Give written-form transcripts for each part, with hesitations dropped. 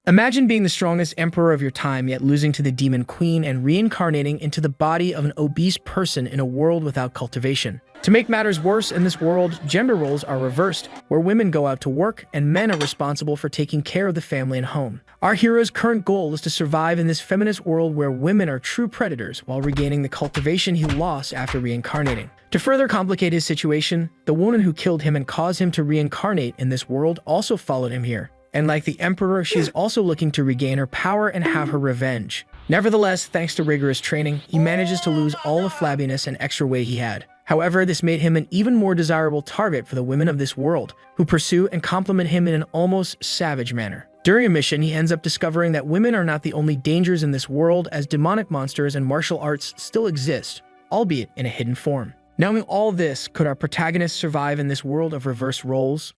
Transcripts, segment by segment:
Imagine being the strongest emperor of your time, yet losing to the demon queen and reincarnating into the body of an obese person in a world without cultivation. To make matters worse, in this world, gender roles are reversed, where women go out to work and men are responsible for taking care of the family and home. Our hero's current goal is to survive in this feminist world where women are true predators while regaining the cultivation he lost after reincarnating. To further complicate his situation, the woman who killed him and caused him to reincarnate in this world also followed him here. And like the Emperor, she is also looking to regain her power and have her revenge. Nevertheless, thanks to rigorous training, he manages to lose all the flabbiness and extra weight he had. However, this made him an even more desirable target for the women of this world, who pursue and compliment him in an almost savage manner. During a mission, he ends up discovering that women are not the only dangers in this world, as demonic monsters and martial arts still exist, albeit in a hidden form. Knowing all this, could our protagonist survive in this world of reverse roles?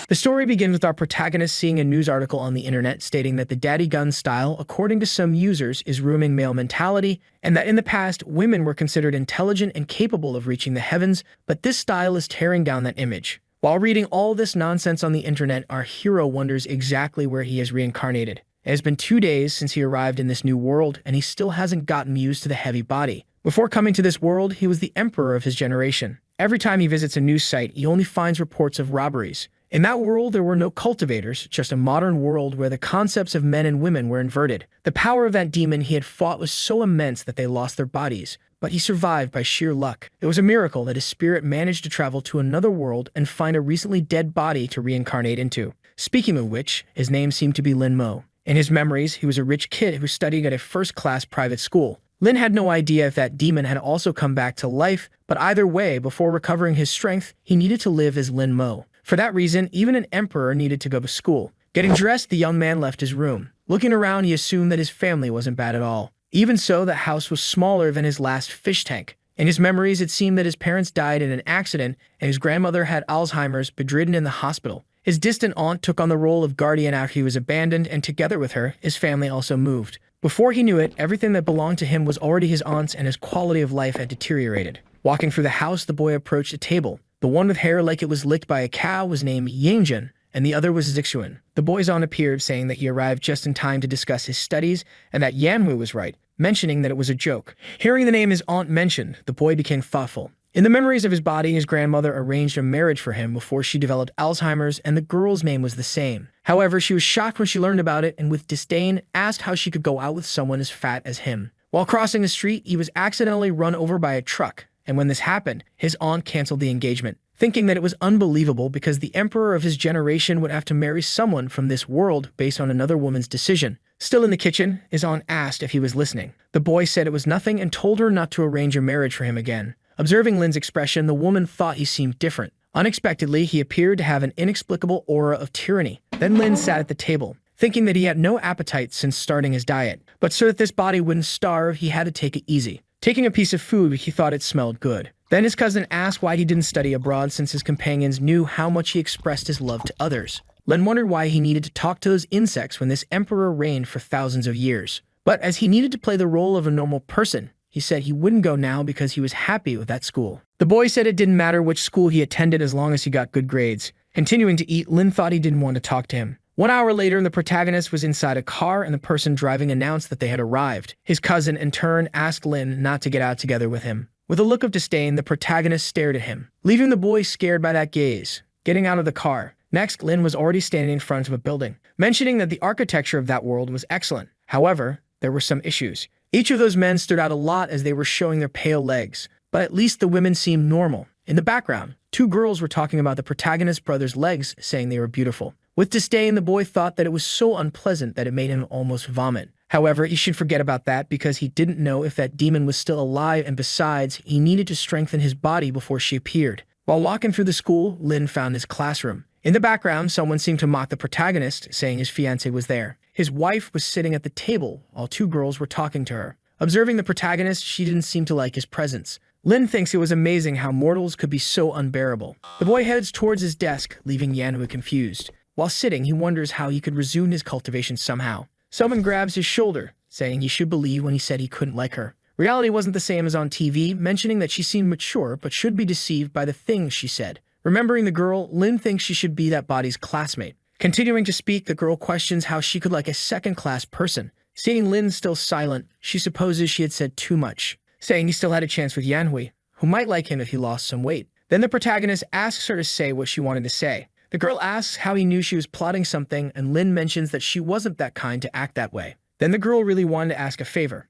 The story begins with our protagonist seeing a news article on the internet stating that the daddy gun style, according to some users, is ruining male mentality, and that in the past, women were considered intelligent and capable of reaching the heavens, but this style is tearing down that image. While reading all this nonsense on the internet, our hero wonders exactly where he is reincarnated. It has been 2 days since he arrived in this new world, and he still hasn't gotten used to the heavy body. Before coming to this world, he was the emperor of his generation. Every time he visits a news site, he only finds reports of robberies. In that world, there were no cultivators, just a modern world where the concepts of men and women were inverted. The power of that demon he had fought was so immense that they lost their bodies, but he survived by sheer luck. It was a miracle that his spirit managed to travel to another world and find a recently dead body to reincarnate into. Speaking of which, his name seemed to be Lin Mo. In his memories, he was a rich kid who studied at a first-class private school. Lin had no idea if that demon had also come back to life, but either way, before recovering his strength, he needed to live as Lin Mo. For that reason, even an emperor needed to go to school. Getting dressed, the young man left his room. Looking around, he assumed that his family wasn't bad at all. Even so, the house was smaller than his last fish tank. In his memories, it seemed that his parents died in an accident, and his grandmother had Alzheimer's, bedridden in the hospital. His distant aunt took on the role of guardian after he was abandoned, and together with her, his family also moved. Before he knew it, everything that belonged to him was already his aunt's, and his quality of life had deteriorated. Walking through the house, the boy approached a table. The one with hair like it was licked by a cow was named Yangjun, and the other was Zixuan. The boy's aunt appeared, saying that he arrived just in time to discuss his studies, and that Yanhu was right, mentioning that it was a joke. Hearing the name his aunt mentioned, the boy became thoughtful. In the memories of his body, his grandmother arranged a marriage for him before she developed Alzheimer's, and the girl's name was the same. However, she was shocked when she learned about it, and with disdain, asked how she could go out with someone as fat as him. While crossing the street, he was accidentally run over by a truck. And when this happened, his aunt canceled the engagement, thinking that it was unbelievable because the emperor of his generation would have to marry someone from this world based on another woman's decision. Still in the kitchen, his aunt asked if he was listening. The boy said it was nothing and told her not to arrange a marriage for him again. Observing Lin's expression, the woman thought he seemed different. Unexpectedly, he appeared to have an inexplicable aura of tyranny. Then Lin sat at the table, thinking that he had no appetite since starting his diet. But so that this body wouldn't starve, he had to take it easy. Taking a piece of food, he thought it smelled good. Then his cousin asked why he didn't study abroad since his companions knew how much he expressed his love to others. Len wondered why he needed to talk to those insects when this emperor reigned for thousands of years. But as he needed to play the role of a normal person, he said he wouldn't go now because he was happy with that school. The boy said it didn't matter which school he attended as long as he got good grades. Continuing to eat, Lin thought he didn't want to talk to him. 1 hour later, the protagonist was inside a car and the person driving announced that they had arrived. His cousin, in turn, asked Lin not to get out together with him. With a look of disdain, the protagonist stared at him, leaving the boy scared by that gaze. Getting out of the car. Next, Lin was already standing in front of a building, mentioning that the architecture of that world was excellent. However, there were some issues. Each of those men stood out a lot as they were showing their pale legs, but at least the women seemed normal. In the background, 2 girls were talking about the protagonist's brother's legs, saying they were beautiful. With disdain, the boy thought that it was so unpleasant that it made him almost vomit. However, he should forget about that because he didn't know if that demon was still alive, and besides, he needed to strengthen his body before she appeared. While walking through the school, Lin found his classroom. In the background, someone seemed to mock the protagonist, saying his fiancée was there. His wife was sitting at the table while 2 girls were talking to her. Observing the protagonist, she didn't seem to like his presence. Lin thinks it was amazing how mortals could be so unbearable. The boy heads towards his desk, leaving Yanhu confused. While sitting, he wonders how he could resume his cultivation somehow. Someone grabs his shoulder, saying he should believe when he said he couldn't like her. Reality wasn't the same as on TV, mentioning that she seemed mature but should be deceived by the things she said. Remembering the girl, Lin thinks she should be that body's classmate. Continuing to speak, the girl questions how she could like a second-class person. Seeing Lin still silent, she supposes she had said too much, saying he still had a chance with Yanhui, who might like him if he lost some weight. Then the protagonist asks her to say what she wanted to say. The girl asks how he knew she was plotting something, and Lin mentions that she wasn't that kind to act that way. Then the girl really wanted to ask a favor,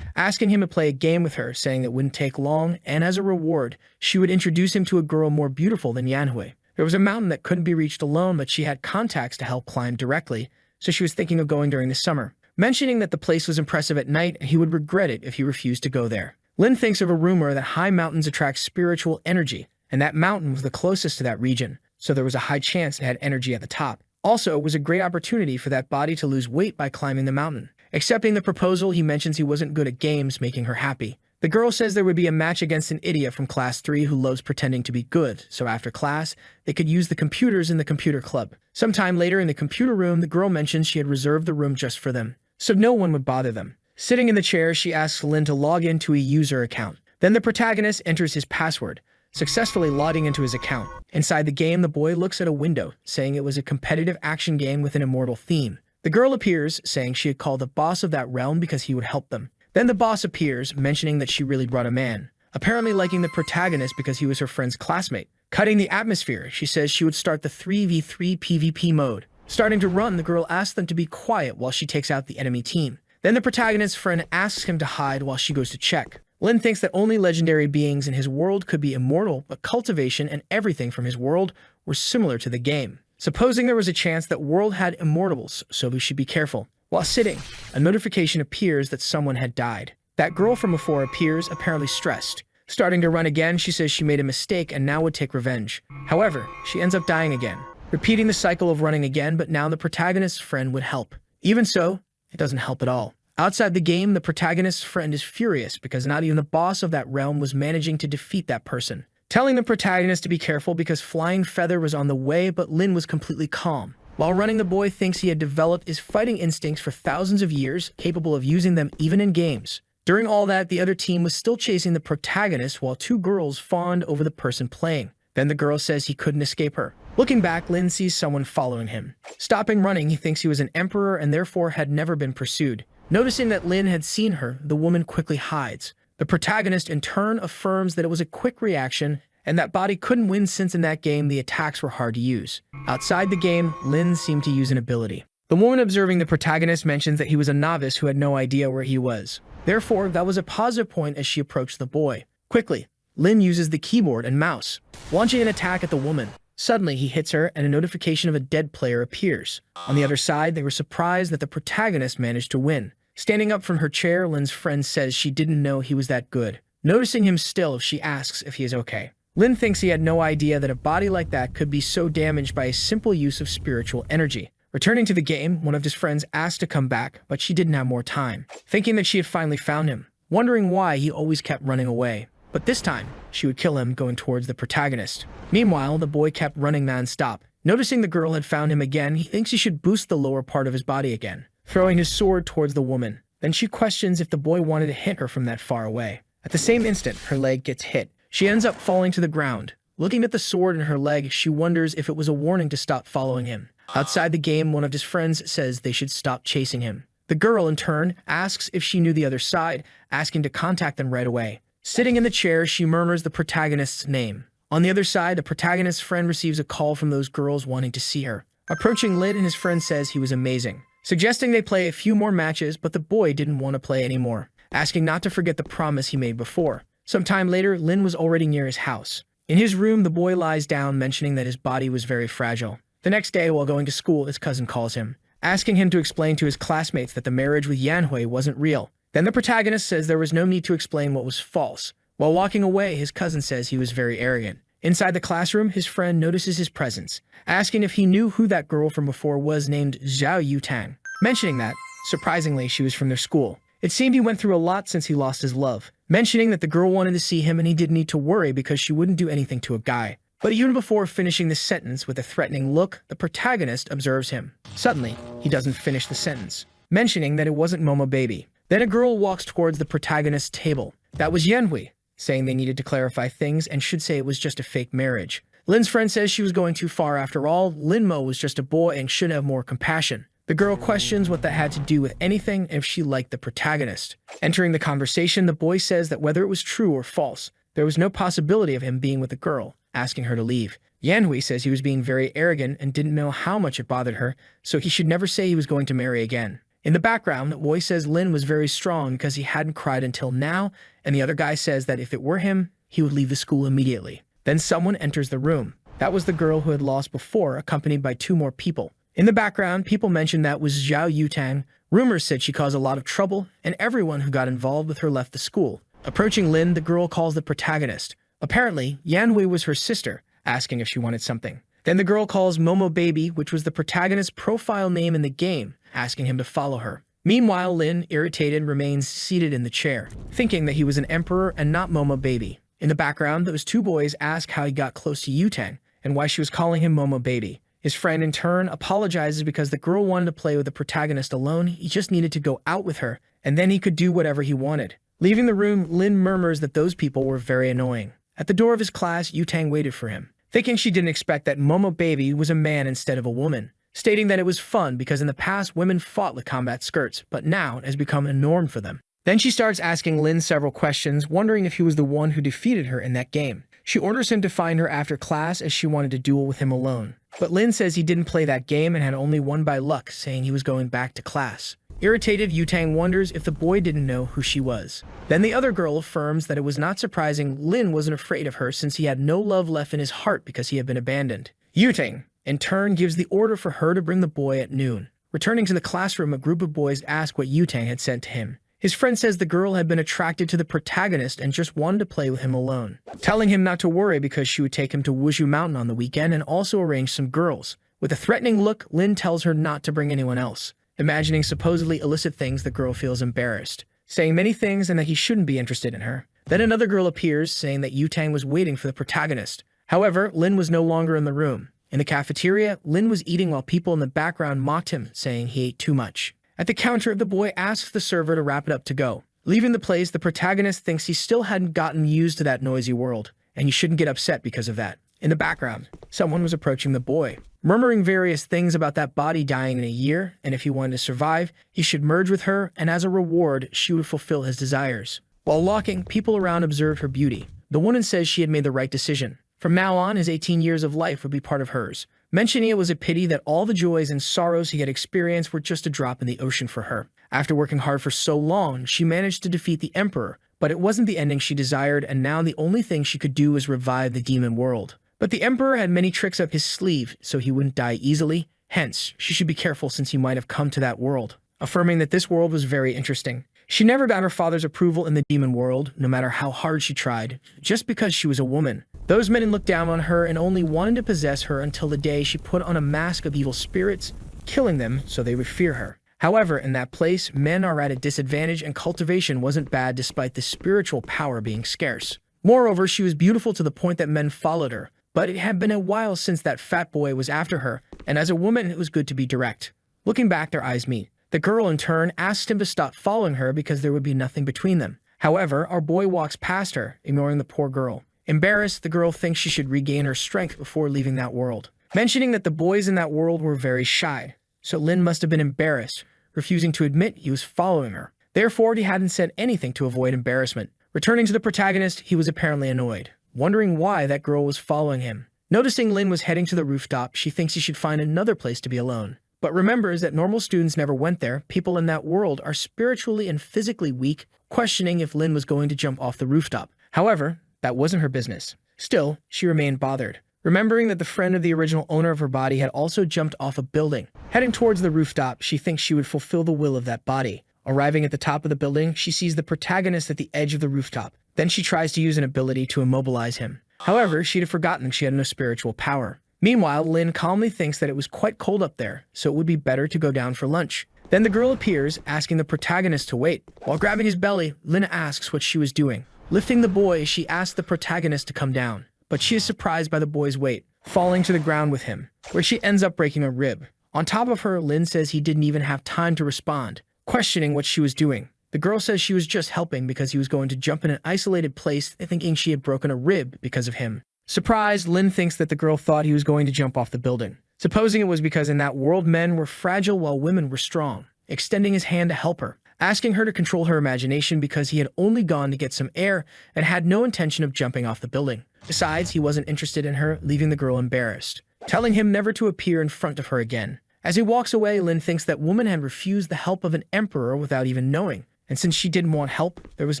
asking him to play a game with her, saying it wouldn't take long, and as a reward, she would introduce him to a girl more beautiful than Yanhui. There was a mountain that couldn't be reached alone, but she had contacts to help climb directly, so she was thinking of going during the summer, mentioning that the place was impressive at night and he would regret it if he refused to go there. Lin thinks of a rumor that high mountains attract spiritual energy, and that mountain was the closest to that region, so there was a high chance it had energy at the top. Also, it was a great opportunity for that body to lose weight by climbing the mountain. Accepting the proposal, he mentions he wasn't good at games, making her happy. The girl says there would be a match against an idiot from class 3 who loves pretending to be good, so after class, they could use the computers in the computer club. Sometime later in the computer room, the girl mentions she had reserved the room just for them, so no one would bother them. Sitting in the chair, she asks Lin to log into a user account. Then the protagonist enters his password, successfully logging into his account. Inside the game, the boy looks at a window, saying it was a competitive action game with an immortal theme. The girl appears, saying she had called the boss of that realm because he would help them. Then the boss appears, mentioning that she really brought a man, apparently liking the protagonist because he was her friend's classmate. Cutting the atmosphere, she says she would start the 3v3 PvP mode. Starting to run, the girl asks them to be quiet while she takes out the enemy team. Then the protagonist's friend asks him to hide while she goes to check. Lin thinks that only legendary beings in his world could be immortal, but cultivation and everything from his world were similar to the game. Supposing there was a chance that world had immortals, so we should be careful. While sitting, a notification appears that someone had died. That girl from before appears, apparently stressed. Starting to run again, she says she made a mistake and now would take revenge. However, she ends up dying again, repeating the cycle of running again, but now the protagonist's friend would help. Even so, it doesn't help at all. Outside the game, the protagonist's friend is furious because not even the boss of that realm was managing to defeat that person, telling the protagonist to be careful because Flying Feather was on the way, but Lin was completely calm. While running, the boy thinks he had developed his fighting instincts for thousands of years, capable of using them even in games. During all that, the other team was still chasing the protagonist while two girls fawned over the person playing. Then the girl says he couldn't escape her. Looking back, Lin sees someone following him. Stopping running, he thinks he was an emperor and therefore had never been pursued. Noticing that Lin had seen her, the woman quickly hides. The protagonist in turn affirms that it was a quick reaction and that body couldn't win since in that game the attacks were hard to use. Outside the game, Lin seemed to use an ability. The woman observing the protagonist mentions that he was a novice who had no idea where he was. Therefore, that was a positive point as she approached the boy. Quickly, Lin uses the keyboard and mouse, launching an attack at the woman. Suddenly, he hits her and a notification of a dead player appears. On the other side, they were surprised that the protagonist managed to win. Standing up from her chair, Lin's friend says she didn't know he was that good. Noticing him still, she asks if he is okay. Lin thinks he had no idea that a body like that could be so damaged by a simple use of spiritual energy. Returning to the game, one of his friends asked to come back, but she didn't have more time, thinking that she had finally found him, wondering why he always kept running away. But this time, she would kill him going towards the protagonist. Meanwhile, the boy kept running non-stop. Noticing the girl had found him again, he thinks he should boost the lower part of his body again, throwing his sword towards the woman. Then she questions if the boy wanted to hit her from that far away. At the same instant, her leg gets hit. She ends up falling to the ground. Looking at the sword in her leg, she wonders if it was a warning to stop following him. Outside the game, one of his friends says they should stop chasing him. The girl, in turn, asks if she knew the other side, asking to contact them right away. Sitting in the chair, she murmurs the protagonist's name. On the other side, the protagonist's friend receives a call from those girls wanting to see her. Approaching Lin, and his friend says he was amazing, suggesting they play a few more matches, but the boy didn't want to play anymore, asking not to forget the promise he made before. Sometime later, Lin was already near his house. In his room, the boy lies down, mentioning that his body was very fragile. The next day, while going to school, his cousin calls him, asking him to explain to his classmates that the marriage with Yanhui wasn't real. Then the protagonist says there was no need to explain what was false. While walking away, his cousin says he was very arrogant. Inside the classroom, his friend notices his presence, asking if he knew who that girl from before was named Zhao Yutang, mentioning that, surprisingly, she was from their school. It seemed he went through a lot since he lost his love, mentioning that the girl wanted to see him and he didn't need to worry because she wouldn't do anything to a guy. But even before finishing the sentence with a threatening look, the protagonist observes him. Suddenly, he doesn't finish the sentence. mentioning that it wasn't Momo Baby. Then a girl walks towards the protagonist's table. That was Yanhui, saying they needed to clarify things and should say it was just a fake marriage. Lin's friend says she was going too far after all. Linmo was just a boy and should have more compassion. The girl questions what that had to do with anything and if she liked the protagonist. Entering the conversation, the boy says that whether it was true or false, there was no possibility of him being with the girl, asking her to leave. Yanhui says he was being very arrogant and didn't know how much it bothered her, so he should never say he was going to marry again. In the background, the boy says Lin was very strong because he hadn't cried until now, and the other guy says that if it were him, he would leave the school immediately. Then someone enters the room. That was the girl who had lost before, accompanied by 2 more people. In the background, people mentioned that was Zhao Yutang. Rumors said she caused a lot of trouble, and everyone who got involved with her left the school. Approaching Lin, the girl calls the protagonist. Apparently, Yanhui was her sister, asking if she wanted something. Then the girl calls Momo Baby, which was the protagonist's profile name in the game, asking him to follow her. Meanwhile, Lin, irritated, remains seated in the chair, thinking that he was an emperor and not Momo Baby. In the background, those 2 boys ask how he got close to Yutang and why she was calling him Momo Baby. His friend, in turn, apologizes because the girl wanted to play with the protagonist alone. He just needed to go out with her, and then he could do whatever he wanted. Leaving the room, Lin murmurs that those people were very annoying. At the door of his class, Yutang waited for him, thinking she didn't expect that Momo Baby was a man instead of a woman, stating that it was fun because in the past women fought with combat skirts, but now it has become a norm for them. Then she starts asking Lin several questions, wondering if he was the one who defeated her in that game. She orders him to find her after class as she wanted to duel with him alone. But Lin says he didn't play that game and had only won by luck, saying he was going back to class. Irritated, Yutang wonders if the boy didn't know who she was. Then the other girl affirms that it was not surprising Lin wasn't afraid of her since he had no love left in his heart because he had been abandoned. Yutang, in turn, gives the order for her to bring the boy at noon. Returning to the classroom, a group of boys ask what Yutang had sent to him. His friend says the girl had been attracted to the protagonist and just wanted to play with him alone, telling him not to worry because she would take him to Wushu Mountain on the weekend and also arrange some girls. With a threatening look, Lin tells her not to bring anyone else. Imagining supposedly illicit things, the girl feels embarrassed, saying many things and that he shouldn't be interested in her. Then another girl appears, saying that Yutang was waiting for the protagonist. However, Lin was no longer in the room. In the cafeteria, Lin was eating while people in the background mocked him, saying he ate too much. At the counter, the boy asks the server to wrap it up to go. Leaving the place, the protagonist thinks he still hadn't gotten used to that noisy world, and he shouldn't get upset because of that. In the background, someone was approaching the boy, murmuring various things about that body dying in a year, and if he wanted to survive, he should merge with her, and as a reward, she would fulfill his desires. While walking, people around observed her beauty. The woman says she had made the right decision. From now on, his 18 years of life would be part of hers, mentioning it was a pity that all the joys and sorrows he had experienced were just a drop in the ocean for her. After working hard for so long, she managed to defeat the Emperor, but it wasn't the ending she desired, and now the only thing she could do was revive the demon world. But the Emperor had many tricks up his sleeve, so he wouldn't die easily. Hence, she should be careful since he might have come to that world, affirming that this world was very interesting. She never got her father's approval in the demon world, no matter how hard she tried, just because she was a woman. Those men looked down on her and only wanted to possess her until the day she put on a mask of evil spirits, killing them so they would fear her. However, in that place, men are at a disadvantage and cultivation wasn't bad despite the spiritual power being scarce. Moreover, she was beautiful to the point that men followed her, but it had been a while since that fat boy was after her, and as a woman, it was good to be direct. Looking back, their eyes meet. The girl, in turn, asked him to stop following her because there would be nothing between them. However, our boy walks past her, ignoring the poor girl. Embarrassed, the girl thinks she should regain her strength before leaving that world, mentioning that the boys in that world were very shy, so Lin must have been embarrassed, refusing to admit he was following her. Therefore, he hadn't said anything to avoid embarrassment. Returning to the protagonist, he was apparently annoyed, wondering why that girl was following him. Noticing Lin was heading to the rooftop, she thinks he should find another place to be alone, but remembers that normal students never went there. People in that world are spiritually and physically weak, questioning if Lin was going to jump off the rooftop. However, that wasn't her business. Still, she remained bothered, remembering that the friend of the original owner of her body had also jumped off a building. Heading towards the rooftop, she thinks she would fulfill the will of that body. Arriving at the top of the building, she sees the protagonist at the edge of the rooftop. Then she tries to use an ability to immobilize him. However, she'd have forgotten she had no spiritual power. Meanwhile, Lin calmly thinks that it was quite cold up there, so it would be better to go down for lunch. Then the girl appears, asking the protagonist to wait. While grabbing his belly, Lin asks what she was doing. Lifting the boy, she asks the protagonist to come down, but she is surprised by the boy's weight, falling to the ground with him, where she ends up breaking a rib. On top of her, Lin says he didn't even have time to respond, questioning what she was doing. The girl says she was just helping because he was going to jump in an isolated place, thinking she had broken a rib because of him. Surprised, Lin thinks that the girl thought he was going to jump off the building, supposing it was because in that world men were fragile while women were strong, extending his hand to help her, asking her to control her imagination because he had only gone to get some air and had no intention of jumping off the building. Besides, he wasn't interested in her, leaving the girl embarrassed, telling him never to appear in front of her again. As he walks away, Lin thinks that woman had refused the help of an emperor without even knowing, and since she didn't want help, there was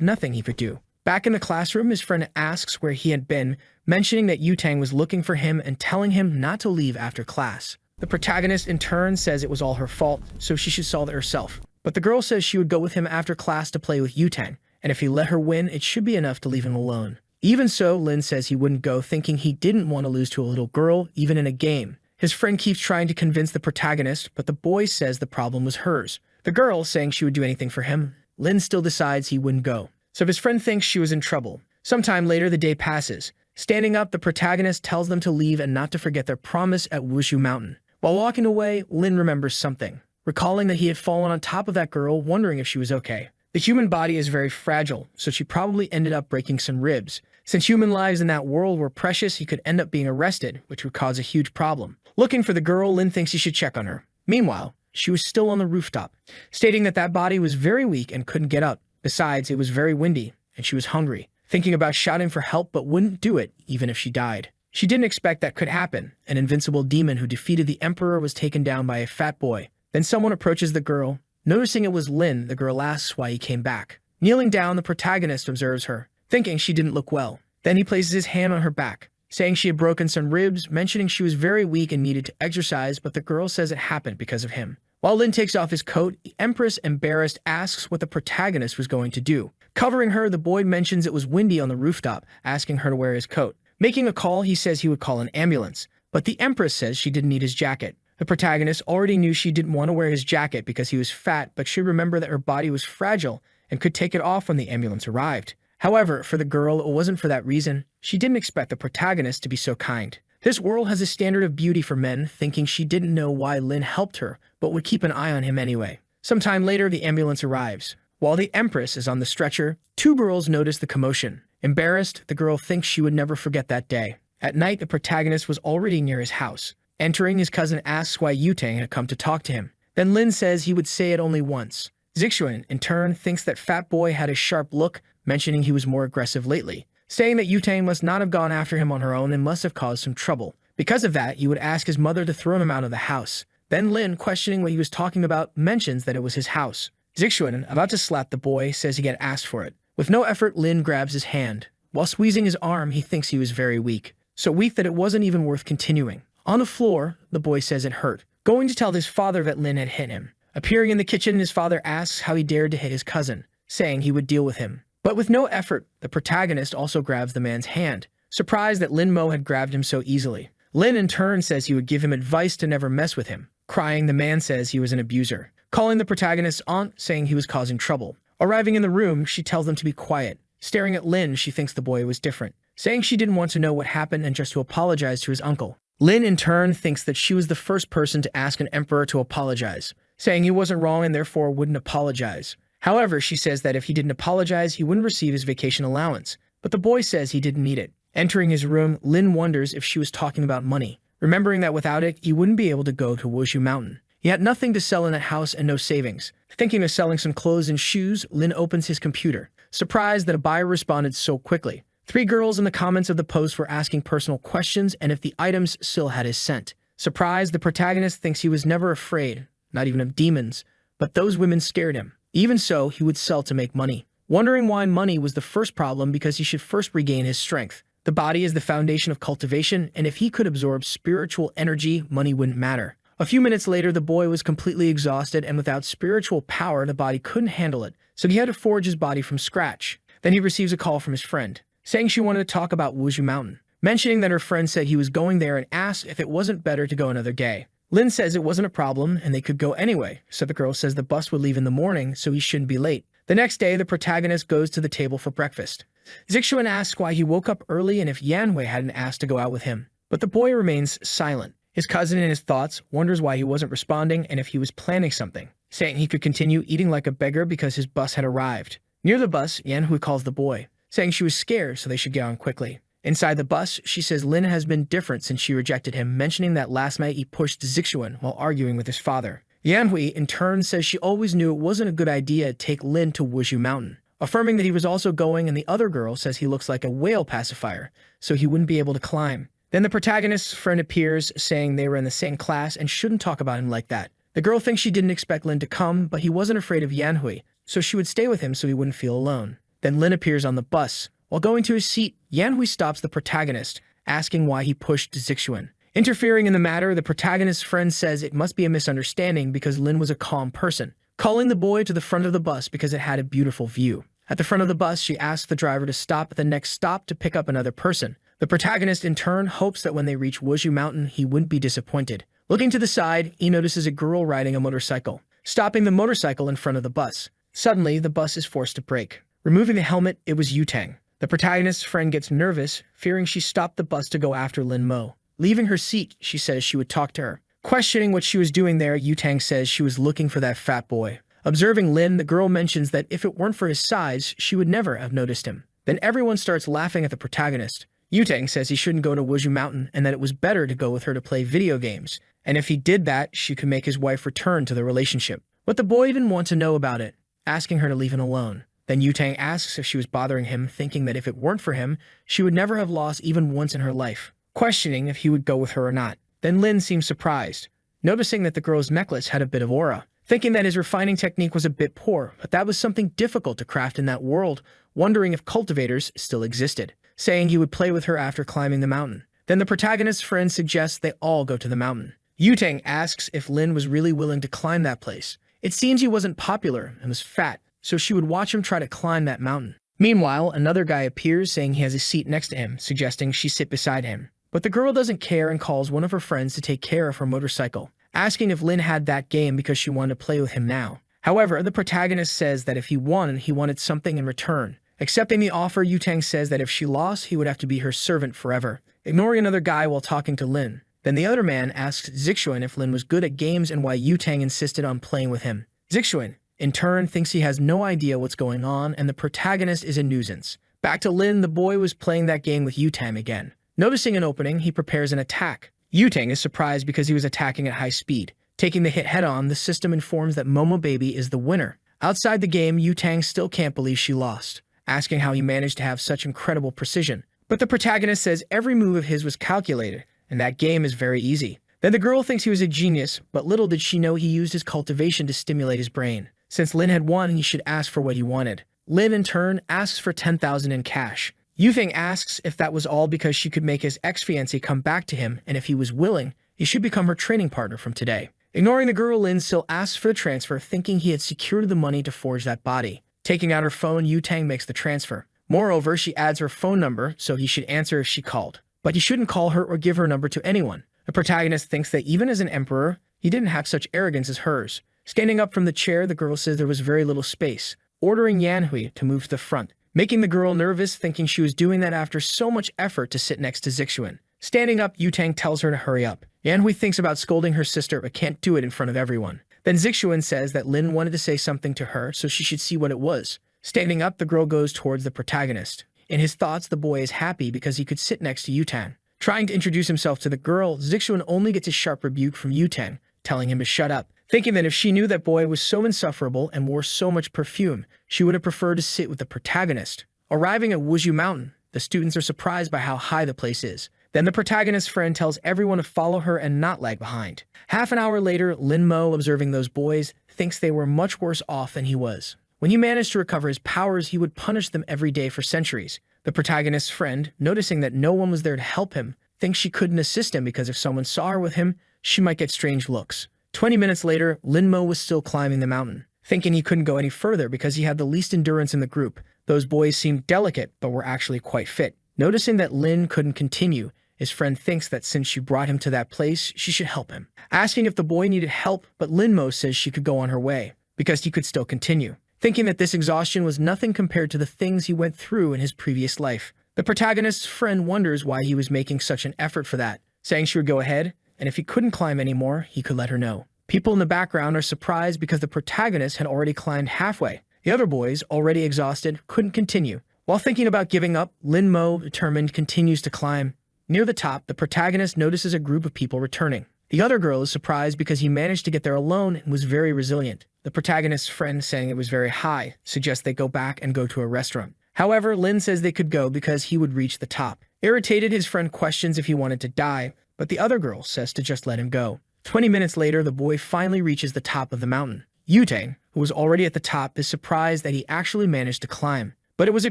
nothing he could do. Back in the classroom, his friend asks where he had been, mentioning that Yutang was looking for him and telling him not to leave after class. The protagonist in turn says it was all her fault, so she should solve it herself. But the girl says she would go with him after class to play with Yutang, and if he let her win, it should be enough to leave him alone. Even so, Lin says he wouldn't go, thinking he didn't want to lose to a little girl, even in a game. His friend keeps trying to convince the protagonist, but the boy says the problem was hers. The girl saying she would do anything for him. Lin still decides he wouldn't go, so his friend thinks she was in trouble. Sometime later, the day passes. Standing up, the protagonist tells them to leave and not to forget their promise at Wushu Mountain. While walking away, Lin remembers something, recalling that he had fallen on top of that girl, wondering if she was okay. The human body is very fragile, so she probably ended up breaking some ribs. Since human lives in that world were precious, he could end up being arrested, which would cause a huge problem. Looking for the girl, Lin thinks he should check on her. Meanwhile, she was still on the rooftop, stating that that body was very weak and couldn't get up. Besides, it was very windy, and she was hungry, thinking about shouting for help but wouldn't do it, even if she died. She didn't expect that could happen. An invincible demon who defeated the emperor was taken down by a fat boy. Then someone approaches the girl. Noticing it was Lin, the girl asks why he came back. Kneeling down, the protagonist observes her, thinking she didn't look well. Then he places his hand on her back, saying she had broken some ribs, mentioning she was very weak and needed to exercise, but the girl says it happened because of him. While Lin takes off his coat, the Empress, embarrassed, asks what the protagonist was going to do. Covering her, the boy mentions it was windy on the rooftop, asking her to wear his coat. Making a call, he says he would call an ambulance, but the Empress says she didn't need his jacket. The protagonist already knew she didn't want to wear his jacket because he was fat, but should remember that her body was fragile and could take it off when the ambulance arrived. However, for the girl, it wasn't for that reason. She didn't expect the protagonist to be so kind. This world has a standard of beauty for men, thinking she didn't know why Lin helped her, but would keep an eye on him anyway. Sometime later, the ambulance arrives. While the Empress is on the stretcher, two girls notice the commotion. Embarrassed, the girl thinks she would never forget that day. At night, the protagonist was already near his house. Entering, his cousin asks why Yutang had come to talk to him. Then Lin says he would say it only once. Zixuan, in turn, thinks that Fat Boy had a sharp look, mentioning he was more aggressive lately, saying that Yutang must not have gone after him on her own and must have caused some trouble. Because of that, he would ask his mother to throw him out of the house. Then Lin, questioning what he was talking about, mentions that it was his house. Zixuan, about to slap the boy, says he had asked for it. With no effort, Lin grabs his hand. While squeezing his arm, he thinks he was very weak, so weak that it wasn't even worth continuing. On the floor, the boy says it hurt, going to tell his father that Lin had hit him. Appearing in the kitchen, his father asks how he dared to hit his cousin, saying he would deal with him. But with no effort, the protagonist also grabs the man's hand, surprised that Lin Mo had grabbed him so easily. Lin in turn says he would give him advice to never mess with him. Crying, the man says he was an abuser, calling the protagonist's aunt, saying he was causing trouble. Arriving in the room, she tells them to be quiet. Staring at Lin, she thinks the boy was different, saying she didn't want to know what happened and just to apologize to his uncle. Lin in turn thinks that she was the first person to ask an emperor to apologize, saying he wasn't wrong and therefore wouldn't apologize. However, she says that if he didn't apologize, he wouldn't receive his vacation allowance, but the boy says he didn't need it. Entering his room, Lin wonders if she was talking about money, remembering that without it, he wouldn't be able to go to Wushu Mountain. He had nothing to sell in that house and no savings. Thinking of selling some clothes and shoes, Lin opens his computer, surprised that a buyer responded so quickly. 3 girls in the comments of the post were asking personal questions and if the items still had his scent. Surprised, the protagonist thinks he was never afraid, not even of demons, but those women scared him. Even so, he would sell to make money. Wondering why money was the first problem because he should first regain his strength. The body is the foundation of cultivation, and if he could absorb spiritual energy, money wouldn't matter. A few minutes later, the boy was completely exhausted, and without spiritual power, the body couldn't handle it, so he had to forge his body from scratch. Then he receives a call from his friend, saying she wanted to talk about Wushu Mountain, mentioning that her friend said he was going there and asked if it wasn't better to go another day. Lin says it wasn't a problem and they could go anyway, so the girl says the bus would leave in the morning, so he shouldn't be late. The next day, the protagonist goes to the table for breakfast. Zixuan asks why he woke up early and if Yanhui hadn't asked to go out with him, but the boy remains silent. His cousin, in his thoughts, wonders why he wasn't responding and if he was planning something, saying he could continue eating like a beggar because his bus had arrived. Near the bus, Yanhui calls the boy, saying she was scared so they should get on quickly. Inside the bus, she says Lin has been different since she rejected him, mentioning that last night he pushed Zixuan while arguing with his father. Yanhui, in turn, says she always knew it wasn't a good idea to take Lin to Wushu Mountain, affirming that he was also going, and the other girl says he looks like a whale pacifier, so he wouldn't be able to climb. Then the protagonist's friend appears, saying they were in the same class and shouldn't talk about him like that. The girl thinks she didn't expect Lin to come, but he wasn't afraid of Yanhui, so she would stay with him so he wouldn't feel alone. Then Lin appears on the bus. While going to his seat, Yanhui stops the protagonist, asking why he pushed Zixuan. Interfering in the matter, the protagonist's friend says it must be a misunderstanding because Lin was a calm person, calling the boy to the front of the bus because it had a beautiful view. At the front of the bus, she asks the driver to stop at the next stop to pick up another person. The protagonist, in turn, hopes that when they reach Wushu Mountain, he wouldn't be disappointed. Looking to the side, he notices a girl riding a motorcycle, stopping the motorcycle in front of the bus. Suddenly, the bus is forced to brake. Removing the helmet, it was Yutang. The protagonist's friend gets nervous, fearing she stopped the bus to go after Lin Mo. Leaving her seat, she says she would talk to her. Questioning what she was doing there, Yutang says she was looking for that fat boy. Observing Lin, the girl mentions that if it weren't for his size, she would never have noticed him. Then everyone starts laughing at the protagonist. Yutang says he shouldn't go to Wushu Mountain and that it was better to go with her to play video games, and if he did that, she could make his wife return to the relationship. But the boy didn't want to know about it, asking her to leave him alone. Then Yutang asks if she was bothering him, thinking that if it weren't for him, she would never have lost even once in her life, questioning if he would go with her or not. Then Lin seems surprised, noticing that the girl's necklace had a bit of aura, thinking that his refining technique was a bit poor, but that was something difficult to craft in that world, wondering if cultivators still existed, saying he would play with her after climbing the mountain. Then the protagonist's friend suggests they all go to the mountain. Yutang asks if Lin was really willing to climb that place. It seems he wasn't popular and was fat, so she would watch him try to climb that mountain. Meanwhile, another guy appears, saying he has a seat next to him, suggesting she sit beside him. But the girl doesn't care and calls one of her friends to take care of her motorcycle, asking if Lin had that game because she wanted to play with him now. However, the protagonist says that if he won, he wanted something in return. Accepting the offer, Yutang says that if she lost, he would have to be her servant forever, ignoring another guy while talking to Lin. Then the other man asks Zixuan if Lin was good at games and why Yutang insisted on playing with him. Zixuan, in turn, thinks he has no idea what's going on and the protagonist is a nuisance. Back to Lin, the boy was playing that game with Yutang again. Noticing an opening, he prepares an attack. Yutang is surprised because he was attacking at high speed. Taking the hit head-on, the system informs that Momo Baby is the winner. Outside the game, Yutang still can't believe she lost, asking how he managed to have such incredible precision. But the protagonist says every move of his was calculated, and that game is very easy. Then the girl thinks he was a genius, but little did she know he used his cultivation to stimulate his brain. Since Lin had won, he should ask for what he wanted. Lin, in turn, asks for 10,000 in cash. Yutang asks if that was all because she could make his ex-fiancé come back to him, and if he was willing, he should become her training partner from today. Ignoring the girl, Lin still asks for the transfer, thinking he had secured the money to forge that body. Taking out her phone, Yutang makes the transfer. Moreover, she adds her phone number, so he should answer if she called. But he shouldn't call her or give her number to anyone. The protagonist thinks that even as an emperor, he didn't have such arrogance as hers. Standing up from the chair, the girl says there was very little space, ordering Yanhui to move to the front, making the girl nervous, thinking she was doing that after so much effort to sit next to Zixuan. Standing up, Yutang tells her to hurry up. Yanhui thinks about scolding her sister but can't do it in front of everyone. Then Zixuan says that Lin wanted to say something to her, so she should see what it was. Standing up, the girl goes towards the protagonist. In his thoughts, the boy is happy because he could sit next to Yutang. Trying to introduce himself to the girl, Zixuan only gets a sharp rebuke from Yutang, telling him to shut up, thinking that if she knew that boy was so insufferable and wore so much perfume, she would have preferred to sit with the protagonist. Arriving at Wushu Mountain, the students are surprised by how high the place is. Then the protagonist's friend tells everyone to follow her and not lag behind. Half an hour later, Lin Mo, observing those boys, thinks they were much worse off than he was. When he managed to recover his powers, he would punish them every day for centuries. The protagonist's friend, noticing that no one was there to help him, thinks she couldn't assist him because if someone saw her with him, she might get strange looks. 20 minutes later, Lin Mo was still climbing the mountain, thinking he couldn't go any further because he had the least endurance in the group. Those boys seemed delicate, but were actually quite fit. Noticing that Lin couldn't continue, his friend thinks that since she brought him to that place, she should help him. Asking if the boy needed help, but Lin Mo says she could go on her way, because he could still continue. Thinking that this exhaustion was nothing compared to the things he went through in his previous life. The protagonist's friend wonders why he was making such an effort for that, saying she would go ahead, and if he couldn't climb anymore, he could let her know. People in the background are surprised because the protagonist had already climbed halfway. The other boys, already exhausted, couldn't continue. While thinking about giving up, Lin Mo, determined, continues to climb. Near the top, the protagonist notices a group of people returning. The other girl is surprised because he managed to get there alone and was very resilient. The protagonist's friend, saying it was very high, suggests they go back and go to a restaurant. However, Lin says they could go because he would reach the top. Irritated, his friend questions if he wanted to die, but the other girl says to just let him go. 20 minutes later, the boy finally reaches the top of the mountain. Yutang, who was already at the top, is surprised that he actually managed to climb. But it was a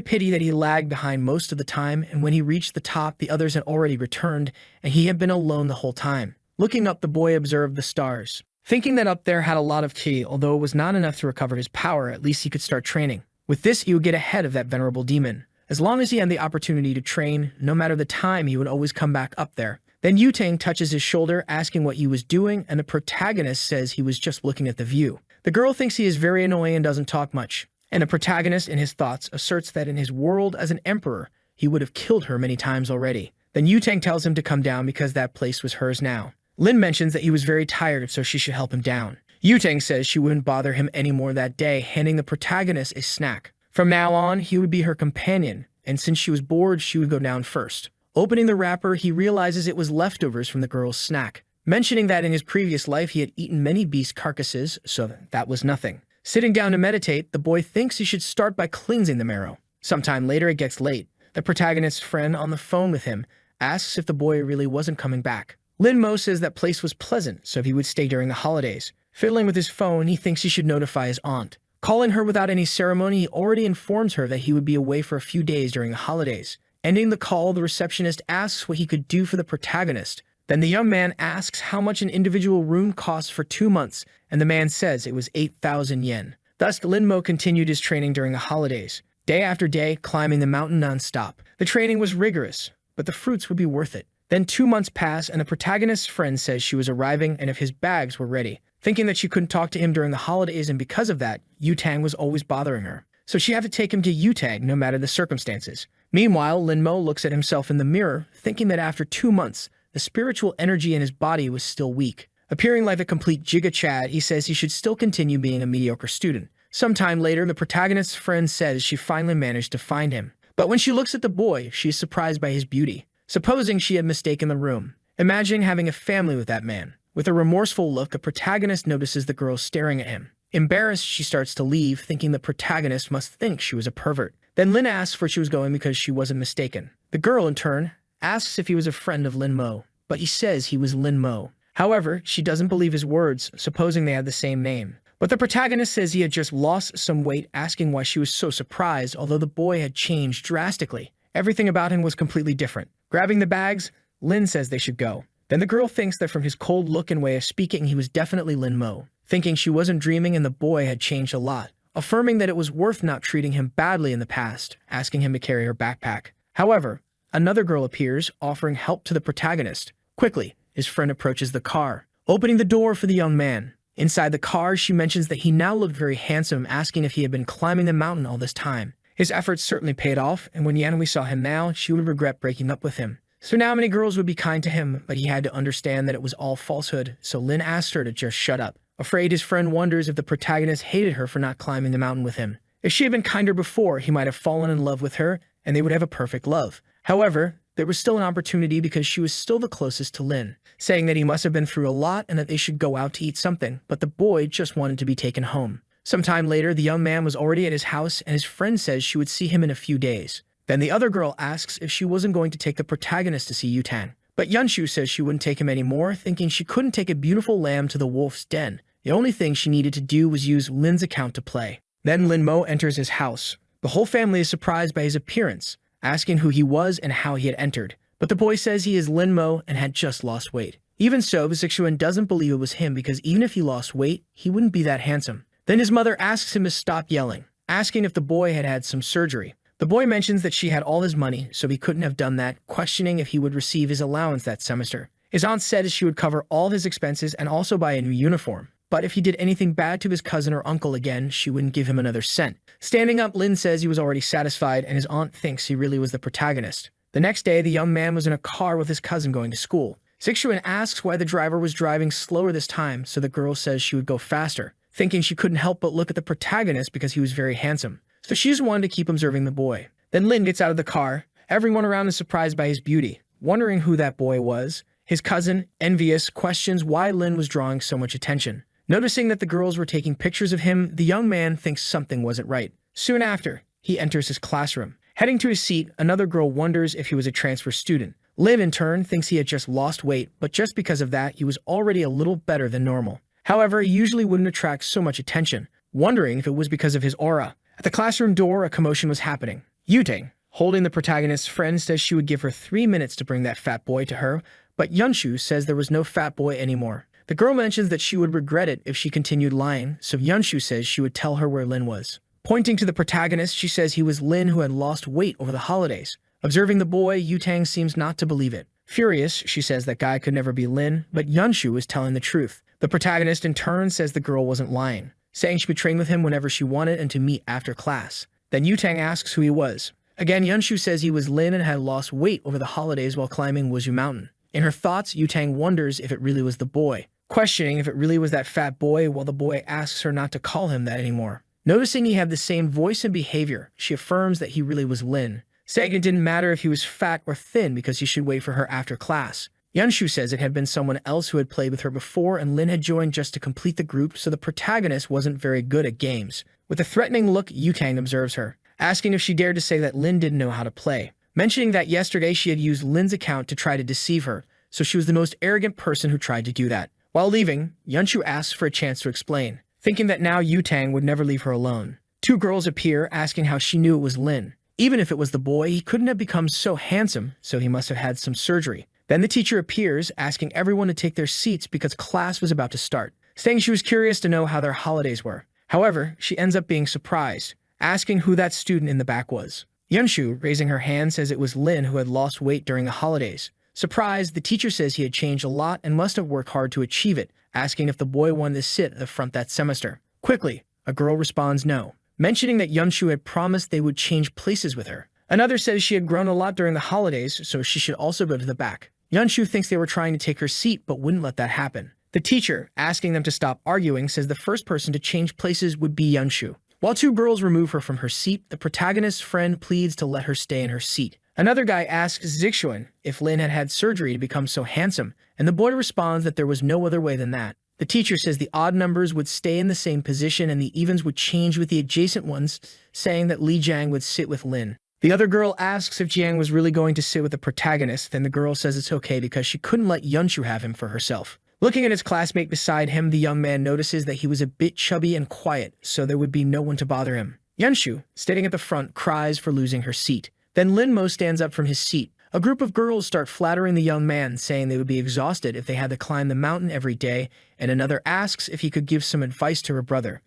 pity that he lagged behind most of the time, and when he reached the top, the others had already returned, and he had been alone the whole time. Looking up, the boy observed the stars. Thinking that up there had a lot of ki, although it was not enough to recover his power, at least he could start training. With this, he would get ahead of that venerable demon. As long as he had the opportunity to train, no matter the time, he would always come back up there. Then Yutang touches his shoulder, asking what he was doing, and the protagonist says he was just looking at the view. The girl thinks he is very annoying and doesn't talk much, and the protagonist, in his thoughts, asserts that in his world as an emperor, he would have killed her many times already. Then Yutang tells him to come down because that place was hers now. Lin mentions that he was very tired, so she should help him down. Yutang says she wouldn't bother him anymore that day, handing the protagonist a snack. From now on, he would be her companion, and since she was bored, she would go down first. Opening the wrapper, he realizes it was leftovers from the girl's snack, mentioning that in his previous life he had eaten many beast carcasses, so that was nothing. Sitting down to meditate, the boy thinks he should start by cleansing the marrow. Sometime later, it gets late. The protagonist's friend on the phone with him asks if the boy really wasn't coming back. Lin Mo says that place was pleasant, so he would stay during the holidays. Fiddling with his phone, he thinks he should notify his aunt. Calling her without any ceremony, he already informs her that he would be away for a few days during the holidays. Ending the call, the receptionist asks what he could do for the protagonist. Then the young man asks how much an individual room costs for 2 months, and the man says it was 8,000 yen. Thus, Lin Mo continued his training during the holidays, day after day, climbing the mountain non-stop. The training was rigorous, but the fruits would be worth it. Then 2 months pass, and the protagonist's friend says she was arriving and if his bags were ready. Thinking that she couldn't talk to him during the holidays, and because of that, Yutang was always bothering her. So she had to take him to Yutang no matter the circumstances. Meanwhile, Lin Mo looks at himself in the mirror, thinking that after 2 months, the spiritual energy in his body was still weak. Appearing like a complete Giga Chad, he says he should still continue being a mediocre student. Sometime later, the protagonist's friend says she finally managed to find him. But when she looks at the boy, she is surprised by his beauty. Supposing she had mistaken the room, imagining having a family with that man. With a remorseful look, the protagonist notices the girl staring at him. Embarrassed, she starts to leave, thinking the protagonist must think she was a pervert. Then Lin asks where she was going because she wasn't mistaken. The girl, in turn, asks if he was a friend of Lin Mo, but he says he was Lin Mo. However, she doesn't believe his words, supposing they had the same name. But the protagonist says he had just lost some weight, asking why she was so surprised, although the boy had changed drastically. Everything about him was completely different. Grabbing the bags, Lin says they should go. Then the girl thinks that from his cold look and way of speaking, he was definitely Lin Mo, thinking she wasn't dreaming and the boy had changed a lot, affirming that it was worth not treating him badly in the past, asking him to carry her backpack. However, another girl appears, offering help to the protagonist. Quickly, his friend approaches the car, opening the door for the young man. Inside the car, she mentions that he now looked very handsome, asking if he had been climbing the mountain all this time. His efforts certainly paid off, and when Yanhui saw him now, she would regret breaking up with him. So now many girls would be kind to him, but he had to understand that it was all falsehood, so Lin asked her to just shut up. Afraid, his friend wonders if the protagonist hated her for not climbing the mountain with him. If she had been kinder before, he might have fallen in love with her, and they would have a perfect love. However, there was still an opportunity because she was still the closest to Lin, saying that he must have been through a lot and that they should go out to eat something, but the boy just wanted to be taken home. Sometime later, the young man was already at his house, and his friend says she would see him in a few days. Then the other girl asks if she wasn't going to take the protagonist to see Yutang. But Yunshu says she wouldn't take him anymore, thinking she couldn't take a beautiful lamb to the wolf's den. The only thing she needed to do was use Lin's account to play. Then Lin Mo enters his house. The whole family is surprised by his appearance, asking who he was and how he had entered. But the boy says he is Lin Mo and had just lost weight. Even so, Zixuan doesn't believe it was him because even if he lost weight, he wouldn't be that handsome. Then his mother asks him to stop yelling, asking if the boy had had some surgery. The boy mentions that she had all his money, so he couldn't have done that, questioning if he would receive his allowance that semester. His aunt said she would cover all his expenses and also buy a new uniform. But if he did anything bad to his cousin or uncle again, she wouldn't give him another cent. Standing up, Lin says he was already satisfied, and his aunt thinks he really was the protagonist. The next day, the young man was in a car with his cousin going to school. Zixuan asks why the driver was driving slower this time, so the girl says she would go faster, thinking she couldn't help but look at the protagonist because he was very handsome. So she just wanted to keep observing the boy. Then Lin gets out of the car. Everyone around is surprised by his beauty, wondering who that boy was. His cousin, envious, questions why Lin was drawing so much attention. Noticing that the girls were taking pictures of him, the young man thinks something wasn't right. Soon after, he enters his classroom. Heading to his seat, another girl wonders if he was a transfer student. Liv, in turn, thinks he had just lost weight, but just because of that, he was already a little better than normal. However, he usually wouldn't attract so much attention, wondering if it was because of his aura. At the classroom door, a commotion was happening. Yutang, holding the protagonist's friend, says she would give her 3 minutes to bring that fat boy to her, but Yunshu says there was no fat boy anymore. The girl mentions that she would regret it if she continued lying, so Yunshu says she would tell her where Lin was. Pointing to the protagonist, she says he was Lin who had lost weight over the holidays. Observing the boy, Yutang seems not to believe it. Furious, she says that guy could never be Lin, but Yunshu is telling the truth. The protagonist in turn says the girl wasn't lying, saying she would train with him whenever she wanted and to meet after class. Then Yutang asks who he was. Again, Yunshu says he was Lin and had lost weight over the holidays while climbing Wuzhu Mountain. In her thoughts, Yutang wonders if it really was the boy, questioning if it really was that fat boy while the boy asks her not to call him that anymore. Noticing he had the same voice and behavior, she affirms that he really was Lin, saying it didn't matter if he was fat or thin because he should wait for her after class. Yunshu says it had been someone else who had played with her before and Lin had joined just to complete the group, so the protagonist wasn't very good at games. With a threatening look, Yutang observes her, asking if she dared to say that Lin didn't know how to play, mentioning that yesterday she had used Lin's account to try to deceive her, so she was the most arrogant person who tried to do that. While leaving, Yunshu asks for a chance to explain, thinking that now Yutang would never leave her alone. Two girls appear, asking how she knew it was Lin. Even if it was the boy, he couldn't have become so handsome, so he must have had some surgery. Then the teacher appears, asking everyone to take their seats because class was about to start, saying she was curious to know how their holidays were. However, she ends up being surprised, asking who that student in the back was. Yunshu, raising her hand, says it was Lin who had lost weight during the holidays. Surprised, the teacher says he had changed a lot and must have worked hard to achieve it, asking if the boy wanted to sit at the front that semester. Quickly, a girl responds no, mentioning that Yunshu had promised they would change places with her. Another says she had grown a lot during the holidays, so she should also go to the back. Yunshu thinks they were trying to take her seat but wouldn't let that happen. The teacher, asking them to stop arguing, says the first person to change places would be Yunshu. While two girls remove her from her seat, the protagonist's friend pleads to let her stay in her seat. Another guy asks Zixuan if Lin had had surgery to become so handsome, and the boy responds that there was no other way than that. The teacher says the odd numbers would stay in the same position and the evens would change with the adjacent ones, saying that Li Jiang would sit with Lin. The other girl asks if Jiang was really going to sit with the protagonist, then the girl says it's okay because she couldn't let Yunshu have him for herself. Looking at his classmate beside him, the young man notices that he was a bit chubby and quiet, so there would be no one to bother him. Yunshu, standing at the front, cries for losing her seat. Then Lin Mo stands up from his seat. A group of girls start flattering the young man, saying they would be exhausted if they had to climb the mountain every day, and another asks if he could give some advice to her brother.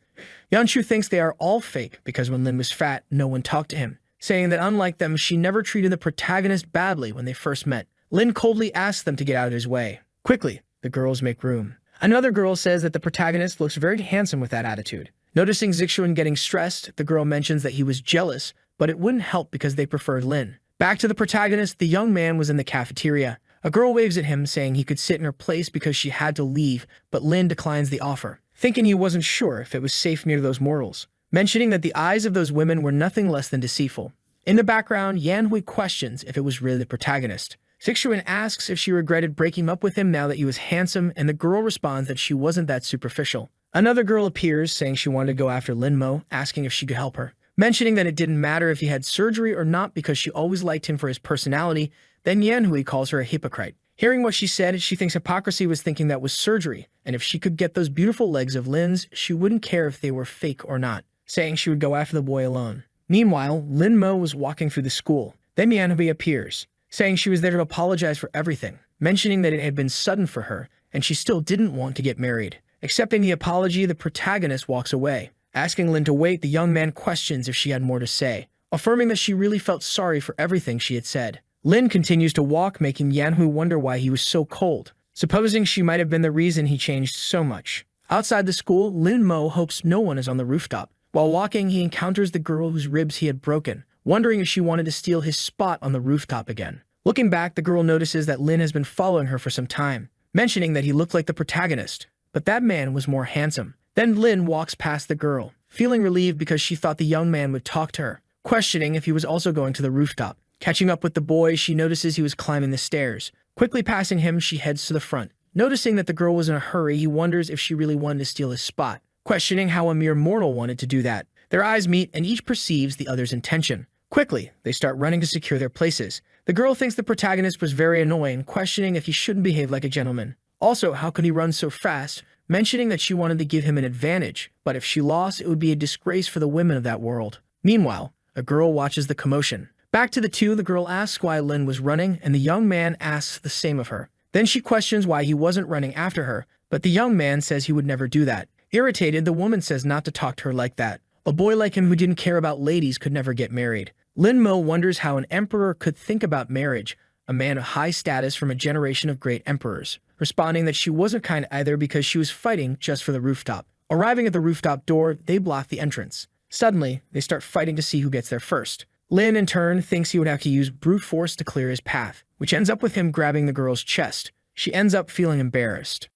Yunshu thinks they are all fake because when Lin was fat, no one talked to him, saying that unlike them, she never treated the protagonist badly when they first met. Lin coldly asks them to get out of his way. Quickly, the girls make room. Another girl says that the protagonist looks very handsome with that attitude. Noticing Zixuan getting stressed, the girl mentions that he was jealous, but it wouldn't help because they preferred Lin. Back to the protagonist, the young man was in the cafeteria. A girl waves at him, saying he could sit in her place because she had to leave, but Lin declines the offer, thinking he wasn't sure if it was safe near those mortals, mentioning that the eyes of those women were nothing less than deceitful. In the background, Yanhui questions if it was really the protagonist. Zixuan asks if she regretted breaking up with him now that he was handsome, and the girl responds that she wasn't that superficial. Another girl appears, saying she wanted to go after Lin Mo, asking if she could help her, mentioning that it didn't matter if he had surgery or not because she always liked him for his personality. Then Yanhui calls her a hypocrite. Hearing what she said, she thinks hypocrisy was thinking that was surgery, and if she could get those beautiful legs of Lin's, she wouldn't care if they were fake or not, saying she would go after the boy alone. Meanwhile, Lin Mo was walking through the school. Then Yanhui appears, saying she was there to apologize for everything, mentioning that it had been sudden for her, and she still didn't want to get married. Accepting the apology, the protagonist walks away. Asking Lin to wait, the young man questions if she had more to say, affirming that she really felt sorry for everything she had said. Lin continues to walk, making Yanhui wonder why he was so cold, supposing she might have been the reason he changed so much. Outside the school, Lin Mo hopes no one is on the rooftop. While walking, he encounters the girl whose ribs he had broken, wondering if she wanted to steal his spot on the rooftop again. Looking back, the girl notices that Lin has been following her for some time, mentioning that he looked like the protagonist, but that man was more handsome. Then Lin walks past the girl, feeling relieved because she thought the young man would talk to her, questioning if he was also going to the rooftop. Catching up with the boy, she notices he was climbing the stairs. Quickly passing him, she heads to the front. Noticing that the girl was in a hurry, he wonders if she really wanted to steal his spot, questioning how a mere mortal wanted to do that. Their eyes meet, and each perceives the other's intention. Quickly, they start running to secure their places. The girl thinks the protagonist was very annoying, questioning if he shouldn't behave like a gentleman. Also, how could he run so fast, mentioning that she wanted to give him an advantage, but if she lost, it would be a disgrace for the women of that world. Meanwhile, a girl watches the commotion. Back to the two, the girl asks why Lin was running, and the young man asks the same of her. Then she questions why he wasn't running after her, but the young man says he would never do that. Irritated, the woman says not to talk to her like that. A boy like him who didn't care about ladies could never get married. Lin Mo wonders how an emperor could think about marriage, a man of high status from a generation of great emperors, responding that she wasn't kind either because she was fighting just for the rooftop. Arriving at the rooftop door, they block the entrance. Suddenly, they start fighting to see who gets there first. Lin, in turn, thinks he would have to use brute force to clear his path, which ends up with him grabbing the girl's chest. She ends up feeling embarrassed.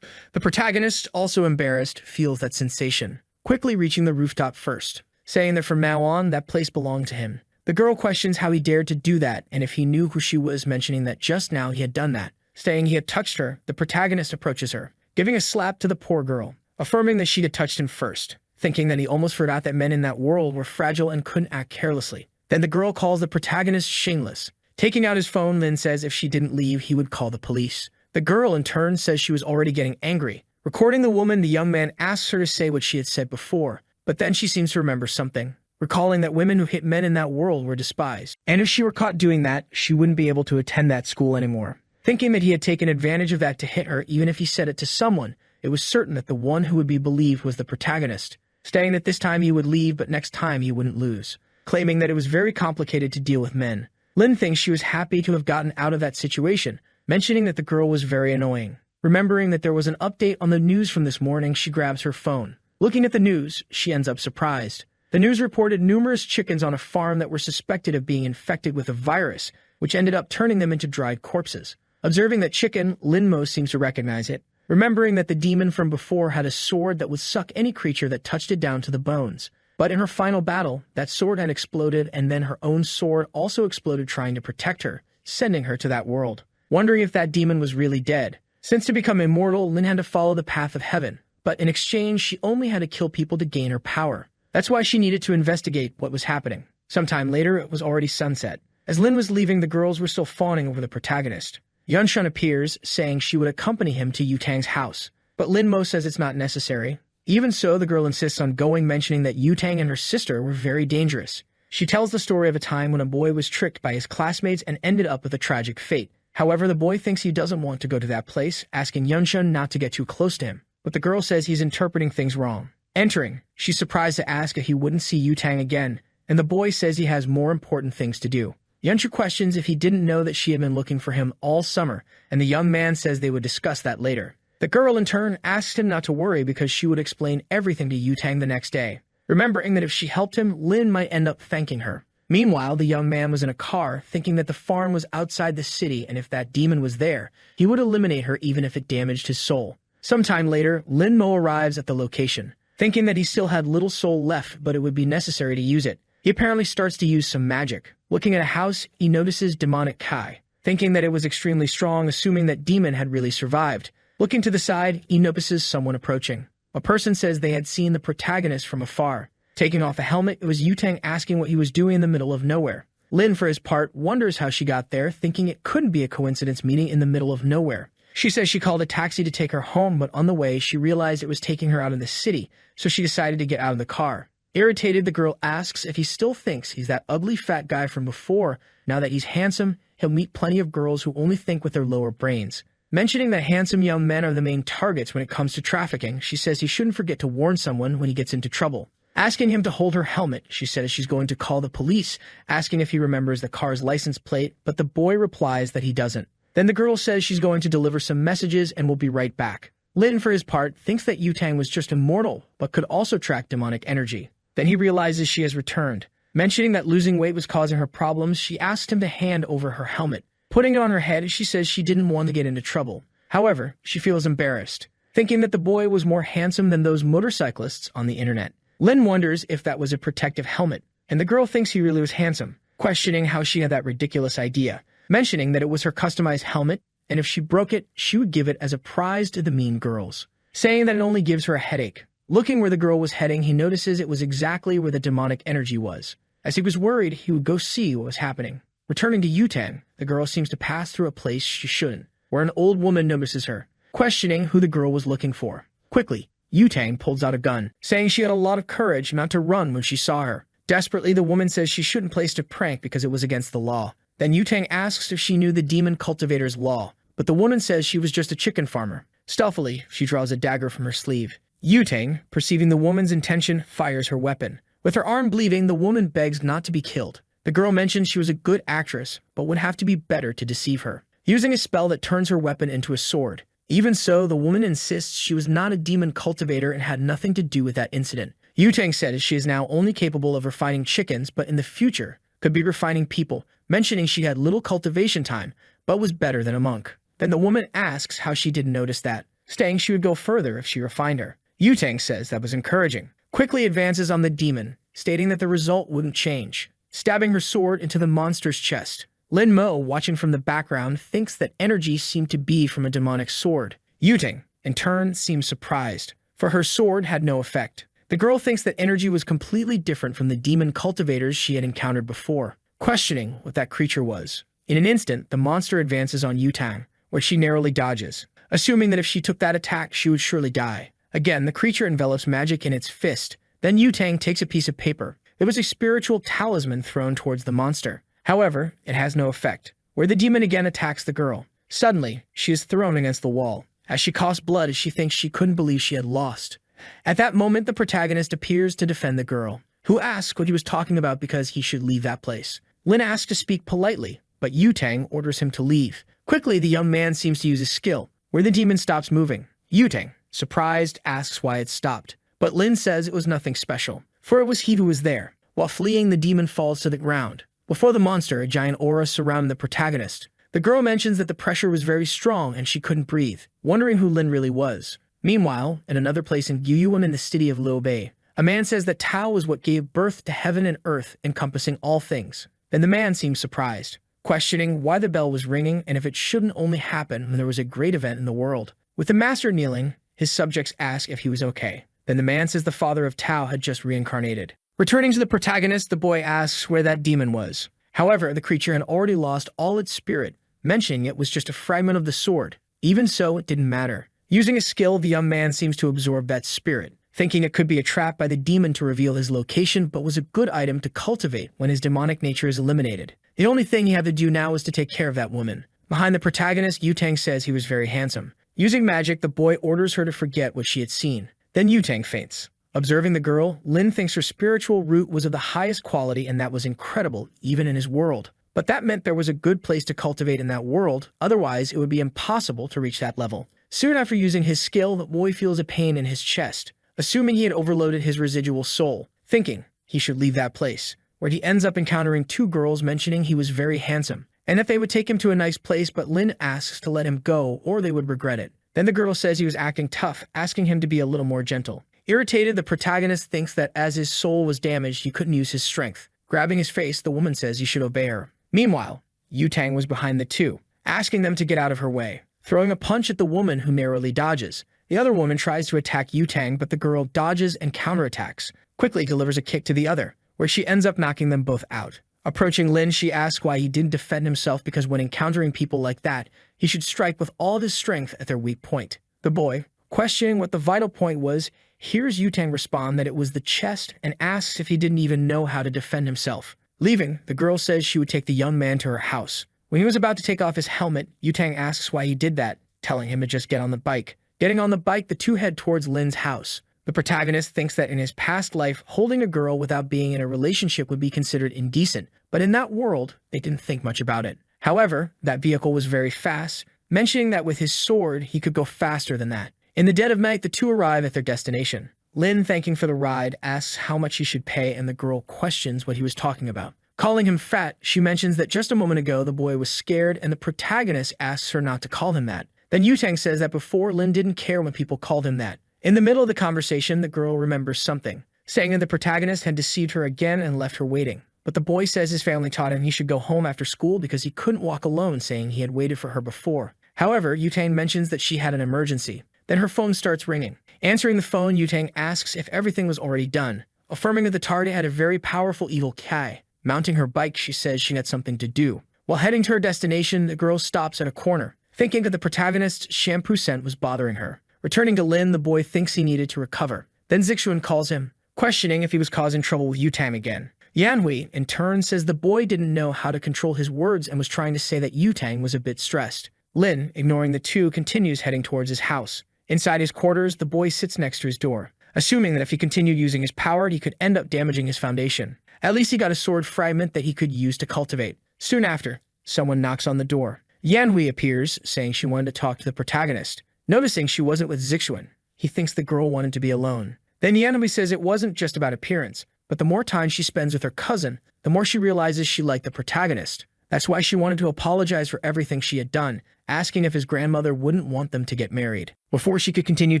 The protagonist, also embarrassed, feels that sensation, quickly reaching the rooftop first, saying that from now on, that place belonged to him. The girl questions how he dared to do that and if he knew who she was, mentioning that just now he had done that. Saying he had touched her, the protagonist approaches her, giving a slap to the poor girl, affirming that she had touched him first, thinking that he almost forgot that men in that world were fragile and couldn't act carelessly. Then the girl calls the protagonist shameless. Taking out his phone, Lin says if she didn't leave, he would call the police. The girl, in turn, says she was already getting angry. Recording the woman, the young man asks her to say what she had said before, but then she seems to remember something, recalling that women who hit men in that world were despised. And if she were caught doing that, she wouldn't be able to attend that school anymore. Thinking that he had taken advantage of that to hit her, even if he said it to someone, it was certain that the one who would be believed was the protagonist, saying that this time he would leave, but next time he wouldn't lose, claiming that it was very complicated to deal with men. Lin thinks she was happy to have gotten out of that situation, mentioning that the girl was very annoying. Remembering that there was an update on the news from this morning, she grabs her phone. Looking at the news, she ends up surprised. The news reported numerous chickens on a farm that were suspected of being infected with a virus, which ended up turning them into dried corpses. Observing that chicken, Lin Mo seems to recognize it, remembering that the demon from before had a sword that would suck any creature that touched it down to the bones. But in her final battle, that sword had exploded, and then her own sword also exploded, trying to protect her, sending her to that world. Wondering if that demon was really dead. Since to become immortal, Lin had to follow the path of heaven, but in exchange, she only had to kill people to gain her power. That's why she needed to investigate what was happening. Sometime later, it was already sunset. As Lin was leaving, the girls were still fawning over the protagonist. Yunshun appears, saying she would accompany him to Yutang's house, but Lin Mo says it's not necessary. Even so, the girl insists on going, mentioning that Yutang and her sister were very dangerous. She tells the story of a time when a boy was tricked by his classmates and ended up with a tragic fate. However, the boy thinks he doesn't want to go to that place, asking Yunshun not to get too close to him, but the girl says he's interpreting things wrong. Entering, she's surprised to ask if he wouldn't see Yutang again, and the boy says he has more important things to do. Yunshun questions if he didn't know that she had been looking for him all summer, and the young man says they would discuss that later. The girl, in turn, asks him not to worry because she would explain everything to Yutang the next day, remembering that if she helped him, Lin might end up thanking her. Meanwhile, the young man was in a car, thinking that the farm was outside the city, and if that demon was there, he would eliminate her even if it damaged his soul. Sometime later, Lin Mo arrives at the location, thinking that he still had little soul left, but it would be necessary to use it. He apparently starts to use some magic. Looking at a house, he notices demonic Kai, thinking that it was extremely strong, assuming that demon had really survived. Looking to the side, he notices someone approaching. A person says they had seen the protagonist from afar. Taking off a helmet, it was Yutang asking what he was doing in the middle of nowhere. Lin, for his part, wonders how she got there, thinking it couldn't be a coincidence meeting in the middle of nowhere. She says she called a taxi to take her home, but on the way, she realized it was taking her out of the city, so she decided to get out of the car. Irritated, the girl asks if he still thinks he's that ugly fat guy from before. Now that he's handsome, he'll meet plenty of girls who only think with their lower brains. Mentioning that handsome young men are the main targets when it comes to trafficking, she says he shouldn't forget to warn someone when he gets into trouble. Asking him to hold her helmet, she says she's going to call the police, asking if he remembers the car's license plate, but the boy replies that he doesn't. Then the girl says she's going to deliver some messages and will be right back. Lin, for his part, thinks that Yutang was just immortal, but could also track demonic energy. Then he realizes she has returned. Mentioning that losing weight was causing her problems, she asked him to hand over her helmet, Putting it on her head, she says she didn't want to get into trouble. However, she feels embarrassed, thinking that the boy was more handsome than those motorcyclists on the internet. Lin wonders if that was a protective helmet, and the girl thinks he really was handsome, questioning how she had that ridiculous idea, mentioning that it was her customized helmet, and if she broke it, she would give it as a prize to the mean girls, saying that it only gives her a headache. Looking where the girl was heading, he notices it was exactly where the demonic energy was. As he was worried, he would go see what was happening. Returning to Yutang, the girl seems to pass through a place she shouldn't, where an old woman notices her, questioning who the girl was looking for. Quickly, Yutang pulls out a gun, saying she had a lot of courage not to run when she saw her. Desperately, the woman says she shouldn't place a prank because it was against the law. Then Yutang asks if she knew the demon cultivator's law, but the woman says she was just a chicken farmer. Stealthily, she draws a dagger from her sleeve. Yutang, perceiving the woman's intention, fires her weapon. With her arm bleeding, the woman begs not to be killed. The girl mentions she was a good actress, but would have to be better to deceive her, using a spell that turns her weapon into a sword. Even so, the woman insists she was not a demon cultivator and had nothing to do with that incident. Yutang says she is now only capable of refining chickens, but in the future could be refining people, mentioning she had little cultivation time, but was better than a monk. Then the woman asks how she didn't notice that, saying she would go further if she refined her. Yutang says that was encouraging, quickly advances on the demon, stating that the result wouldn't change, stabbing her sword into the monster's chest. Lin Mo, watching from the background, thinks that energy seemed to be from a demonic sword. Yutang, in turn, seems surprised, for her sword had no effect. The girl thinks that energy was completely different from the demon cultivators she had encountered before, questioning what that creature was. In an instant, the monster advances on Yutang, where she narrowly dodges, assuming that if she took that attack, she would surely die. Again, the creature envelops magic in its fist. Then Yutang takes a piece of paper. It was a spiritual talisman thrown towards the monster. However, it has no effect, where the demon again attacks the girl. Suddenly, she is thrown against the wall, as she coughs blood as she thinks she couldn't believe she had lost. At that moment, the protagonist appears to defend the girl, who asks what he was talking about because he should leave that place. Lin asks to speak politely, but Yutang orders him to leave. Quickly, the young man seems to use a skill, where the demon stops moving. Yutang, surprised, asks why it stopped, but Lin says it was nothing special, for it was he who was there. While fleeing, the demon falls to the ground. Before the monster, a giant aura surrounded the protagonist. The girl mentions that the pressure was very strong and she couldn't breathe, wondering who Lin really was. Meanwhile, in another place in Gyuyuan in the city of Liubei, a man says that Tao was what gave birth to heaven and earth, encompassing all things. Then the man seems surprised, questioning why the bell was ringing and if it shouldn't only happen when there was a great event in the world. With the master kneeling, his subjects ask if he was okay. Then the man says the father of Tao had just reincarnated. Returning to the protagonist, the boy asks where that demon was. However, the creature had already lost all its spirit, mentioning it was just a fragment of the sword. Even so, it didn't matter. Using a skill, the young man seems to absorb that spirit, thinking it could be a trap by the demon to reveal his location, but was a good item to cultivate when his demonic nature is eliminated. The only thing he had to do now was to take care of that woman. Behind the protagonist, Yutang says he was very handsome. Using magic, the boy orders her to forget what she had seen. Then Yutang faints. Observing the girl, Lin thinks her spiritual root was of the highest quality and that was incredible, even in his world. But that meant there was a good place to cultivate in that world, otherwise it would be impossible to reach that level. Soon after using his skill, the boy feels a pain in his chest, assuming he had overloaded his residual soul, thinking he should leave that place, where he ends up encountering two girls mentioning he was very handsome, and that they would take him to a nice place, but Lin asks to let him go or they would regret it. Then the girl says he was acting tough, asking him to be a little more gentle. Irritated, the protagonist thinks that as his soul was damaged, he couldn't use his strength. Grabbing his face, the woman says he should obey her. Meanwhile, Yutang was behind the two, asking them to get out of her way, throwing a punch at the woman who narrowly dodges. The other woman tries to attack Yutang, but the girl dodges and counterattacks, quickly delivers a kick to the other, where she ends up knocking them both out. Approaching Lin, she asks why he didn't defend himself because when encountering people like that, he should strike with all of his strength at their weak point. The boy, questioning what the vital point was, hears Yutang respond that it was the chest and asks if he didn't even know how to defend himself. Leaving, the girl says she would take the young man to her house. When he was about to take off his helmet, Yutang asks why he did that, telling him to just get on the bike. Getting on the bike, the two head towards Lin's house. The protagonist thinks that in his past life, holding a girl without being in a relationship would be considered indecent, but in that world, they didn't think much about it. However, that vehicle was very fast, mentioning that with his sword, he could go faster than that. In the dead of night, the two arrive at their destination. Lin, thanking for the ride, asks how much he should pay, and the girl questions what he was talking about. Calling him fat, she mentions that just a moment ago the boy was scared and the protagonist asks her not to call him that. Then Yutang says that before Lin didn't care when people called him that. In the middle of the conversation, the girl remembers something, saying that the protagonist had deceived her again and left her waiting. But the boy says his family taught him he should go home after school because he couldn't walk alone, saying he had waited for her before. However, Yutang mentions that she had an emergency. Then her phone starts ringing. Answering the phone, Yutang asks if everything was already done, affirming that the target had a very powerful evil Kai. Mounting her bike, she says she had something to do. While heading to her destination, the girl stops at a corner, thinking that the protagonist's shampoo scent was bothering her. Returning to Lin, the boy thinks he needed to recover. Then Zixuan calls him, questioning if he was causing trouble with Yutang again. Yanhui, in turn, says the boy didn't know how to control his words and was trying to say that Yutang was a bit stressed. Lin, ignoring the two, continues heading towards his house. Inside his quarters, the boy sits next to his door, assuming that if he continued using his power, he could end up damaging his foundation. At least he got a sword fragment that he could use to cultivate. Soon after, someone knocks on the door. Yanhui appears, saying she wanted to talk to the protagonist. Noticing she wasn't with Zixuan, he thinks the girl wanted to be alone. Then Yanhui says it wasn't just about appearance, but the more time she spends with her cousin, the more she realizes she liked the protagonist. That's why she wanted to apologize for everything she had done, asking if his grandmother wouldn't want them to get married. Before she could continue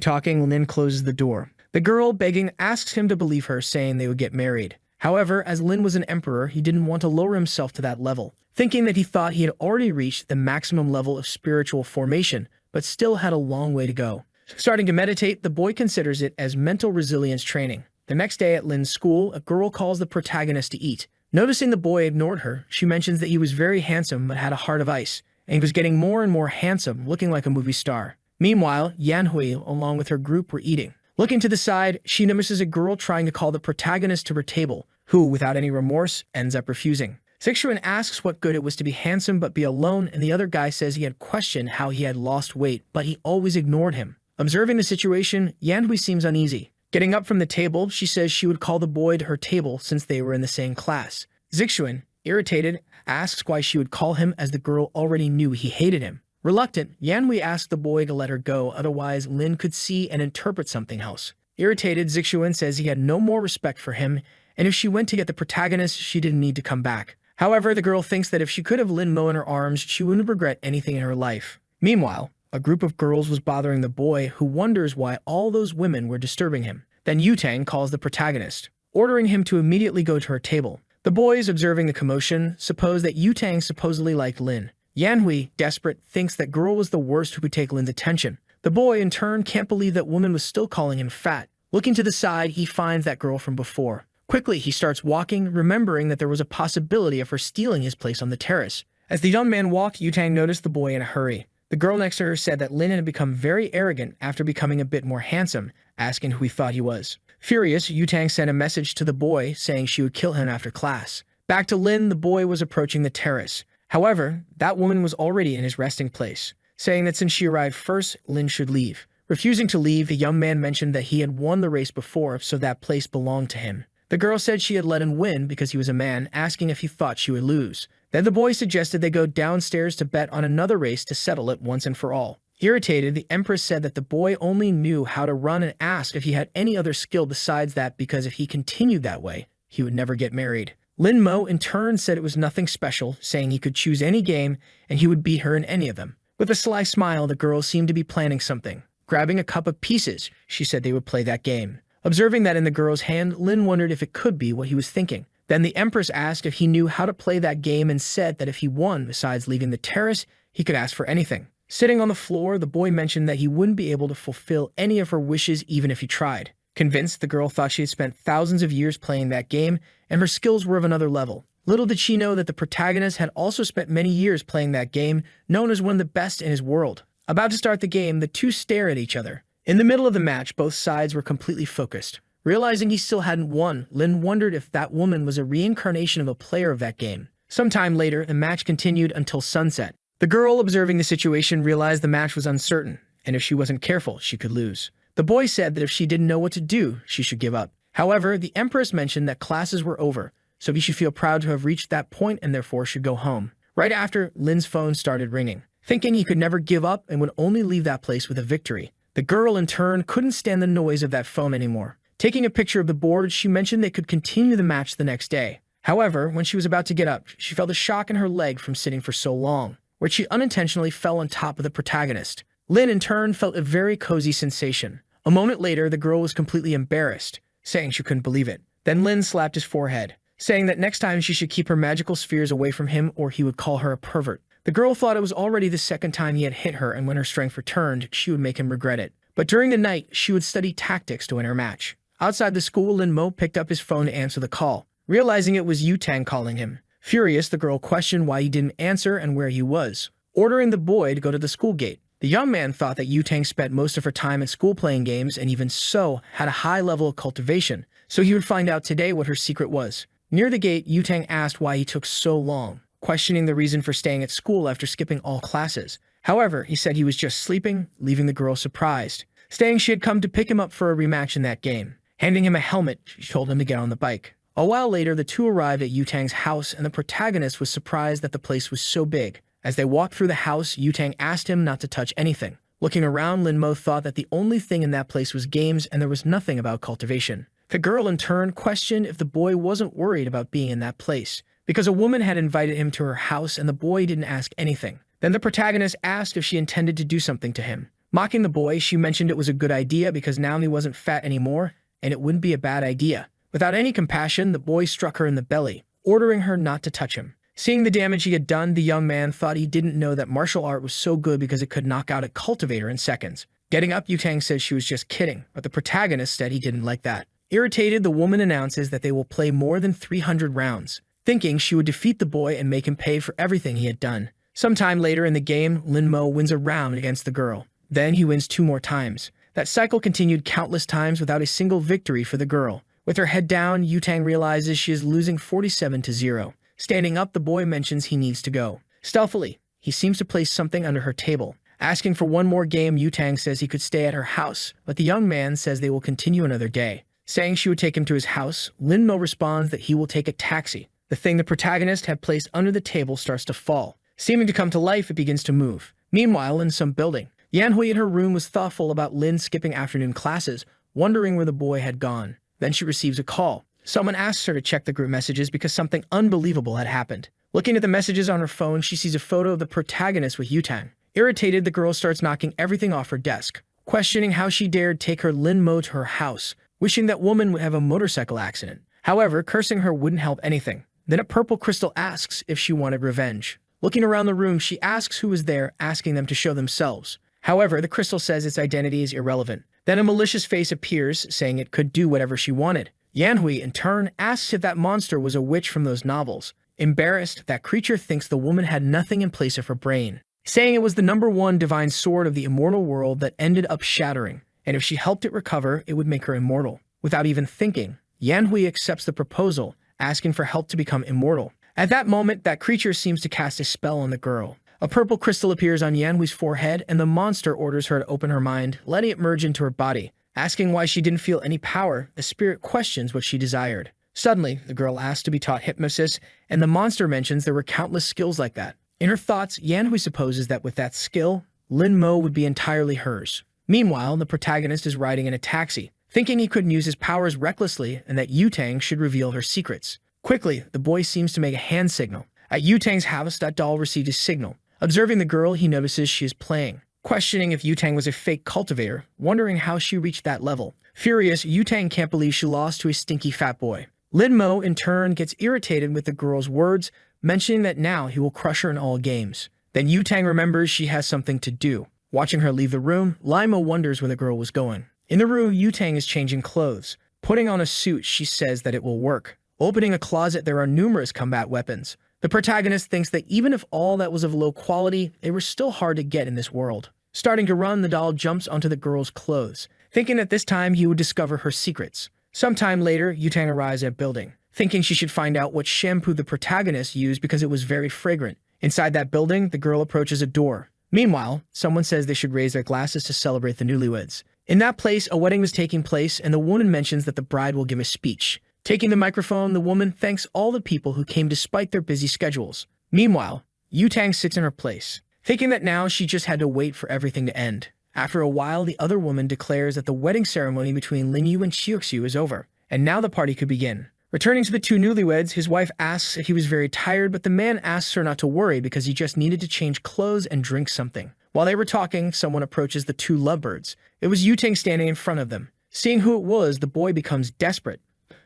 talking, Lin closes the door. The girl, begging, asks him to believe her, saying they would get married. However, as Lin was an emperor, he didn't want to lower himself to that level, thinking that he thought he had already reached the maximum level of spiritual formation, but still had a long way to go. Starting to meditate, the boy considers it as mental resilience training. The next day at Lin's school, a girl calls the protagonist to eat. Noticing the boy ignored her, she mentions that he was very handsome but had a heart of ice, and he was getting more and more handsome, looking like a movie star. Meanwhile, Yanhui, along with her group, were eating. Looking to the side, she notices a girl trying to call the protagonist to her table, who, without any remorse, ends up refusing. Zixuan asks what good it was to be handsome but be alone, and the other guy says he had questioned how he had lost weight, but he always ignored him. Observing the situation, Yanhui seems uneasy. Getting up from the table, she says she would call the boy to her table since they were in the same class. Zixuan, irritated, asks why she would call him as the girl already knew he hated him. Reluctant, Yanhui asked the boy to let her go, otherwise Lin could see and interpret something else. Irritated, Zixuan says he had no more respect for him, and if she went to get the protagonist, she didn't need to come back. However, the girl thinks that if she could have Lin Mo in her arms, she wouldn't regret anything in her life. Meanwhile, a group of girls was bothering the boy, who wonders why all those women were disturbing him. Then Yutang calls the protagonist, ordering him to immediately go to her table. The boys, observing the commotion, suppose that Yutang supposedly liked Lin. Yanhui, desperate, thinks that girl was the worst who could take Lin's attention. The boy, in turn, can't believe that woman was still calling him fat. Looking to the side, he finds that girl from before. Quickly, he starts walking, remembering that there was a possibility of her stealing his place on the terrace. As the young man walked, Yutang noticed the boy in a hurry. The girl next to her said that Lin had become very arrogant after becoming a bit more handsome, asking who he thought he was. Furious, Yutang sent a message to the boy saying she would kill him after class. Back to Lin, the boy was approaching the terrace. However, that woman was already in his resting place, saying that since she arrived first, Lin should leave. Refusing to leave, the young man mentioned that he had won the race before, so that place belonged to him. The girl said she had let him win because he was a man, asking if he thought she would lose. Then the boy suggested they go downstairs to bet on another race to settle it once and for all. Irritated, the Empress said that the boy only knew how to run and asked if he had any other skill besides that because if he continued that way, he would never get married. Lin Mo, in turn, said it was nothing special, saying he could choose any game and he would beat her in any of them. With a sly smile, the girl seemed to be planning something. Grabbing a cup of pieces, she said they would play that game. Observing that in the girl's hand, Lin wondered if it could be what he was thinking. Then the Empress asked if he knew how to play that game and said that if he won, besides leaving the terrace, he could ask for anything. Sitting on the floor, the boy mentioned that he wouldn't be able to fulfill any of her wishes even if he tried. Convinced, the girl thought she had spent thousands of years playing that game, and her skills were of another level. Little did she know that the protagonist had also spent many years playing that game, known as one of the best in his world. About to start the game, the two stare at each other. In the middle of the match, both sides were completely focused. Realizing he still hadn't won, Lin wondered if that woman was a reincarnation of a player of that game. Sometime later, the match continued until sunset. The girl, observing the situation, realized the match was uncertain, and if she wasn't careful, she could lose. The boy said that if she didn't know what to do, she should give up. However, the Empress mentioned that classes were over, so he should feel proud to have reached that point and therefore should go home. Right after, Lin's phone started ringing. Thinking he could never give up and would only leave that place with a victory. The girl, in turn, couldn't stand the noise of that phone anymore. Taking a picture of the board, she mentioned they could continue the match the next day. However, when she was about to get up, she felt a shock in her leg from sitting for so long, where she unintentionally fell on top of the protagonist. Lin, in turn, felt a very cozy sensation. A moment later, the girl was completely embarrassed, saying she couldn't believe it. Then Lin slapped his forehead, saying that next time she should keep her magical spheres away from him or he would call her a pervert. The girl thought it was already the second time he had hit her, and when her strength returned, she would make him regret it. But during the night, she would study tactics to win her match. Outside the school, Lin Mo picked up his phone to answer the call, realizing it was Yutang calling him. Furious, the girl questioned why he didn't answer and where he was, ordering the boy to go to the school gate. The young man thought that Yutang spent most of her time at school playing games and even so had a high level of cultivation, so he would find out today what her secret was. Near the gate, Yutang asked why he took so long, questioning the reason for staying at school after skipping all classes. However, he said he was just sleeping, leaving the girl surprised, saying she had come to pick him up for a rematch in that game. Handing him a helmet, she told him to get on the bike. A while later, the two arrived at Yutang's house, and the protagonist was surprised that the place was so big. As they walked through the house, Yutang asked him not to touch anything. Looking around, Lin Mo thought that the only thing in that place was games and there was nothing about cultivation. The girl, in turn, questioned if the boy wasn't worried about being in that place, because a woman had invited him to her house and the boy didn't ask anything. Then the protagonist asked if she intended to do something to him. Mocking the boy, she mentioned it was a good idea because now he wasn't fat anymore, and it wouldn't be a bad idea. Without any compassion, the boy struck her in the belly, ordering her not to touch him. Seeing the damage he had done, the young man thought he didn't know that martial art was so good because it could knock out a cultivator in seconds. Getting up, Yutang said she was just kidding, but the protagonist said he didn't like that. Irritated, the woman announces that they will play more than 300 rounds, thinking she would defeat the boy and make him pay for everything he had done. Sometime later in the game, Lin Mo wins a round against the girl. Then he wins 2 more times. That cycle continued countless times without a single victory for the girl. With her head down, Yutang realizes she is losing 47-0. Standing up, the boy mentions he needs to go. Stealthily, he seems to place something under her table. Asking for one more game, Yutang says he could stay at her house, but the young man says they will continue another day. Saying she would take him to his house, Lin Mo responds that he will take a taxi. The thing the protagonist had placed under the table starts to fall. Seeming to come to life, it begins to move. Meanwhile, in some building, Yanhui in her room was thoughtful about Lin skipping afternoon classes, wondering where the boy had gone. Then she receives a call. Someone asks her to check the group messages because something unbelievable had happened. Looking at the messages on her phone, she sees a photo of the protagonist with Yutang. Irritated, the girl starts knocking everything off her desk, questioning how she dared take her Lin Mo to her house, wishing that woman would have a motorcycle accident. However, cursing her wouldn't help anything. Then a purple crystal asks if she wanted revenge. Looking around the room, she asks who was there, asking them to show themselves. However, the crystal says its identity is irrelevant. Then a malicious face appears, saying it could do whatever she wanted. Yanhui, in turn, asks if that monster was a witch from those novels. Embarrassed, that creature thinks the woman had nothing in place of her brain, saying it was the #1 divine sword of the immortal world that ended up shattering, and if she helped it recover, it would make her immortal. Without even thinking, Yanhui accepts the proposal, asking for help to become immortal. At that moment, that creature seems to cast a spell on the girl. A purple crystal appears on Yanhui's forehead, and the monster orders her to open her mind, letting it merge into her body. Asking why she didn't feel any power, the spirit questions what she desired. Suddenly, the girl asks to be taught hypnosis, and the monster mentions there were countless skills like that. In her thoughts, Yanhui supposes that with that skill, Lin Mo would be entirely hers. Meanwhile, the protagonist is riding in a taxi, thinking he couldn't use his powers recklessly and that Yutang should reveal her secrets. Quickly, the boy seems to make a hand signal. At Yutang's house, that doll received a signal. Observing the girl, he notices she is playing, questioning if Yutang was a fake cultivator, wondering how she reached that level. Furious, Yutang can't believe she lost to a stinky fat boy. Lin Mo, in turn, gets irritated with the girl's words, mentioning that now he will crush her in all games. Then Yutang remembers she has something to do. Watching her leave the room, Limo wonders where the girl was going. In the room, Yutang is changing clothes. Putting on a suit, she says that it will work. Opening a closet, there are numerous combat weapons. The protagonist thinks that even if all that was of low quality, they were still hard to get in this world. Starting to run, the doll jumps onto the girl's clothes, thinking that this time he would discover her secrets. Sometime later, Yutang arrives at a building, thinking she should find out what shampoo the protagonist used because it was very fragrant. Inside that building, the girl approaches a door. Meanwhile, someone says they should raise their glasses to celebrate the newlyweds. In that place, a wedding was taking place, and the woman mentions that the bride will give a speech. Taking the microphone, the woman thanks all the people who came despite their busy schedules. Meanwhile, Yutang sits in her place, thinking that now she just had to wait for everything to end. After a while, the other woman declares that the wedding ceremony between Linyu and Xiuxiu is over, and now the party could begin. Returning to the two newlyweds, his wife asks if he was very tired, but the man asks her not to worry because he just needed to change clothes and drink something. While they were talking, someone approaches the two lovebirds. It was Yutang standing in front of them. Seeing who it was, the boy becomes desperate.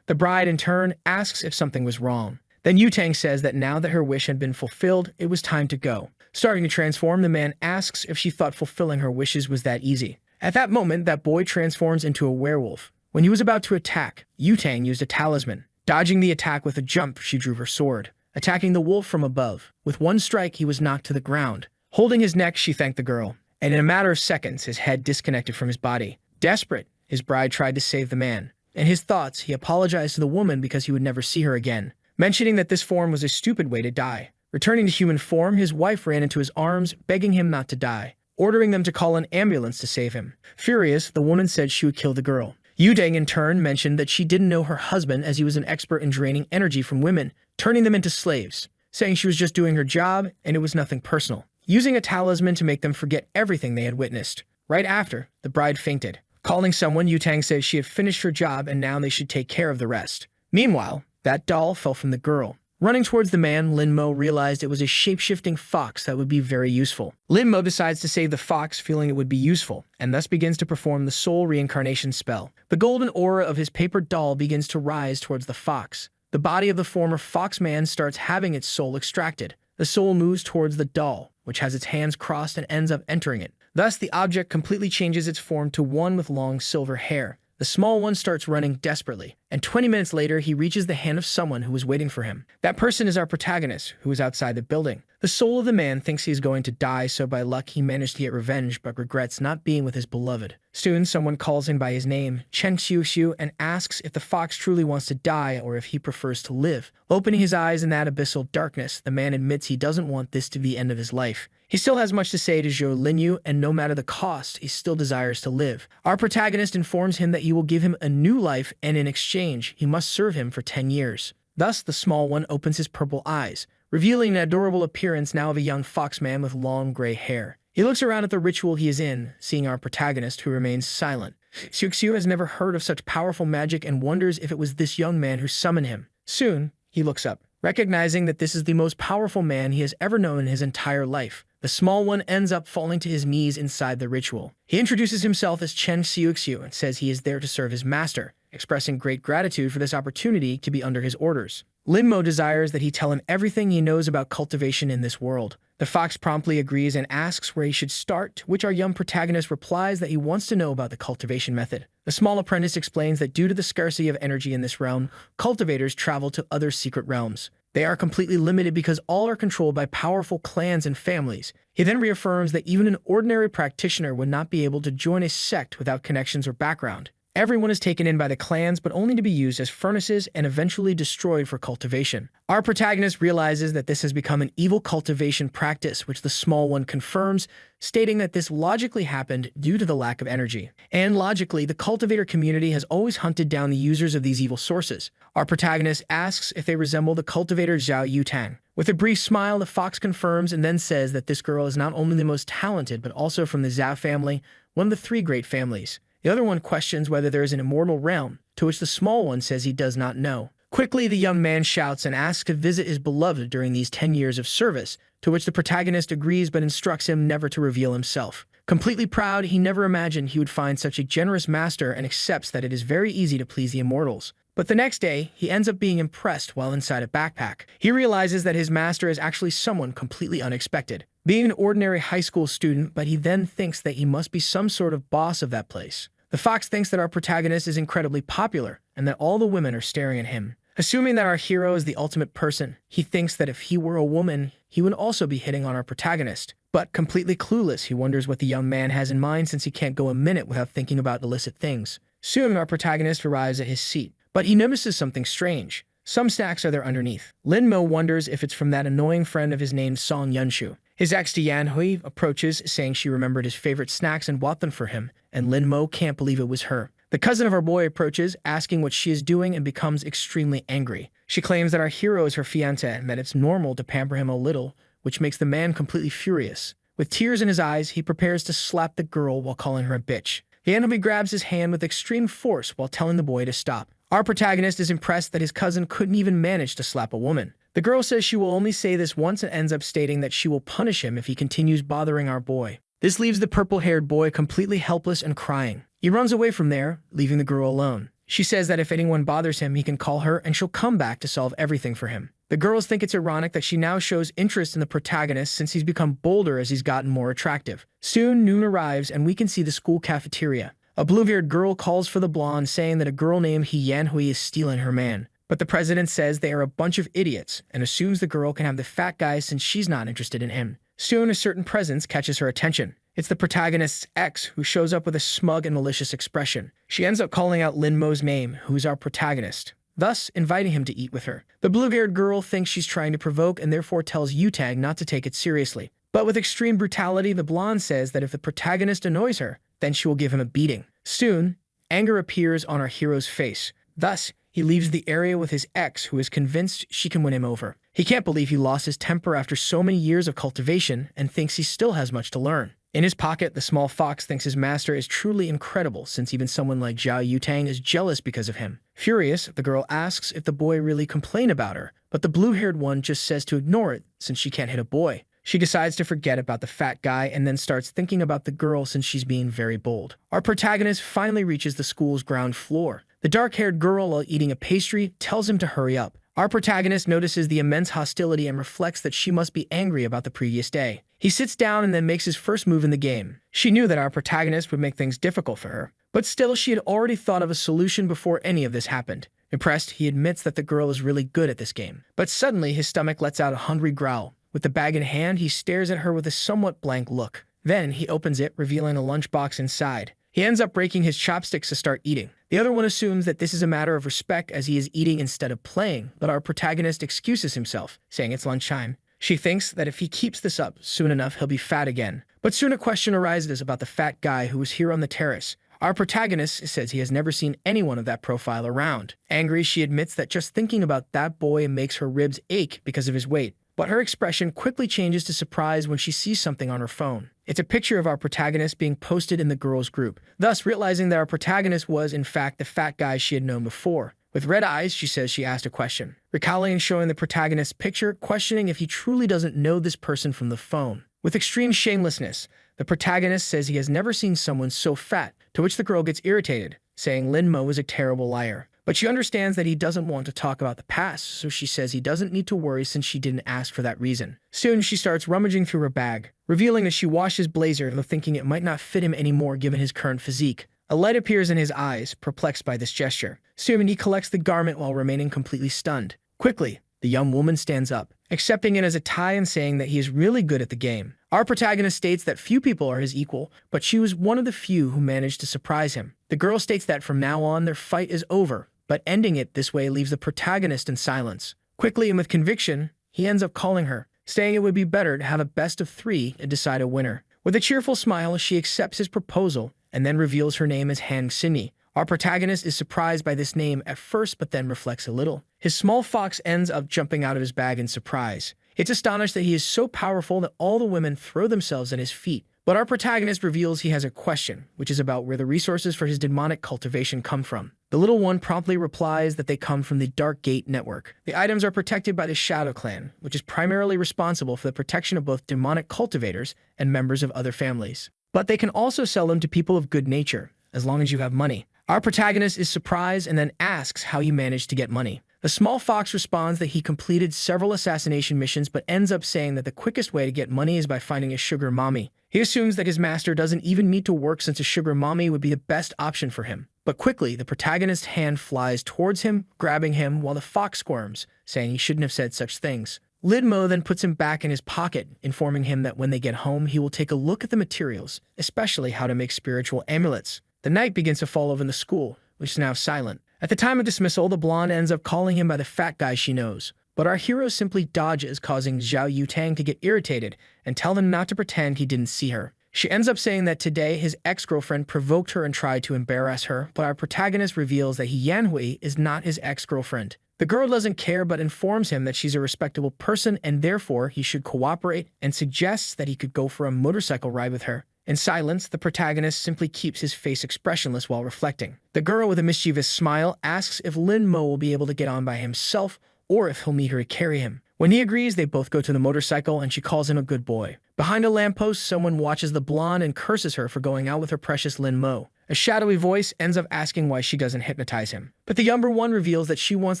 The bride, in turn, asks if something was wrong. Then Yutang says that now that her wish had been fulfilled, it was time to go. Starting to transform, the man asks if she thought fulfilling her wishes was that easy. At that moment, that boy transforms into a werewolf. When he was about to attack, Yutang used a talisman. Dodging the attack with a jump, she drew her sword, attacking the wolf from above. With one strike, he was knocked to the ground. Holding his neck, she thanked the girl, and in a matter of seconds, his head disconnected from his body. Desperate, his bride tried to save the man. In his thoughts, he apologized to the woman because he would never see her again, mentioning that this form was a stupid way to die. Returning to human form, his wife ran into his arms, begging him not to die, ordering them to call an ambulance to save him. Furious, the woman said she would kill the girl. Yudang, in turn, mentioned that she didn't know her husband as he was an expert in draining energy from women, turning them into slaves, saying she was just doing her job and it was nothing personal, using a talisman to make them forget everything they had witnessed. Right after, the bride fainted. Calling someone, Yutang said she had finished her job and now they should take care of the rest. Meanwhile, that doll fell from the girl. Running towards the man, Linmo realized it was a shape-shifting fox that would be very useful. Linmo decides to save the fox, feeling it would be useful, and thus begins to perform the soul reincarnation spell. The golden aura of his paper doll begins to rise towards the fox. The body of the former fox man starts having its soul extracted. The soul moves towards the doll, which has its hands crossed and ends up entering it. Thus, the object completely changes its form to one with long silver hair. The small one starts running desperately, and 20 minutes later, he reaches the hand of someone who was waiting for him. That person is our protagonist, who is outside the building. The soul of the man thinks he is going to die, so by luck he managed to get revenge, but regrets not being with his beloved. Soon, someone calls him by his name, Chen Xiu, and asks if the fox truly wants to die or if he prefers to live. Opening his eyes in that abyssal darkness, the man admits he doesn't want this to be the end of his life. He still has much to say to Zhou Linyu, and no matter the cost, he still desires to live. Our protagonist informs him that he will give him a new life, and in exchange, he must serve him for 10 years. Thus, the small one opens his purple eyes, revealing an adorable appearance now of a young fox man with long gray hair. He looks around at the ritual he is in, seeing our protagonist, who remains silent. Xiu has never heard of such powerful magic and wonders if it was this young man who summoned him. Soon, he looks up, recognizing that this is the most powerful man he has ever known in his entire life. The small one ends up falling to his knees inside the ritual. He introduces himself as Chen Xiu and says he is there to serve his master, expressing great gratitude for this opportunity to be under his orders. Linmo desires that he tell him everything he knows about cultivation in this world. The fox promptly agrees and asks where he should start, to which our young protagonist replies that he wants to know about the cultivation method. The small apprentice explains that due to the scarcity of energy in this realm, cultivators travel to other secret realms. They are completely limited because all are controlled by powerful clans and families. He then reaffirms that even an ordinary practitioner would not be able to join a sect without connections or background. Everyone is taken in by the clans, but only to be used as furnaces and eventually destroyed for cultivation. Our protagonist realizes that this has become an evil cultivation practice, which the small one confirms, stating that this logically happened due to the lack of energy. And logically, the cultivator community has always hunted down the users of these evil sources. Our protagonist asks if they resemble the cultivator Zhao Yutang. With a brief smile, the fox confirms and then says that this girl is not only the most talented, but also from the Zhao family, one of the 3 great families. The other one questions whether there is an immortal realm, to which the small one says he does not know. Quickly, the young man shouts and asks to visit his beloved during these 10 years of service, to which the protagonist agrees but instructs him never to reveal himself. Completely proud, he never imagined he would find such a generous master and accepts that it is very easy to please the immortals. But the next day, he ends up being impressed while inside a backpack. He realizes that his master is actually someone completely unexpected. Being an ordinary high school student, but he then thinks that he must be some sort of boss of that place. The fox thinks that our protagonist is incredibly popular and that all the women are staring at him. Assuming that our hero is the ultimate person, he thinks that if he were a woman, he would also be hitting on our protagonist. But completely clueless, he wonders what the young man has in mind since he can't go a minute without thinking about illicit things. Soon, our protagonist arrives at his seat, but he notices something strange. Some snacks are there underneath. Linmo wonders if it's from that annoying friend of his named Song Yunshu. His ex Dianhui approaches, saying she remembered his favorite snacks and bought them for him, and Linmo can't believe it was her. The cousin of our boy approaches, asking what she is doing, and becomes extremely angry. She claims that our hero is her fiancé and that it's normal to pamper him a little, which makes the man completely furious. With tears in his eyes, he prepares to slap the girl while calling her a bitch. He grabs his hand with extreme force while telling the boy to stop. Our protagonist is impressed that his cousin couldn't even manage to slap a woman. The girl says she will only say this once and ends up stating that she will punish him if he continues bothering our boy. This leaves the purple-haired boy completely helpless and crying. He runs away from there, leaving the girl alone. She says that if anyone bothers him, he can call her and she'll come back to solve everything for him. The girls think it's ironic that she now shows interest in the protagonist since he's become bolder as he's gotten more attractive. Soon, noon arrives and we can see the school cafeteria. A blue-haired girl calls for the blonde, saying that a girl named Yahello is stealing her man. But the president says they are a bunch of idiots and assumes the girl can have the fat guy since she's not interested in him. Soon, a certain presence catches her attention. It's the protagonist's ex, who shows up with a smug and malicious expression. She ends up calling out Linmo's name, who's our protagonist, thus inviting him to eat with her. The blue-haired girl thinks she's trying to provoke and therefore tells Yutang not to take it seriously. But with extreme brutality, the blonde says that if the protagonist annoys her, then she will give him a beating. Soon, anger appears on our hero's face. Thus, he leaves the area with his ex, who is convinced she can win him over. He can't believe he lost his temper after so many years of cultivation and thinks he still has much to learn. In his pocket, the small fox thinks his master is truly incredible, since even someone like Zhao Yutang is jealous because of him. Furious, the girl asks if the boy really complained about her, but the blue-haired one just says to ignore it, since she can't hit a boy. She decides to forget about the fat guy and then starts thinking about the girl since she's being very bold. Our protagonist finally reaches the school's ground floor. The dark-haired girl, while eating a pastry, tells him to hurry up. Our protagonist notices the immense hostility and reflects that she must be angry about the previous day. He sits down and then makes his first move in the game. She knew that our protagonist would make things difficult for her, but still she had already thought of a solution before any of this happened. Impressed, he admits that the girl is really good at this game. But suddenly, his stomach lets out a hungry growl. With the bag in hand, he stares at her with a somewhat blank look. Then, he opens it, revealing a lunchbox inside. He ends up breaking his chopsticks to start eating. The other one assumes that this is a matter of respect as he is eating instead of playing, but our protagonist excuses himself, saying it's lunchtime. She thinks that if he keeps this up, soon enough he'll be fat again. But soon a question arises about the fat guy who was here on the terrace. Our protagonist says he has never seen anyone of that profile around. Angry, she admits that just thinking about that boy makes her ribs ache because of his weight. But her expression quickly changes to surprise when she sees something on her phone. It's a picture of our protagonist being posted in the girls' group, thus realizing that our protagonist was, in fact, the fat guy she had known before. With red eyes, she says she asked a question. Recalling and showing the protagonist's picture, questioning if he truly doesn't know this person from the phone. With extreme shamelessness, the protagonist says he has never seen someone so fat, to which the girl gets irritated, saying Linmo is a terrible liar. But she understands that he doesn't want to talk about the past, so she says he doesn't need to worry since she didn't ask for that reason. Soon, she starts rummaging through her bag, revealing that she washed his blazer, though thinking it might not fit him anymore given his current physique. A light appears in his eyes, perplexed by this gesture. Soon, he collects the garment while remaining completely stunned. Quickly, the young woman stands up, accepting it as a tie and saying that he is really good at the game. Our protagonist states that few people are his equal, but she was one of the few who managed to surprise him. The girl states that from now on, their fight is over, but ending it this way leaves the protagonist in silence. Quickly and with conviction, he ends up calling her, saying it would be better to have a best of three and decide a winner. With a cheerful smile, she accepts his proposal and then reveals her name as Han Xinyi. Our protagonist is surprised by this name at first, but then reflects a little. His small fox ends up jumping out of his bag in surprise. It's astonished that he is so powerful that all the women throw themselves at his feet. But our protagonist reveals he has a question, which is about where the resources for his demonic cultivation come from. The little one promptly replies that they come from the Dark Gate network. The items are protected by the Shadow Clan, which is primarily responsible for the protection of both demonic cultivators and members of other families. But they can also sell them to people of good nature, as long as you have money. Our protagonist is surprised and then asks how he managed to get money. The small fox responds that he completed several assassination missions but ends up saying that the quickest way to get money is by finding a sugar mommy. He assumes that his master doesn't even need to work since a sugar mommy would be the best option for him. But quickly, the protagonist's hand flies towards him, grabbing him while the fox squirms, saying he shouldn't have said such things. Lidmo then puts him back in his pocket, informing him that when they get home, he will take a look at the materials, especially how to make spiritual amulets. The night begins to fall over the school, which is now silent. At the time of dismissal, the blonde ends up calling him by the fat guy she knows. But our hero simply dodges, causing Zhao Yutang to get irritated and tell him not to pretend he didn't see her. She ends up saying that today his ex-girlfriend provoked her and tried to embarrass her, but our protagonist reveals that Yanhui is not his ex-girlfriend. The girl doesn't care but informs him that she's a respectable person and therefore he should cooperate and suggests that he could go for a motorcycle ride with her. In silence, the protagonist simply keeps his face expressionless while reflecting. The girl with a mischievous smile asks if Lin Mo will be able to get on by himself or if he'll need her to carry him. When he agrees, they both go to the motorcycle and she calls him a good boy. Behind a lamppost, someone watches the blonde and curses her for going out with her precious Lin Mo. A shadowy voice ends up asking why she doesn't hypnotize him. But the younger one reveals that she wants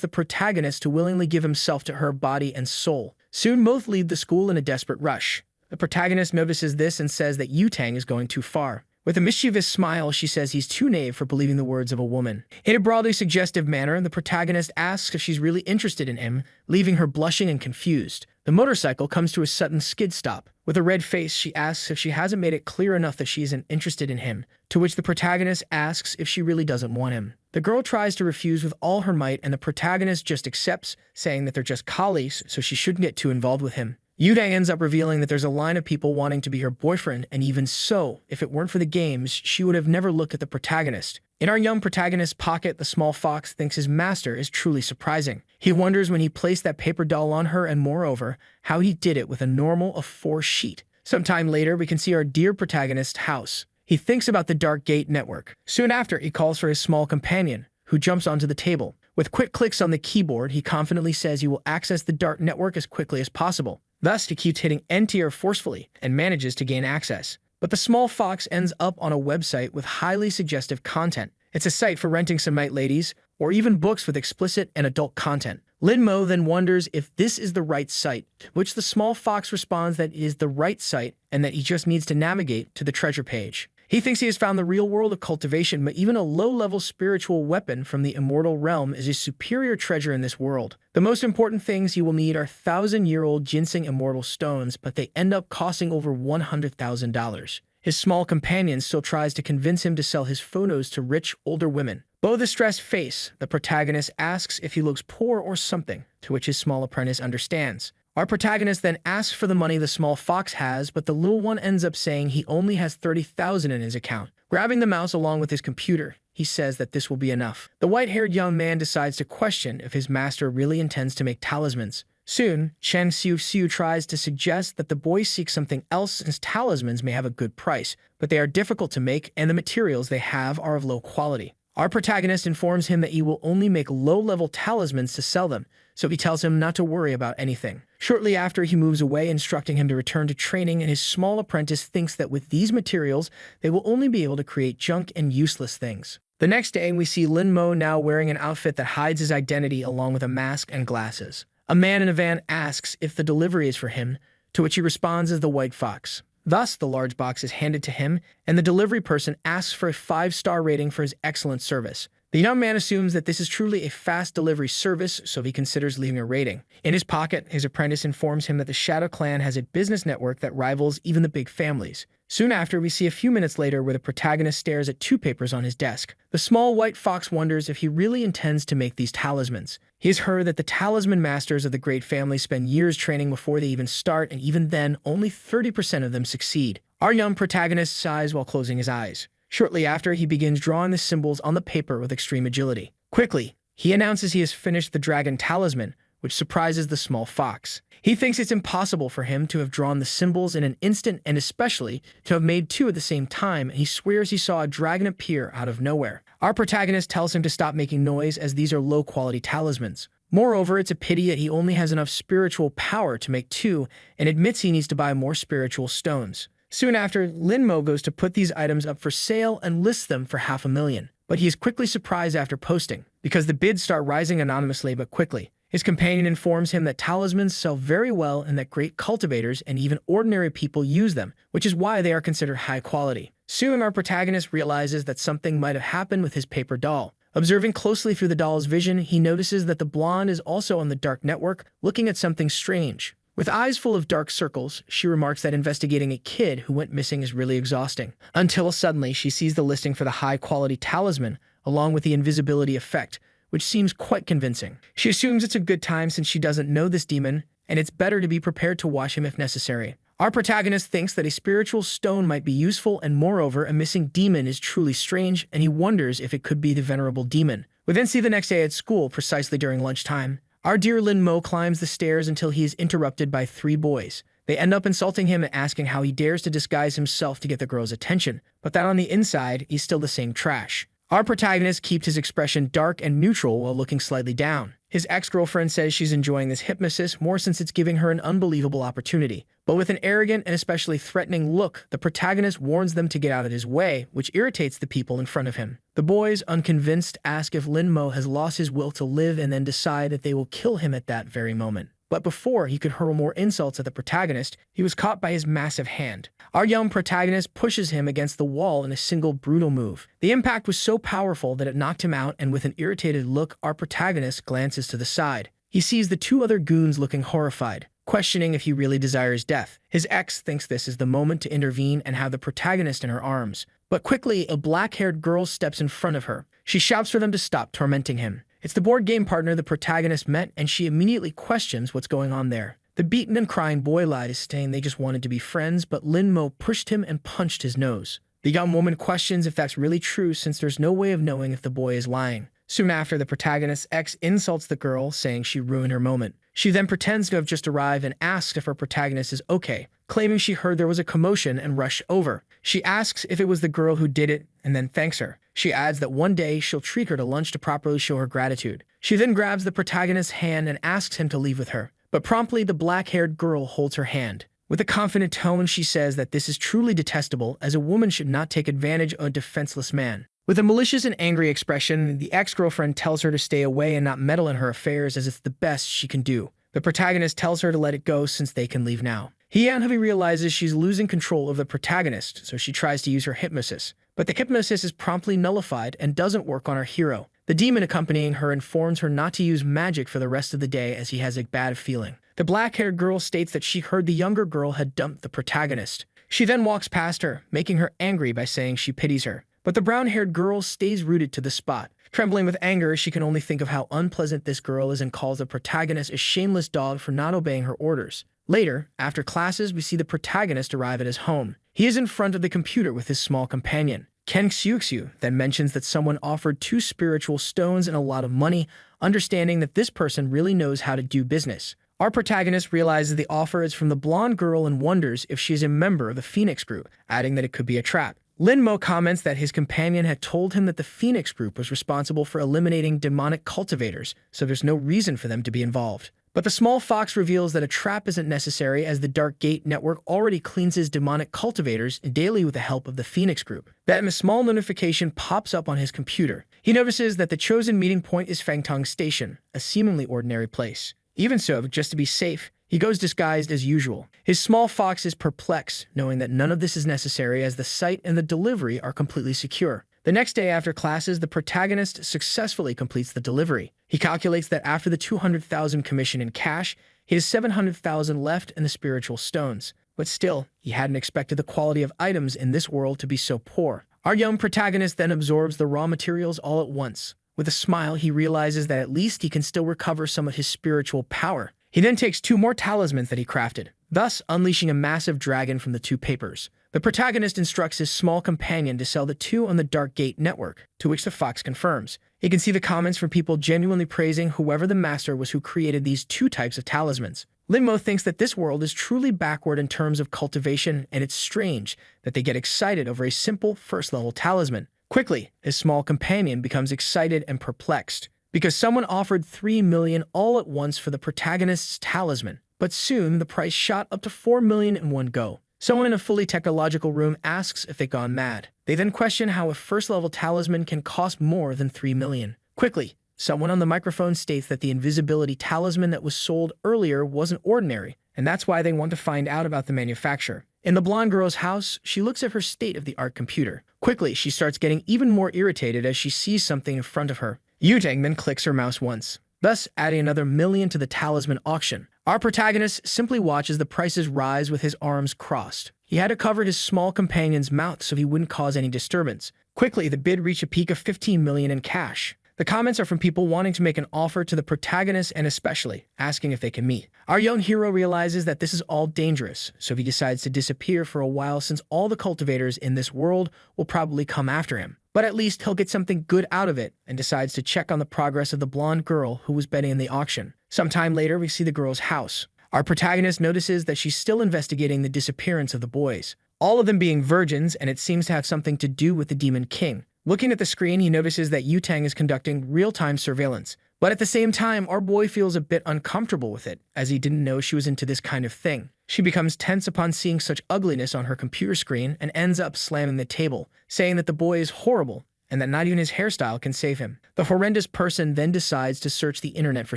the protagonist to willingly give himself to her body and soul. Soon both leave the school in a desperate rush. The protagonist notices this and says that Yutang is going too far. With a mischievous smile, she says he's too naive for believing the words of a woman. In a broadly suggestive manner, the protagonist asks if she's really interested in him, leaving her blushing and confused. The motorcycle comes to a sudden skid stop. With a red face, she asks if she hasn't made it clear enough that she isn't interested in him, to which the protagonist asks if she really doesn't want him. The girl tries to refuse with all her might, and the protagonist just accepts, saying that they're just colleagues, so she shouldn't get too involved with him. Yutang ends up revealing that there's a line of people wanting to be her boyfriend, and even so, if it weren't for the games, she would have never looked at the protagonist. In our young protagonist's pocket, the small fox thinks his master is truly surprising. He wonders when he placed that paper doll on her, and moreover, how he did it with a normal of 4 sheet. Sometime later, we can see our dear protagonist's house. He thinks about the Dark Gate network. Soon after, he calls for his small companion, who jumps onto the table. With quick clicks on the keyboard, he confidently says he will access the Dark network as quickly as possible. Thus, he keeps hitting Enter forcefully and manages to gain access. But the small fox ends up on a website with highly suggestive content. It's a site for renting some night ladies, or even books with explicit and adult content. Lin Mo then wonders if this is the right site, to which the small fox responds that it is the right site and that he just needs to navigate to the treasure page. He thinks he has found the real world of cultivation, but even a low-level spiritual weapon from the immortal realm is a superior treasure in this world. The most important things he will need are 1,000-year-old ginseng immortal stones, but they end up costing over $100,000. His small companion still tries to convince him to sell his photos to rich, older women. Below the stressed face, the protagonist asks if he looks poor or something, to which his small apprentice understands. Our protagonist then asks for the money the small fox has, but the little one ends up saying he only has 30,000 in his account. Grabbing the mouse along with his computer, he says that this will be enough. The white-haired young man decides to question if his master really intends to make talismans. Soon, Chen Xiu tries to suggest that the boy seeks something else since talismans may have a good price, but they are difficult to make and the materials they have are of low quality. Our protagonist informs him that he will only make low-level talismans to sell them, so he tells him not to worry about anything. Shortly after, he moves away, instructing him to return to training, and his small apprentice thinks that with these materials, they will only be able to create junk and useless things. The next day, we see Lin Mo now wearing an outfit that hides his identity along with a mask and glasses. A man in a van asks if the delivery is for him, to which he responds as the white fox. Thus, the large box is handed to him, and the delivery person asks for a 5-star rating for his excellent service. The young man assumes that this is truly a fast delivery service, so he considers leaving a rating. In his pocket, his apprentice informs him that the Shadow Clan has a business network that rivals even the big families. Soon after, we see a few minutes later where the protagonist stares at 2 papers on his desk. The small white fox wonders if he really intends to make these talismans. He has heard that the talisman masters of the great family spend years training before they even start, and even then, only 30% of them succeed. Our young protagonist sighs while closing his eyes. Shortly after, he begins drawing the symbols on the paper with extreme agility. Quickly, he announces he has finished the dragon talisman, which surprises the small fox. He thinks it's impossible for him to have drawn the symbols in an instant and especially to have made 2 at the same time, and he swears he saw a dragon appear out of nowhere. Our protagonist tells him to stop making noise as these are low-quality talismans. Moreover, it's a pity that he only has enough spiritual power to make 2 and admits he needs to buy more spiritual stones. Soon after, Lin Mo goes to put these items up for sale and lists them for $500,000. But he is quickly surprised after posting, because the bids start rising anonymously but quickly. His companion informs him that talismans sell very well and that great cultivators and even ordinary people use them, which is why they are considered high quality. Soon, our protagonist realizes that something might have happened with his paper doll. Observing closely through the doll's vision, he notices that the blonde is also on the dark network, looking at something strange. With eyes full of dark circles, she remarks that investigating a kid who went missing is really exhausting. Until suddenly, she sees the listing for the high-quality talisman, along with the invisibility effect, which seems quite convincing. She assumes it's a good time since she doesn't know this demon, and it's better to be prepared to watch him if necessary. Our protagonist thinks that a spiritual stone might be useful, and moreover, a missing demon is truly strange, and he wonders if it could be the venerable demon. We then see the next day at school, precisely during lunchtime. Our dear Lin Mo climbs the stairs until he is interrupted by three boys. They end up insulting him and asking how he dares to disguise himself to get the girl's attention, but that on the inside, he's still the same trash. Our protagonist keeps his expression dark and neutral while looking slightly down. His ex-girlfriend says she's enjoying this hypnosis more since it's giving her an unbelievable opportunity. But with an arrogant and especially threatening look, the protagonist warns them to get out of his way, which irritates the people in front of him. The boys, unconvinced, ask if Lin Mo has lost his will to live and then decide that they will kill him at that very moment. But before he could hurl more insults at the protagonist, he was caught by his massive hand. Our young protagonist pushes him against the wall in a single brutal move. The impact was so powerful that it knocked him out, and with an irritated look, our protagonist glances to the side. He sees the two other goons looking horrified, questioning if he really desires death. His ex thinks this is the moment to intervene and have the protagonist in her arms. But quickly, a black-haired girl steps in front of her. She shouts for them to stop tormenting him. It's the board game partner the protagonist met, and she immediately questions what's going on there. The beaten and crying boy lied, saying they just wanted to be friends, but Lin Mo pushed him and punched his nose. The young woman questions if that's really true, since there's no way of knowing if the boy is lying. Soon after, the protagonist's ex insults the girl, saying she ruined her moment. She then pretends to have just arrived and asks if her protagonist is okay, claiming she heard there was a commotion and rushed over. She asks if it was the girl who did it, and then thanks her. She adds that one day she'll treat her to lunch to properly show her gratitude. She then grabs the protagonist's hand and asks him to leave with her. But promptly, the black-haired girl holds her hand. With a confident tone, she says that this is truly detestable, as a woman should not take advantage of a defenseless man. With a malicious and angry expression, the ex-girlfriend tells her to stay away and not meddle in her affairs, as it's the best she can do. The protagonist tells her to let it go since they can leave now. He realizes she's losing control of the protagonist, so she tries to use her hypnosis. But the hypnosis is promptly nullified and doesn't work on our hero. The demon accompanying her informs her not to use magic for the rest of the day, as he has a bad feeling. The black-haired girl states that she heard the younger girl had dumped the protagonist. She then walks past her, making her angry by saying she pities her. But the brown-haired girl stays rooted to the spot. Trembling with anger, she can only think of how unpleasant this girl is and calls the protagonist a shameless dog for not obeying her orders. Later, after classes, we see the protagonist arrive at his home. He is in front of the computer with his small companion. Ken Xiuxiu then mentions that someone offered 2 spiritual stones and a lot of money, understanding that this person really knows how to do business. Our protagonist realizes the offer is from the blonde girl and wonders if she is a member of the Phoenix Group, adding that it could be a trap. Lin Mo comments that his companion had told him that the Phoenix Group was responsible for eliminating demonic cultivators, so there's no reason for them to be involved. But the small fox reveals that a trap isn't necessary, as the Dark Gate network already cleanses demonic cultivators daily with the help of the Phoenix Group. Then a small notification pops up on his computer. He notices that the chosen meeting point is Fangtong Station, a seemingly ordinary place. Even so, just to be safe, he goes disguised as usual. His small fox is perplexed, knowing that none of this is necessary, as the site and the delivery are completely secure. The next day after classes, the protagonist successfully completes the delivery. He calculates that after the 200,000 commission in cash, he has 700,000 left in the spiritual stones. But still, he hadn't expected the quality of items in this world to be so poor. Our young protagonist then absorbs the raw materials all at once. With a smile, he realizes that at least he can still recover some of his spiritual power. He then takes 2 more talismans that he crafted, thus unleashing a massive dragon from the 2 papers. The protagonist instructs his small companion to sell the 2 on the Dark Gate network, to which the fox confirms. He can see the comments from people genuinely praising whoever the master was who created these 2 types of talismans. Lin Mo thinks that this world is truly backward in terms of cultivation, and it's strange that they get excited over a simple first-level talisman. Quickly, his small companion becomes excited and perplexed, because someone offered 3 million all at once for the protagonist's talisman. But soon, the price shot up to 4 million in one go. Someone in a fully technological room asks if they've gone mad. They then question how a first-level talisman can cost more than 3 million. Quickly, someone on the microphone states that the invisibility talisman that was sold earlier wasn't ordinary, and that's why they want to find out about the manufacturer. In the blonde girl's house, she looks at her state-of-the-art computer. Quickly, she starts getting even more irritated as she sees something in front of her. Yutang then clicks her mouse once, thus adding another million to the talisman auction. Our protagonist simply watches the prices rise with his arms crossed. He had to cover his small companion's mouth so he wouldn't cause any disturbance. Quickly, the bid reached a peak of 15 million in cash. The comments are from people wanting to make an offer to the protagonist and especially asking if they can meet. Our young hero realizes that this is all dangerous, so he decides to disappear for a while, since all the cultivators in this world will probably come after him. But at least he'll get something good out of it, and decides to check on the progress of the blonde girl who was betting in the auction. Sometime later, we see the girl's house. Our protagonist notices that she's still investigating the disappearance of the boys, all of them being virgins, and it seems to have something to do with the Demon King. Looking at the screen, he notices that Yutang is conducting real-time surveillance. But at the same time, our boy feels a bit uncomfortable with it, as he didn't know she was into this kind of thing. She becomes tense upon seeing such ugliness on her computer screen and ends up slamming the table, saying that the boy is horrible and that not even his hairstyle can save him. The horrendous person then decides to search the internet for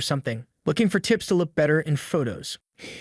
something, looking for tips to look better in photos.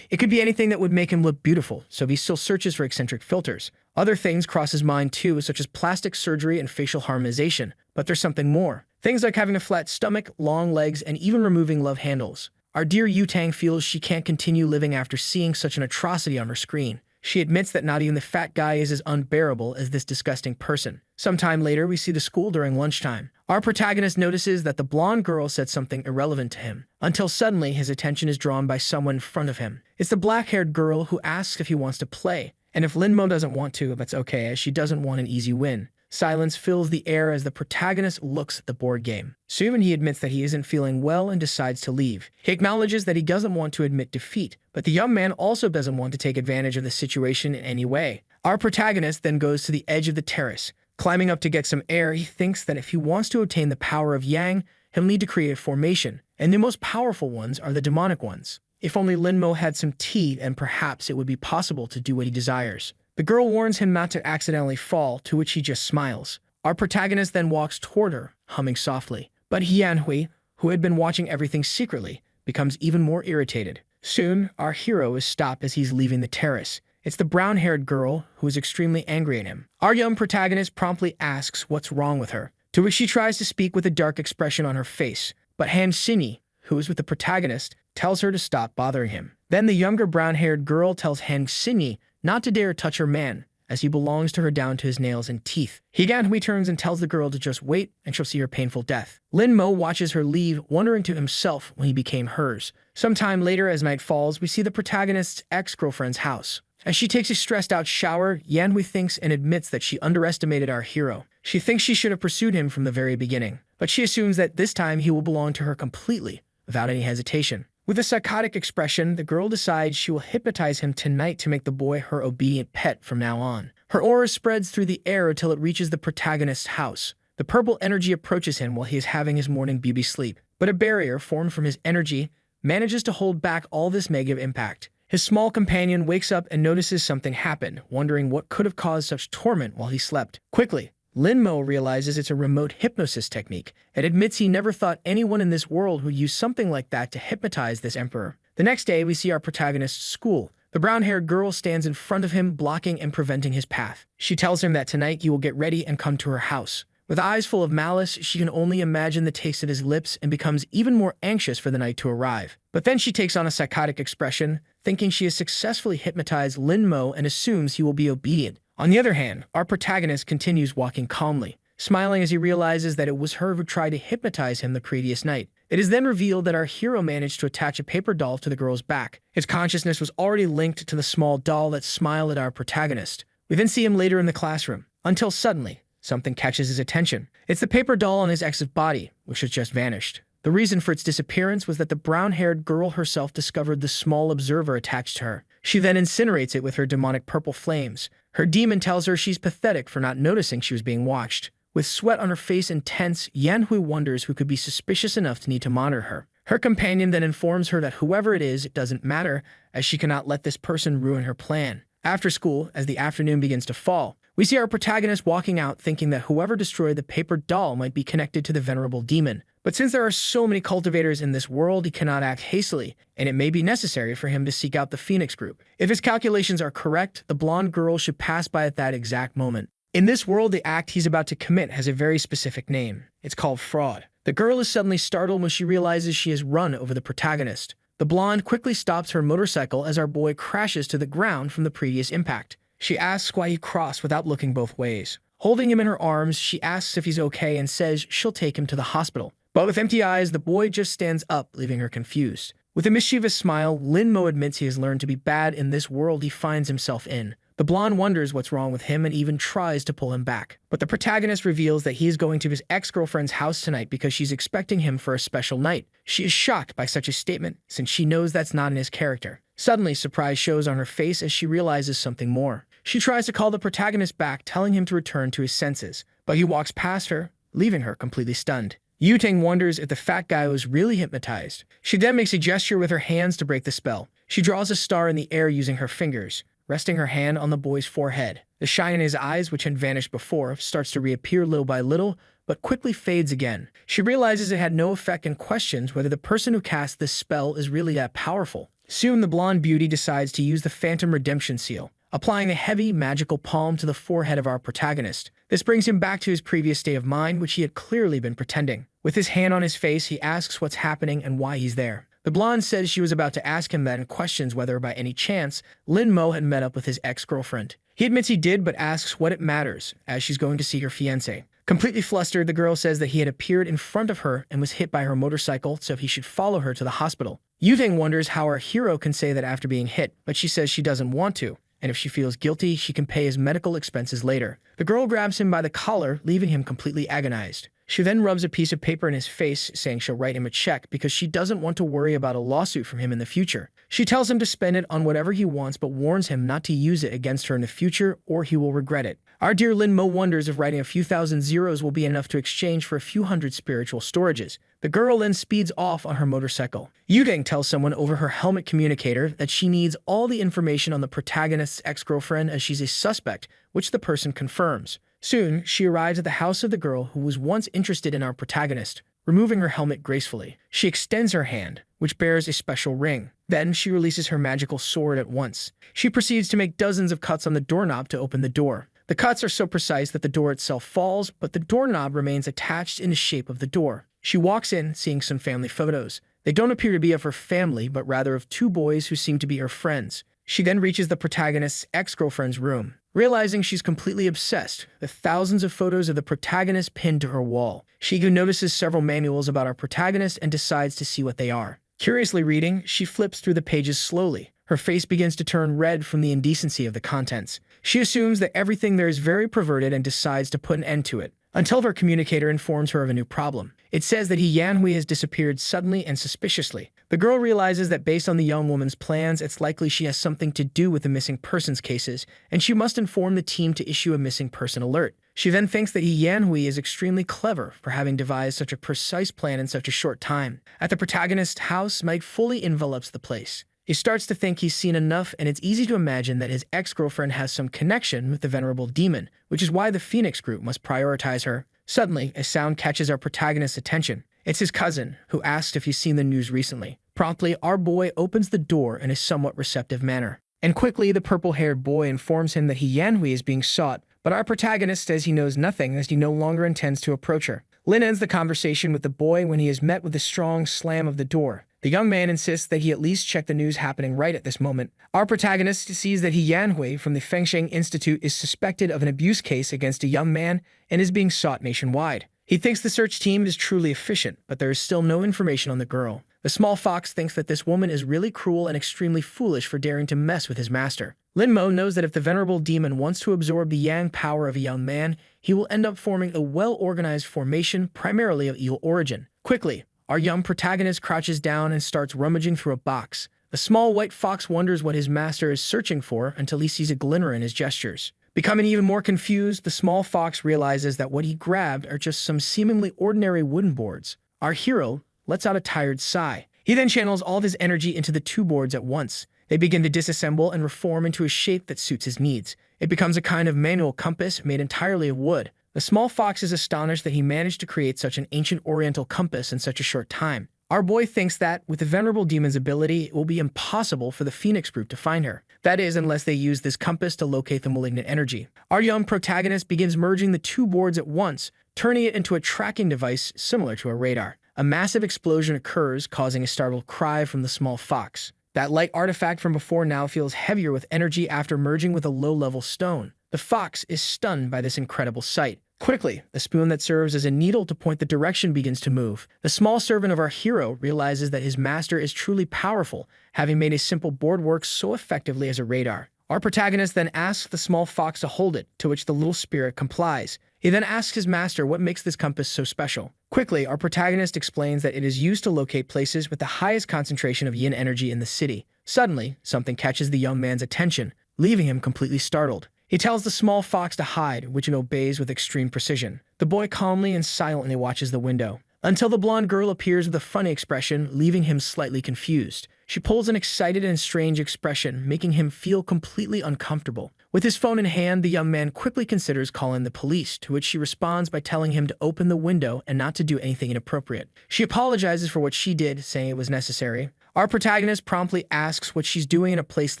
It could be anything that would make him look beautiful, so he still searches for eccentric filters. Other things cross his mind too, such as plastic surgery and facial harmonization, but there's something more. Things like having a flat stomach, long legs, and even removing love handles. Our dear Yutang feels she can't continue living after seeing such an atrocity on her screen. She admits that not even the fat guy is as unbearable as this disgusting person. Sometime later, we see the school during lunchtime. Our protagonist notices that the blonde girl said something irrelevant to him, until suddenly his attention is drawn by someone in front of him. It's the black-haired girl who asks if he wants to play, and if Linmo doesn't want to, that's okay, as she doesn't want an easy win. Silence fills the air as the protagonist looks at the board game. Soon he admits that he isn't feeling well and decides to leave. He acknowledges that he doesn't want to admit defeat, but the young man also doesn't want to take advantage of the situation in any way. Our protagonist then goes to the edge of the terrace. Climbing up to get some air, he thinks that if he wants to obtain the power of Yang, he'll need to create a formation, and the most powerful ones are the demonic ones. If only Linmo had some tea, and perhaps it would be possible to do what he desires. The girl warns him not to accidentally fall, to which he just smiles. Our protagonist then walks toward her, humming softly. But Yanhui, who had been watching everything secretly, becomes even more irritated. Soon, our hero is stopped as he's leaving the terrace. It's the brown-haired girl who is extremely angry at him. Our young protagonist promptly asks what's wrong with her, to which she tries to speak with a dark expression on her face. But Han Xinyi, who is with the protagonist, tells her to stop bothering him. Then the younger brown-haired girl tells Han Xinyi not to dare touch her man, as he belongs to her down to his nails and teeth. Yanhui turns and tells the girl to just wait, and she'll see her painful death. Linmo watches her leave, wondering to himself when he became hers. Sometime later, as night falls, we see the protagonist's ex-girlfriend's house. As she takes a stressed-out shower, Yanhui thinks and admits that she underestimated our hero. She thinks she should have pursued him from the very beginning, but she assumes that this time he will belong to her completely, without any hesitation. With a psychotic expression, the girl decides she will hypnotize him tonight to make the boy her obedient pet from now on. Her aura spreads through the air until it reaches the protagonist's house. The purple energy approaches him while he is having his morning beauty sleep, but a barrier formed from his energy manages to hold back all this negative impact. His small companion wakes up and notices something happened, wondering what could have caused such torment while he slept. Quickly, Linmo realizes it's a remote hypnosis technique and admits he never thought anyone in this world would use something like that to hypnotize this emperor. The next day, we see our protagonist's school. The brown-haired girl stands in front of him, blocking and preventing his path. She tells him that tonight he will get ready and come to her house. With eyes full of malice, she can only imagine the taste of his lips and becomes even more anxious for the night to arrive. But then she takes on a psychotic expression, thinking she has successfully hypnotized Linmo and assumes he will be obedient. On the other hand, our protagonist continues walking calmly, smiling as he realizes that it was her who tried to hypnotize him the previous night. It is then revealed that our hero managed to attach a paper doll to the girl's back. Its consciousness was already linked to the small doll that smiled at our protagonist. We then see him later in the classroom, until suddenly, something catches his attention. It's the paper doll on his ex's body, which has just vanished. The reason for its disappearance was that the brown-haired girl herself discovered the small observer attached to her. She then incinerates it with her demonic purple flames. Her demon tells her she's pathetic for not noticing she was being watched. With sweat on her face and tense, Yanhui wonders who could be suspicious enough to need to monitor her. Her companion then informs her that whoever it is, it doesn't matter, as she cannot let this person ruin her plan. After school, as the afternoon begins to fall, we see our protagonist walking out thinking that whoever destroyed the paper doll might be connected to the venerable demon. But since there are so many cultivators in this world, he cannot act hastily, and it may be necessary for him to seek out the Phoenix group. If his calculations are correct, the blonde girl should pass by at that exact moment. In this world, the act he's about to commit has a very specific name. It's called fraud. The girl is suddenly startled when she realizes she has run over the protagonist. The blonde quickly stops her motorcycle as our boy crashes to the ground from the previous impact. She asks why he crossed without looking both ways. Holding him in her arms, she asks if he's okay and says she'll take him to the hospital. But with empty eyes, the boy just stands up, leaving her confused. With a mischievous smile, Lin Mo admits he has learned to be bad in this world he finds himself in. The blonde wonders what's wrong with him and even tries to pull him back. But the protagonist reveals that he is going to his ex-girlfriend's house tonight because she's expecting him for a special night. She is shocked by such a statement, since she knows that's not in his character. Suddenly, surprise shows on her face as she realizes something more. She tries to call the protagonist back, telling him to return to his senses, but he walks past her, leaving her completely stunned. Yutang wonders if the fat guy was really hypnotized. She then makes a gesture with her hands to break the spell. She draws a star in the air using her fingers, resting her hand on the boy's forehead. The shine in his eyes, which had vanished before, starts to reappear little by little, but quickly fades again. She realizes it had no effect and questions whether the person who cast this spell is really that powerful. Soon, the blonde beauty decides to use the Phantom Redemption Seal, applying a heavy, magical palm to the forehead of our protagonist. This brings him back to his previous state of mind, which he had clearly been pretending. With his hand on his face, he asks what's happening and why he's there. The blonde says she was about to ask him that and questions whether, by any chance, Lin Mo had met up with his ex-girlfriend. He admits he did, but asks what it matters, as she's going to see her fiancé. Completely flustered, the girl says that he had appeared in front of her and was hit by her motorcycle, so he should follow her to the hospital. Yutang wonders how our hero can say that after being hit, but she says she doesn't want to, and if she feels guilty, she can pay his medical expenses later. The girl grabs him by the collar, leaving him completely agonized. She then rubs a piece of paper in his face, saying she'll write him a check because she doesn't want to worry about a lawsuit from him in the future. She tells him to spend it on whatever he wants, but warns him not to use it against her in the future or he will regret it. Our dear Lin Mo wonders if writing a few thousand zeros will be enough to exchange for a few hundred spiritual storages. The girl then speeds off on her motorcycle. Yutang tells someone over her helmet communicator that she needs all the information on the protagonist's ex-girlfriend as she's a suspect, which the person confirms. Soon, she arrives at the house of the girl who was once interested in our protagonist. Removing her helmet gracefully, she extends her hand, which bears a special ring. Then she releases her magical sword at once. She proceeds to make dozens of cuts on the doorknob to open the door. The cuts are so precise that the door itself falls, but the doorknob remains attached in the shape of the door. She walks in, seeing some family photos. They don't appear to be of her family, but rather of two boys who seem to be her friends. She then reaches the protagonist's ex-girlfriend's room. Realizing she's completely obsessed with thousands of photos of the protagonist pinned to her wall, she notices several manuals about our protagonist and decides to see what they are. Curiously reading, she flips through the pages slowly. Her face begins to turn red from the indecency of the contents. She assumes that everything there is very perverted and decides to put an end to it, until her communicator informs her of a new problem. It says that Yahello has disappeared suddenly and suspiciously. The girl realizes that based on the young woman's plans, it's likely she has something to do with the missing persons cases, and she must inform the team to issue a missing person alert. She then thinks that Yahello is extremely clever for having devised such a precise plan in such a short time. At the protagonist's house, Mike fully envelops the place. He starts to think he's seen enough, and it's easy to imagine that his ex-girlfriend has some connection with the venerable demon, which is why the Phoenix group must prioritize her. Suddenly, a sound catches our protagonist's attention. It's his cousin, who asks if he's seen the news recently. Promptly, our boy opens the door in a somewhat receptive manner. And quickly, the purple-haired boy informs him that Yahello is being sought, but our protagonist says he knows nothing as he no longer intends to approach her. Lin ends the conversation with the boy when he is met with a strong slam of the door. The young man insists that he at least check the news happening right at this moment. Our protagonist sees that Yahello from the Fengsheng Institute is suspected of an abuse case against a young man and is being sought nationwide. He thinks the search team is truly efficient, but there is still no information on the girl. The small fox thinks that this woman is really cruel and extremely foolish for daring to mess with his master. Lin Mo knows that if the venerable demon wants to absorb the yang power of a young man, he will end up forming a well-organized formation primarily of evil origin. Quickly, our young protagonist crouches down and starts rummaging through a box. The small white fox wonders what his master is searching for until he sees a glimmer in his gestures. Becoming even more confused, the small fox realizes that what he grabbed are just some seemingly ordinary wooden boards. Our hero lets out a tired sigh. He then channels all of his energy into the two boards at once. They begin to disassemble and reform into a shape that suits his needs. It becomes a kind of manual compass made entirely of wood. The small fox is astonished that he managed to create such an ancient oriental compass in such a short time. Our boy thinks that, with the venerable demon's ability, it will be impossible for the Phoenix group to find her. That is, unless they use this compass to locate the malignant energy. Our young protagonist begins merging the two boards at once, turning it into a tracking device similar to a radar. A massive explosion occurs, causing a startled cry from the small fox. That light artifact from before now feels heavier with energy after merging with a low-level stone. The fox is stunned by this incredible sight. Quickly, the spoon that serves as a needle to point the direction begins to move. The small servant of our hero realizes that his master is truly powerful, having made a simple board work so effectively as a radar. Our protagonist then asks the small fox to hold it, to which the little spirit complies. He then asks his master what makes this compass so special. Quickly, our protagonist explains that it is used to locate places with the highest concentration of yin energy in the city. Suddenly, something catches the young man's attention, leaving him completely startled. He tells the small fox to hide, which it obeys with extreme precision. The boy calmly and silently watches the window, until the blonde girl appears with a funny expression, leaving him slightly confused. She pulls an excited and strange expression, making him feel completely uncomfortable. With his phone in hand, the young man quickly considers calling the police, to which she responds by telling him to open the window and not to do anything inappropriate. She apologizes for what she did, saying it was necessary. Our protagonist promptly asks what she's doing in a place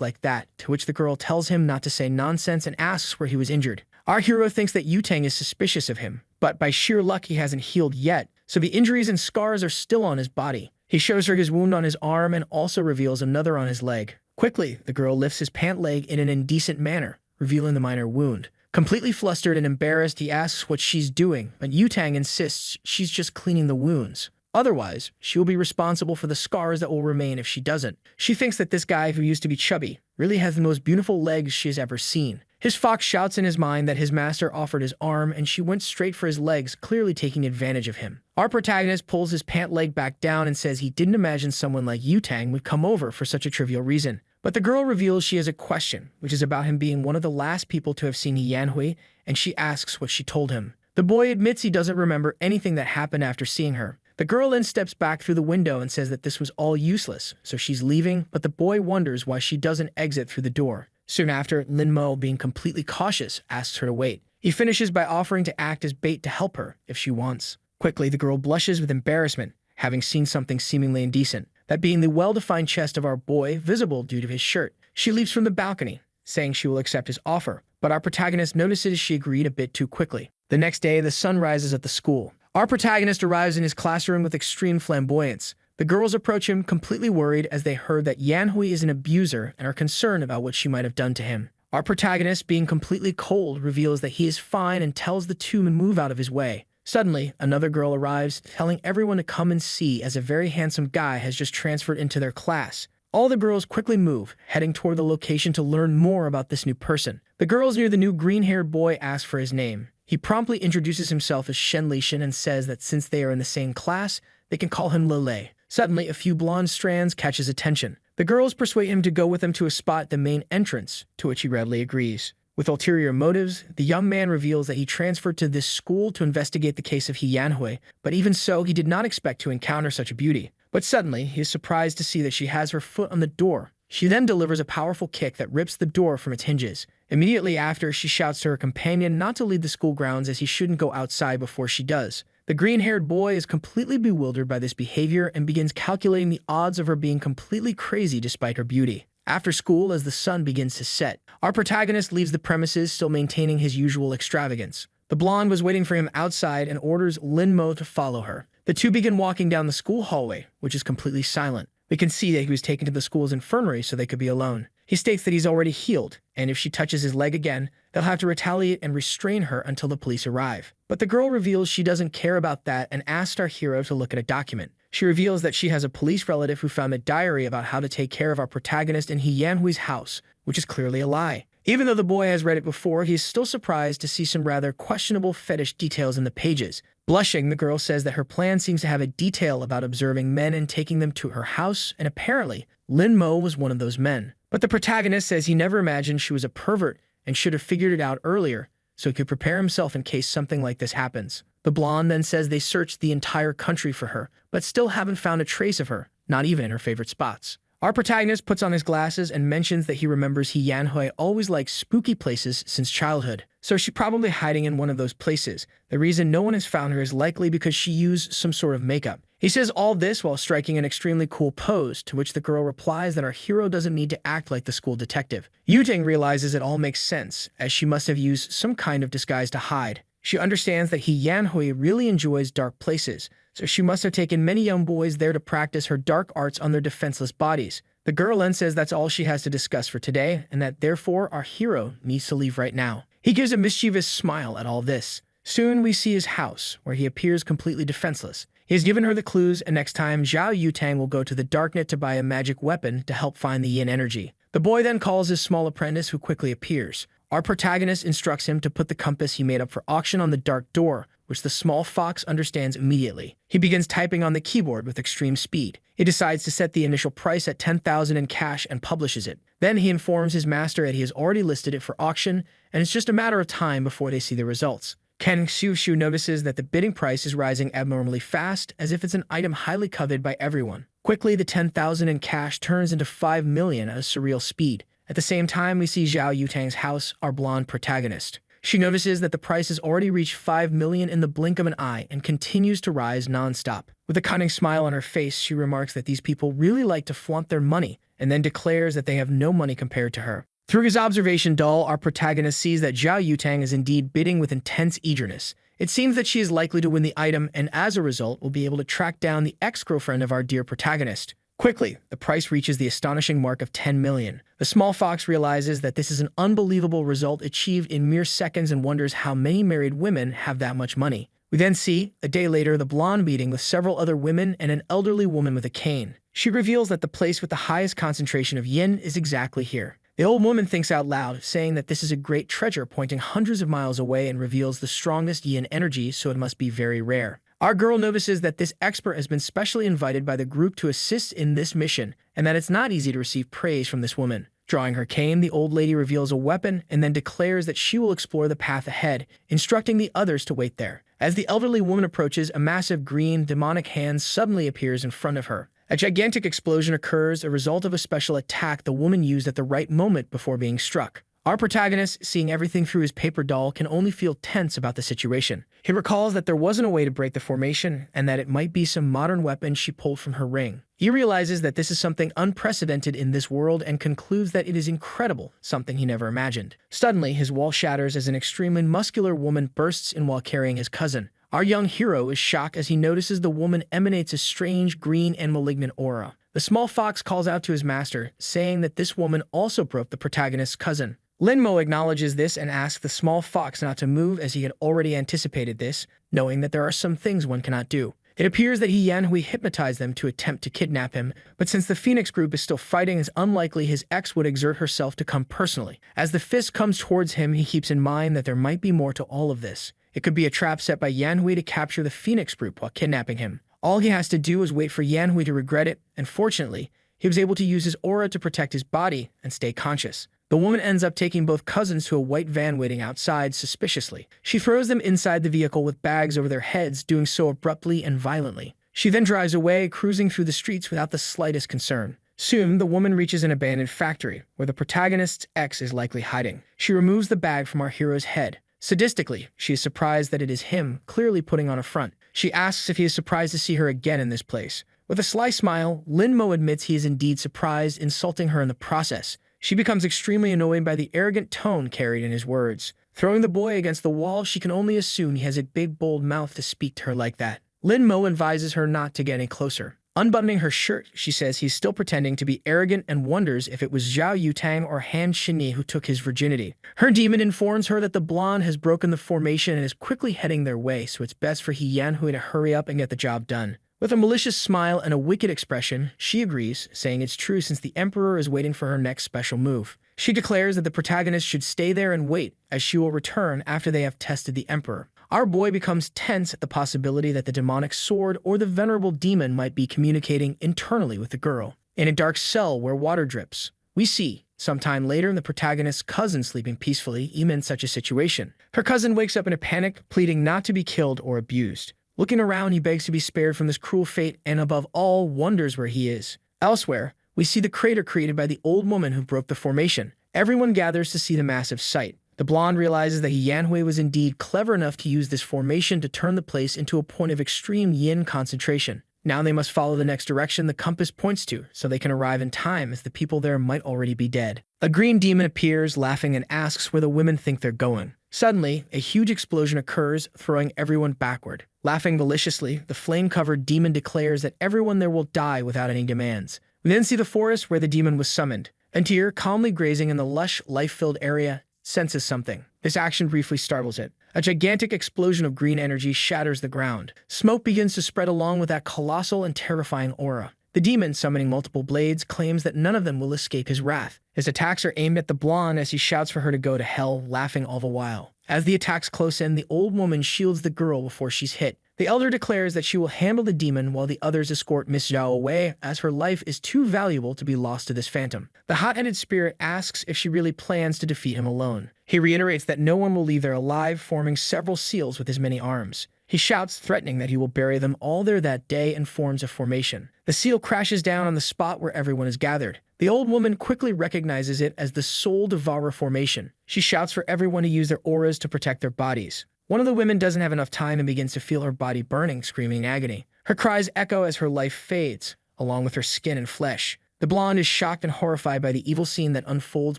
like that, to which the girl tells him not to say nonsense and asks where he was injured. Our hero thinks that Yutang is suspicious of him, but by sheer luck he hasn't healed yet, so the injuries and scars are still on his body. He shows her his wound on his arm and also reveals another on his leg. Quickly, the girl lifts his pant leg in an indecent manner, revealing the minor wound. Completely flustered and embarrassed, he asks what she's doing, but Yutang insists she's just cleaning the wounds. Otherwise, she will be responsible for the scars that will remain if she doesn't. She thinks that this guy, who used to be chubby, really has the most beautiful legs she has ever seen. His fox shouts in his mind that his master offered his arm and she went straight for his legs, clearly taking advantage of him. Our protagonist pulls his pant leg back down and says he didn't imagine someone like Yutang would come over for such a trivial reason. But the girl reveals she has a question, which is about him being one of the last people to have seen Yanhui, and she asks what she told him. The boy admits he doesn't remember anything that happened after seeing her. The girl then steps back through the window and says that this was all useless, so she's leaving, but the boy wonders why she doesn't exit through the door. Soon after, Lin Mo, being completely cautious, asks her to wait. He finishes by offering to act as bait to help her if she wants. Quickly, the girl blushes with embarrassment, having seen something seemingly indecent, that being the well-defined chest of our boy, visible due to his shirt. She leaps from the balcony, saying she will accept his offer, but our protagonist notices she agreed a bit too quickly. The next day, the sun rises at the school. Our protagonist arrives in his classroom with extreme flamboyance. The girls approach him completely worried as they heard that Yanhui is an abuser and are concerned about what she might have done to him. Our protagonist, being completely cold, reveals that he is fine and tells the two to move out of his way. Suddenly, another girl arrives, telling everyone to come and see as a very handsome guy has just transferred into their class. All the girls quickly move, heading toward the location to learn more about this new person. The girls near the new green-haired boy ask for his name. He promptly introduces himself as Shen Lishan and says that since they are in the same class, they can call him Lele. Suddenly, a few blonde strands catch his attention. The girls persuade him to go with them to a spot at the main entrance, to which he readily agrees. With ulterior motives, the young man reveals that he transferred to this school to investigate the case of Yanhui, but even so, he did not expect to encounter such a beauty. But suddenly, he is surprised to see that she has her foot on the door. She then delivers a powerful kick that rips the door from its hinges. Immediately after, she shouts to her companion not to leave the school grounds as he shouldn't go outside before she does. The green-haired boy is completely bewildered by this behavior and begins calculating the odds of her being completely crazy despite her beauty. After school, as the sun begins to set, our protagonist leaves the premises still maintaining his usual extravagance. The blonde was waiting for him outside and orders Lin Mo to follow her. The two begin walking down the school hallway, which is completely silent. We can see that he was taken to the school's infirmary so they could be alone. He states that he's already healed, and if she touches his leg again, they'll have to retaliate and restrain her until the police arrive. But the girl reveals she doesn't care about that and asks our hero to look at a document. She reveals that she has a police relative who found a diary about how to take care of our protagonist in Yanhui's house, which is clearly a lie. Even though the boy has read it before, he is still surprised to see some rather questionable fetish details in the pages. Blushing, the girl says that her plan seems to have a detail about observing men and taking them to her house, and apparently, Lin Mo was one of those men. But the protagonist says he never imagined she was a pervert and should have figured it out earlier, so he could prepare himself in case something like this happens. The blonde then says they searched the entire country for her, but still haven't found a trace of her, not even in her favorite spots. Our protagonist puts on his glasses and mentions that he remembers Yanhui always liked spooky places since childhood, so she's probably hiding in one of those places. The reason no one has found her is likely because she used some sort of makeup. He says all this while striking an extremely cool pose, to which the girl replies that our hero doesn't need to act like the school detective. Yutang realizes it all makes sense, as she must have used some kind of disguise to hide. She understands that Yanhui really enjoys dark places, so she must have taken many young boys there to practice her dark arts on their defenseless bodies. The girl then says that's all she has to discuss for today, and that therefore our hero needs to leave right now. He gives a mischievous smile at all this. Soon we see his house, where he appears completely defenseless. He has given her the clues, and next time, Zhao Yutang will go to the darknet to buy a magic weapon to help find the yin energy. The boy then calls his small apprentice, who quickly appears. Our protagonist instructs him to put the compass he made up for auction on the dark door, which the small fox understands immediately. He begins typing on the keyboard with extreme speed. He decides to set the initial price at 10,000 in cash and publishes it. Then he informs his master that he has already listed it for auction, and it's just a matter of time before they see the results. Ken Xiushu notices that the bidding price is rising abnormally fast, as if it's an item highly coveted by everyone. Quickly, the 10,000 in cash turns into 5 million at a surreal speed. At the same time, we see Zhao Yutang's house, our blonde protagonist. She notices that the price has already reached 5 million in the blink of an eye and continues to rise nonstop. With a cunning smile on her face, she remarks that these people really like to flaunt their money, and then declares that they have no money compared to her. Through his observation doll, our protagonist sees that Zhao Yutang is indeed bidding with intense eagerness. It seems that she is likely to win the item, and as a result, will be able to track down the ex-girlfriend of our dear protagonist. Quickly, the price reaches the astonishing mark of 10 million. The small fox realizes that this is an unbelievable result achieved in mere seconds and wonders how many married women have that much money. We then see, a day later, the blonde meeting with several other women and an elderly woman with a cane. She reveals that the place with the highest concentration of yin is exactly here. The old woman thinks out loud, saying that this is a great treasure, pointing hundreds of miles away, and reveals the strongest yin energy, so it must be very rare. Our girl notices that this expert has been specially invited by the group to assist in this mission, and that it's not easy to receive praise from this woman. Drawing her cane, the old lady reveals a weapon and then declares that she will explore the path ahead, instructing the others to wait there. As the elderly woman approaches, a massive green, demonic hand suddenly appears in front of her. A gigantic explosion occurs, a result of a special attack the woman used at the right moment before being struck. Our protagonist, seeing everything through his paper doll, can only feel tense about the situation. He recalls that there wasn't a way to break the formation, and that it might be some modern weapon she pulled from her ring. He realizes that this is something unprecedented in this world and concludes that it is incredible, something he never imagined. Suddenly, his wall shatters as an extremely muscular woman bursts in while carrying his cousin. Our young hero is shocked as he notices the woman emanates a strange green and malignant aura. The small fox calls out to his master, saying that this woman also broke the protagonist's cousin. Linmo acknowledges this and asks the small fox not to move, as he had already anticipated this, knowing that there are some things one cannot do. It appears that Yahello hypnotized them to attempt to kidnap him, but since the Phoenix group is still fighting, it's unlikely his ex would exert herself to come personally. As the fist comes towards him, he keeps in mind that there might be more to all of this. It could be a trap set by Yahello to capture the Phoenix group while kidnapping him. All he has to do is wait for Yahello to regret it, and fortunately, he was able to use his aura to protect his body and stay conscious. The woman ends up taking both cousins to a white van waiting outside suspiciously. She throws them inside the vehicle with bags over their heads, doing so abruptly and violently. She then drives away, cruising through the streets without the slightest concern. Soon, the woman reaches an abandoned factory, where the protagonist's ex is likely hiding. She removes the bag from our hero's head. Sadistically, she is surprised that it is him, clearly putting on a front. She asks if he is surprised to see her again in this place. With a sly smile, Linmo admits he is indeed surprised, insulting her in the process. She becomes extremely annoyed by the arrogant tone carried in his words. Throwing the boy against the wall, she can only assume he has a big, bold mouth to speak to her like that. Linmo advises her not to get any closer. Unbuttoning her shirt, she says he's still pretending to be arrogant and wonders if it was Zhao Yutang or Han Shinyi who took his virginity. Her demon informs her that the blonde has broken the formation and is quickly heading their way, so it's best for Yahello to hurry up and get the job done. With a malicious smile and a wicked expression, she agrees, saying it's true since the Emperor is waiting for her next special move. She declares that the protagonist should stay there and wait, as she will return after they have tested the Emperor. Our boy becomes tense at the possibility that the demonic sword or the venerable demon might be communicating internally with the girl. In a dark cell where water drips, we see, sometime later, the protagonist's cousin sleeping peacefully, even in such a situation. Her cousin wakes up in a panic, pleading not to be killed or abused. Looking around, he begs to be spared from this cruel fate and, above all, wonders where he is. Elsewhere, we see the crater created by the old woman who broke the formation. Everyone gathers to see the massive sight. The blonde realizes that Yahello was indeed clever enough to use this formation to turn the place into a point of extreme yin concentration. Now they must follow the next direction the compass points to, so they can arrive in time, as the people there might already be dead. A green demon appears, laughing, and asks where the women think they're going. Suddenly, a huge explosion occurs, throwing everyone backward. Laughing maliciously, the flame-covered demon declares that everyone there will die without any demands. We then see the forest where the demon was summoned. A deer, calmly grazing in the lush, life-filled area, senses something. This action briefly startles it. A gigantic explosion of green energy shatters the ground. Smoke begins to spread along with that colossal and terrifying aura. The demon, summoning multiple blades, claims that none of them will escape his wrath. His attacks are aimed at the blonde as he shouts for her to go to hell, laughing all the while. As the attacks close in, the old woman shields the girl before she's hit. The elder declares that she will handle the demon while the others escort Miss Zhao away, as her life is too valuable to be lost to this phantom. The hot-headed spirit asks if she really plans to defeat him alone. He reiterates that no one will leave there alive, forming several seals with his many arms. He shouts, threatening that he will bury them all there that day, and forms a formation. The seal crashes down on the spot where everyone is gathered. The old woman quickly recognizes it as the Soul Devourer formation. She shouts for everyone to use their auras to protect their bodies. One of the women doesn't have enough time and begins to feel her body burning, screaming in agony. Her cries echo as her life fades, along with her skin and flesh. The blonde is shocked and horrified by the evil scene that unfolds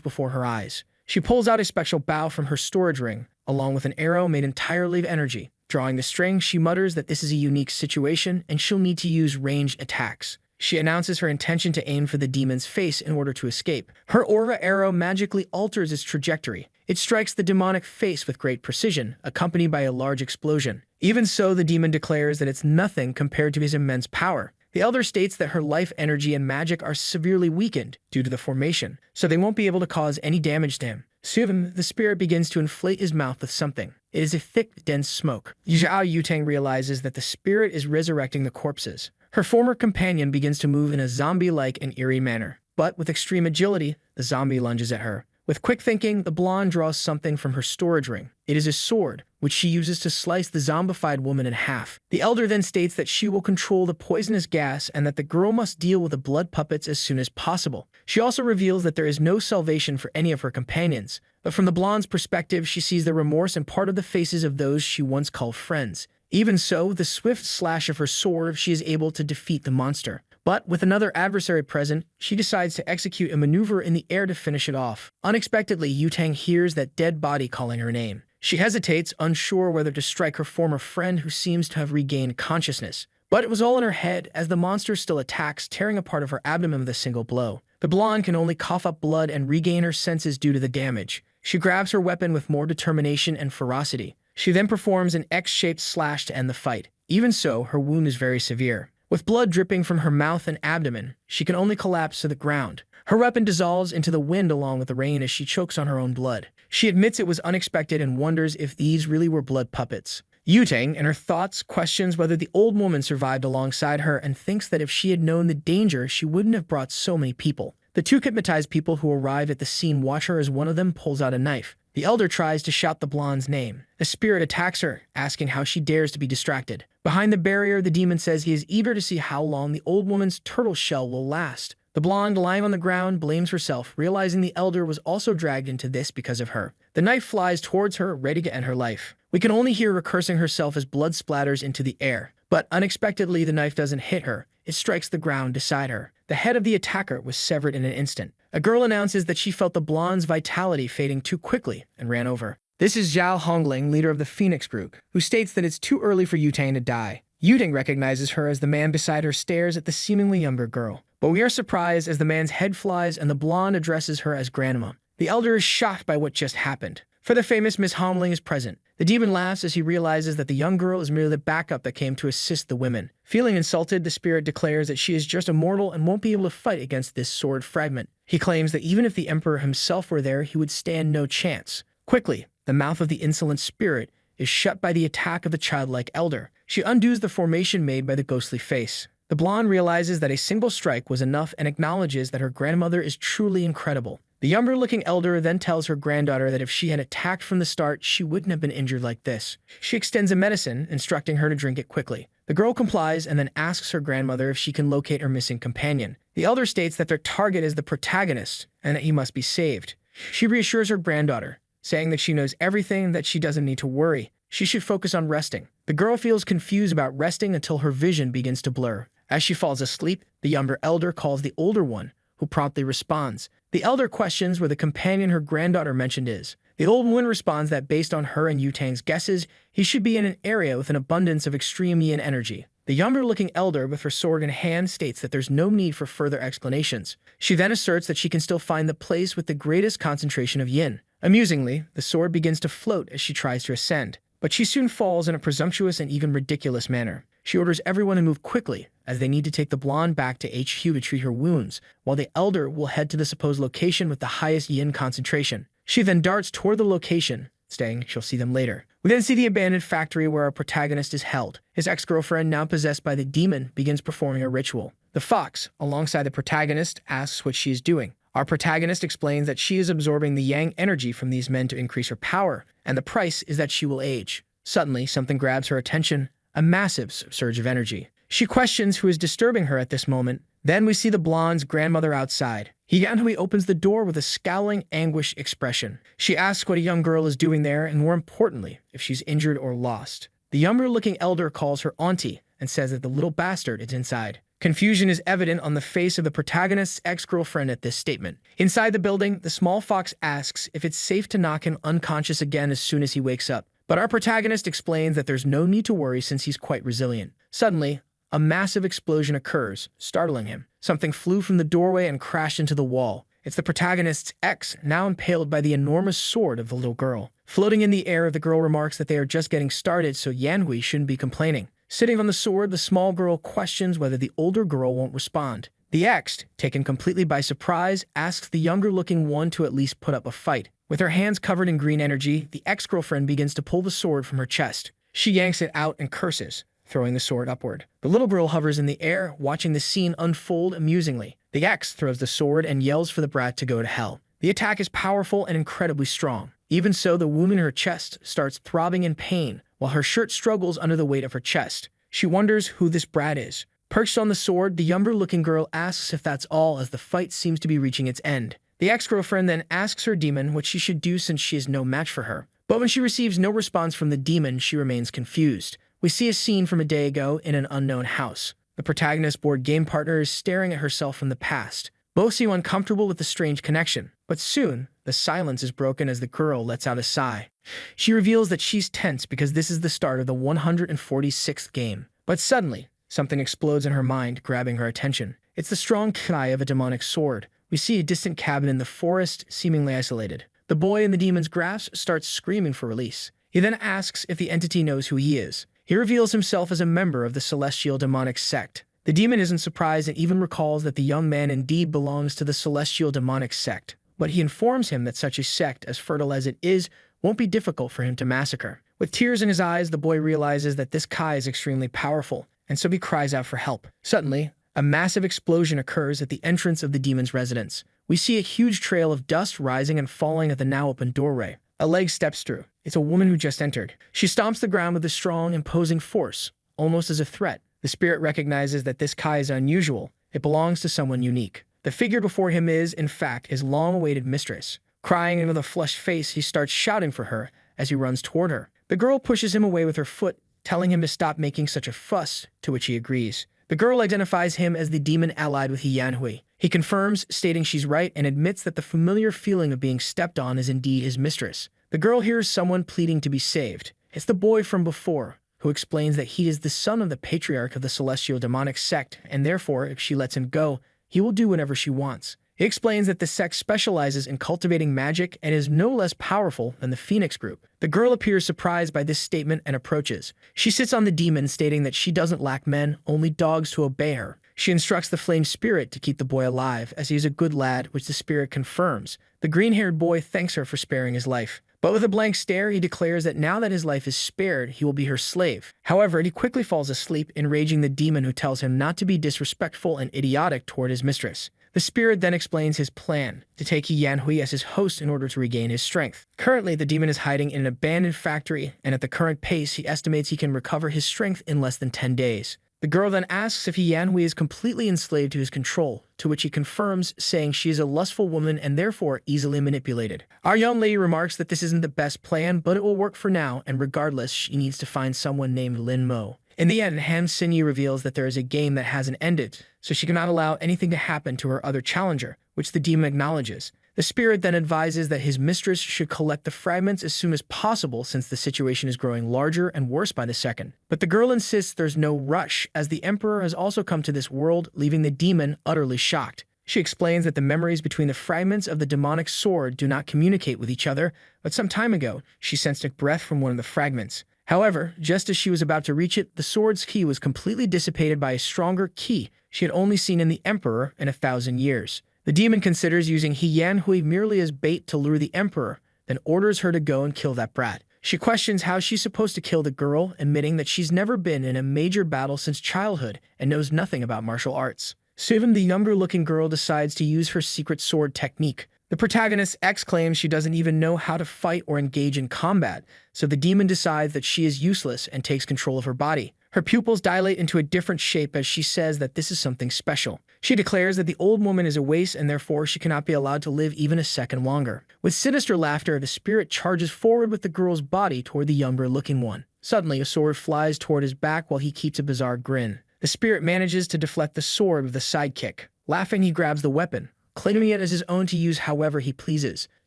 before her eyes. She pulls out a special bow from her storage ring, along with an arrow made entirely of energy. Drawing the string, she mutters that this is a unique situation and she'll need to use ranged attacks. She announces her intention to aim for the demon's face in order to escape. Her aura arrow magically alters its trajectory. It strikes the demonic face with great precision, accompanied by a large explosion. Even so, the demon declares that it's nothing compared to his immense power. The elder states that her life energy and magic are severely weakened due to the formation, so they won't be able to cause any damage to him. Soon, the spirit begins to inflate his mouth with something. It is a thick, dense smoke. Zhao Yutang realizes that the spirit is resurrecting the corpses. Her former companion begins to move in a zombie-like and eerie manner. But with extreme agility, the zombie lunges at her. With quick thinking, the blonde draws something from her storage ring. It is a sword, which she uses to slice the zombified woman in half. The elder then states that she will control the poisonous gas and that the girl must deal with the blood puppets as soon as possible. She also reveals that there is no salvation for any of her companions, but from the blonde's perspective, she sees the remorse in part of the faces of those she once called friends. Even so, with the swift slash of her sword, she is able to defeat the monster. But with another adversary present, she decides to execute a maneuver in the air to finish it off. Unexpectedly, Yutang hears that dead body calling her name. She hesitates, unsure whether to strike her former friend who seems to have regained consciousness. But it was all in her head, as the monster still attacks, tearing a part of her abdomen with a single blow. The blonde can only cough up blood and regain her senses due to the damage. She grabs her weapon with more determination and ferocity. She then performs an X-shaped slash to end the fight. Even so, her wound is very severe. With blood dripping from her mouth and abdomen, she can only collapse to the ground. Her weapon dissolves into the wind along with the rain as she chokes on her own blood. She admits it was unexpected and wonders if these really were blood puppets. Yutang, in her thoughts, questions whether the old woman survived alongside her and thinks that if she had known the danger, she wouldn't have brought so many people. The two hypnotized people who arrive at the scene watch her as one of them pulls out a knife. The elder tries to shout the blonde's name. The spirit attacks her, asking how she dares to be distracted. Behind the barrier, the demon says he is eager to see how long the old woman's turtle shell will last. The blonde, lying on the ground, blames herself, realizing the elder was also dragged into this because of her. The knife flies towards her, ready to end her life. We can only hear her cursing herself as blood splatters into the air. But unexpectedly, the knife doesn't hit her. It strikes the ground beside her. The head of the attacker was severed in an instant. A girl announces that she felt the blonde's vitality fading too quickly and ran over. This is Zhao Hongling, leader of the Phoenix Group, who states that it's too early for Yutang to die. Yutang recognizes her as the man beside her stares at the seemingly younger girl. But we are surprised as the man's head flies and the blonde addresses her as grandma. The elder is shocked by what just happened. For the famous Miss Hongling is present. The demon laughs as he realizes that the young girl is merely the backup that came to assist the women. Feeling insulted, the spirit declares that she is just a mortal and won't be able to fight against this sword fragment. He claims that even if the emperor himself were there, he would stand no chance. Quickly, the mouth of the insolent spirit is shut by the attack of the childlike elder. She undoes the formation made by the ghostly face. The blonde realizes that a single strike was enough and acknowledges that her grandmother is truly incredible. The younger-looking elder then tells her granddaughter that if she had attacked from the start, she wouldn't have been injured like this. She extends a medicine, instructing her to drink it quickly. The girl complies and then asks her grandmother if she can locate her missing companion. The elder states that their target is the protagonist and that he must be saved. She reassures her granddaughter, saying that she knows everything and that she doesn't need to worry. She should focus on resting. The girl feels confused about resting until her vision begins to blur. As she falls asleep, the younger elder calls the older one, who promptly responds. The elder questions where the companion her granddaughter mentioned is. The old woman responds that based on her and Yutang's guesses, he should be in an area with an abundance of extreme yin energy. The younger-looking elder, with her sword in hand, states that there's no need for further explanations. She then asserts that she can still find the place with the greatest concentration of yin. Amusingly, the sword begins to float as she tries to ascend. but she soon falls in a presumptuous and even ridiculous manner. She orders everyone to move quickly, as they need to take the blonde back to HQ to treat her wounds, while the elder will head to the supposed location with the highest yin concentration. She then darts toward the location, saying she'll see them later. We then see the abandoned factory where our protagonist is held. His ex-girlfriend, now possessed by the demon, begins performing a ritual. The fox, alongside the protagonist, asks what she is doing. Our protagonist explains that she is absorbing the yang energy from these men to increase her power, and the price is that she will age. Suddenly, something grabs her attention, a massive surge of energy. She questions who is disturbing her at this moment. Then we see the blonde's grandmother outside. Yahello opens the door with a scowling, anguished expression. She asks what a young girl is doing there, and more importantly, if she's injured or lost. The younger-looking elder calls her auntie and says that the little bastard is inside. Confusion is evident on the face of the protagonist's ex-girlfriend at this statement. Inside the building, the small fox asks if it's safe to knock him unconscious again as soon as he wakes up. But our protagonist explains that there's no need to worry since he's quite resilient. Suddenly, a massive explosion occurs, startling him. Something flew from the doorway and crashed into the wall. It's the protagonist's ex, now impaled by the enormous sword of the little girl. Floating in the air, the girl remarks that they are just getting started, so Yanhui shouldn't be complaining. Sitting on the sword, the small girl questions whether the older girl won't respond. The ex, taken completely by surprise, asks the younger-looking one to at least put up a fight. With her hands covered in green energy, the ex-girlfriend begins to pull the sword from her chest. She yanks it out and curses, throwing the sword upward. The little girl hovers in the air, watching the scene unfold amusingly. The ex throws the sword and yells for the brat to go to hell. The attack is powerful and incredibly strong. Even so, the wound in her chest starts throbbing in pain, while her shirt struggles under the weight of her chest. She wonders who this brat is. Perched on the sword, the younger-looking girl asks if that's all, as the fight seems to be reaching its end. The ex-girlfriend then asks her demon what she should do since she is no match for her. But when she receives no response from the demon, she remains confused. We see a scene from a day ago in an unknown house. The protagonist's board game partner is staring at herself from the past. Both seem uncomfortable with the strange connection. But soon, the silence is broken as the girl lets out a sigh. She reveals that she's tense because this is the start of the 146th game. But suddenly, something explodes in her mind, grabbing her attention. It's the strong cry of a demonic sword. We see a distant cabin in the forest, seemingly isolated. The boy in the demon's grasp starts screaming for release. He then asks if the entity knows who he is. He reveals himself as a member of the celestial demonic sect. The demon isn't surprised and even recalls that the young man indeed belongs to the celestial demonic sect. But he informs him that such a sect, as fertile as it is, won't be difficult for him to massacre. With tears in his eyes, the boy realizes that this Kai is extremely powerful, and so he cries out for help. Suddenly, a massive explosion occurs at the entrance of the demon's residence. We see a huge trail of dust rising and falling at the now open doorway. A leg steps through. It's a woman who just entered. She stomps the ground with a strong, imposing force, almost as a threat. The spirit recognizes that this Kai is unusual. It belongs to someone unique. The figure before him is, in fact, his long-awaited mistress. Crying into the flushed face, he starts shouting for her as he runs toward her. The girl pushes him away with her foot, telling him to stop making such a fuss, to which he agrees. The girl identifies him as the demon allied with Yanhui. He confirms, stating she's right, and admits that the familiar feeling of being stepped on is indeed his mistress. The girl hears someone pleading to be saved. It's the boy from before, who explains that he is the son of the patriarch of the celestial demonic sect, and therefore, if she lets him go, he will do whatever she wants. He explains that the sect specializes in cultivating magic and is no less powerful than the Phoenix group. The girl appears surprised by this statement and approaches. She sits on the demon, stating that she doesn't lack men, only dogs to obey her. She instructs the flame spirit to keep the boy alive, as he is a good lad, which the spirit confirms. The green-haired boy thanks her for sparing his life. But with a blank stare, he declares that now that his life is spared, he will be her slave. However, he quickly falls asleep, enraging the demon, who tells him not to be disrespectful and idiotic toward his mistress. The spirit then explains his plan, to take Yanhui as his host in order to regain his strength. Currently, the demon is hiding in an abandoned factory, and at the current pace, he estimates he can recover his strength in less than 10 days. The girl then asks if Yanhui is completely enslaved to his control, to which he confirms, saying she is a lustful woman and therefore easily manipulated. Our young lady remarks that this isn't the best plan, but it will work for now, and regardless, she needs to find someone named Lin Mo. In the end, Han Sinyi reveals that there is a game that hasn't ended, so she cannot allow anything to happen to her other challenger, which the demon acknowledges. The spirit then advises that his mistress should collect the fragments as soon as possible, since the situation is growing larger and worse by the second. But the girl insists there's no rush, as the emperor has also come to this world, leaving the demon utterly shocked. She explains that the memories between the fragments of the demonic sword do not communicate with each other, but some time ago, she sensed a breath from one of the fragments. However, just as she was about to reach it, the sword's ki was completely dissipated by a stronger ki she had only seen in the Emperor in 1,000 years. The demon considers using Yahello merely as bait to lure the Emperor, then orders her to go and kill that brat. She questions how she's supposed to kill the girl, admitting that she's never been in a major battle since childhood and knows nothing about martial arts. Soon, the younger-looking girl decides to use her secret sword technique. The protagonist X claims she doesn't even know how to fight or engage in combat, so the demon decides that she is useless and takes control of her body. Her pupils dilate into a different shape as she says that this is something special. She declares that the old woman is a waste and therefore she cannot be allowed to live even a second longer. With sinister laughter, the spirit charges forward with the girl's body toward the younger-looking one. Suddenly, a sword flies toward his back while he keeps a bizarre grin. The spirit manages to deflect the sword with a sidekick. Laughing, he grabs the weapon, claiming it as his own to use however he pleases.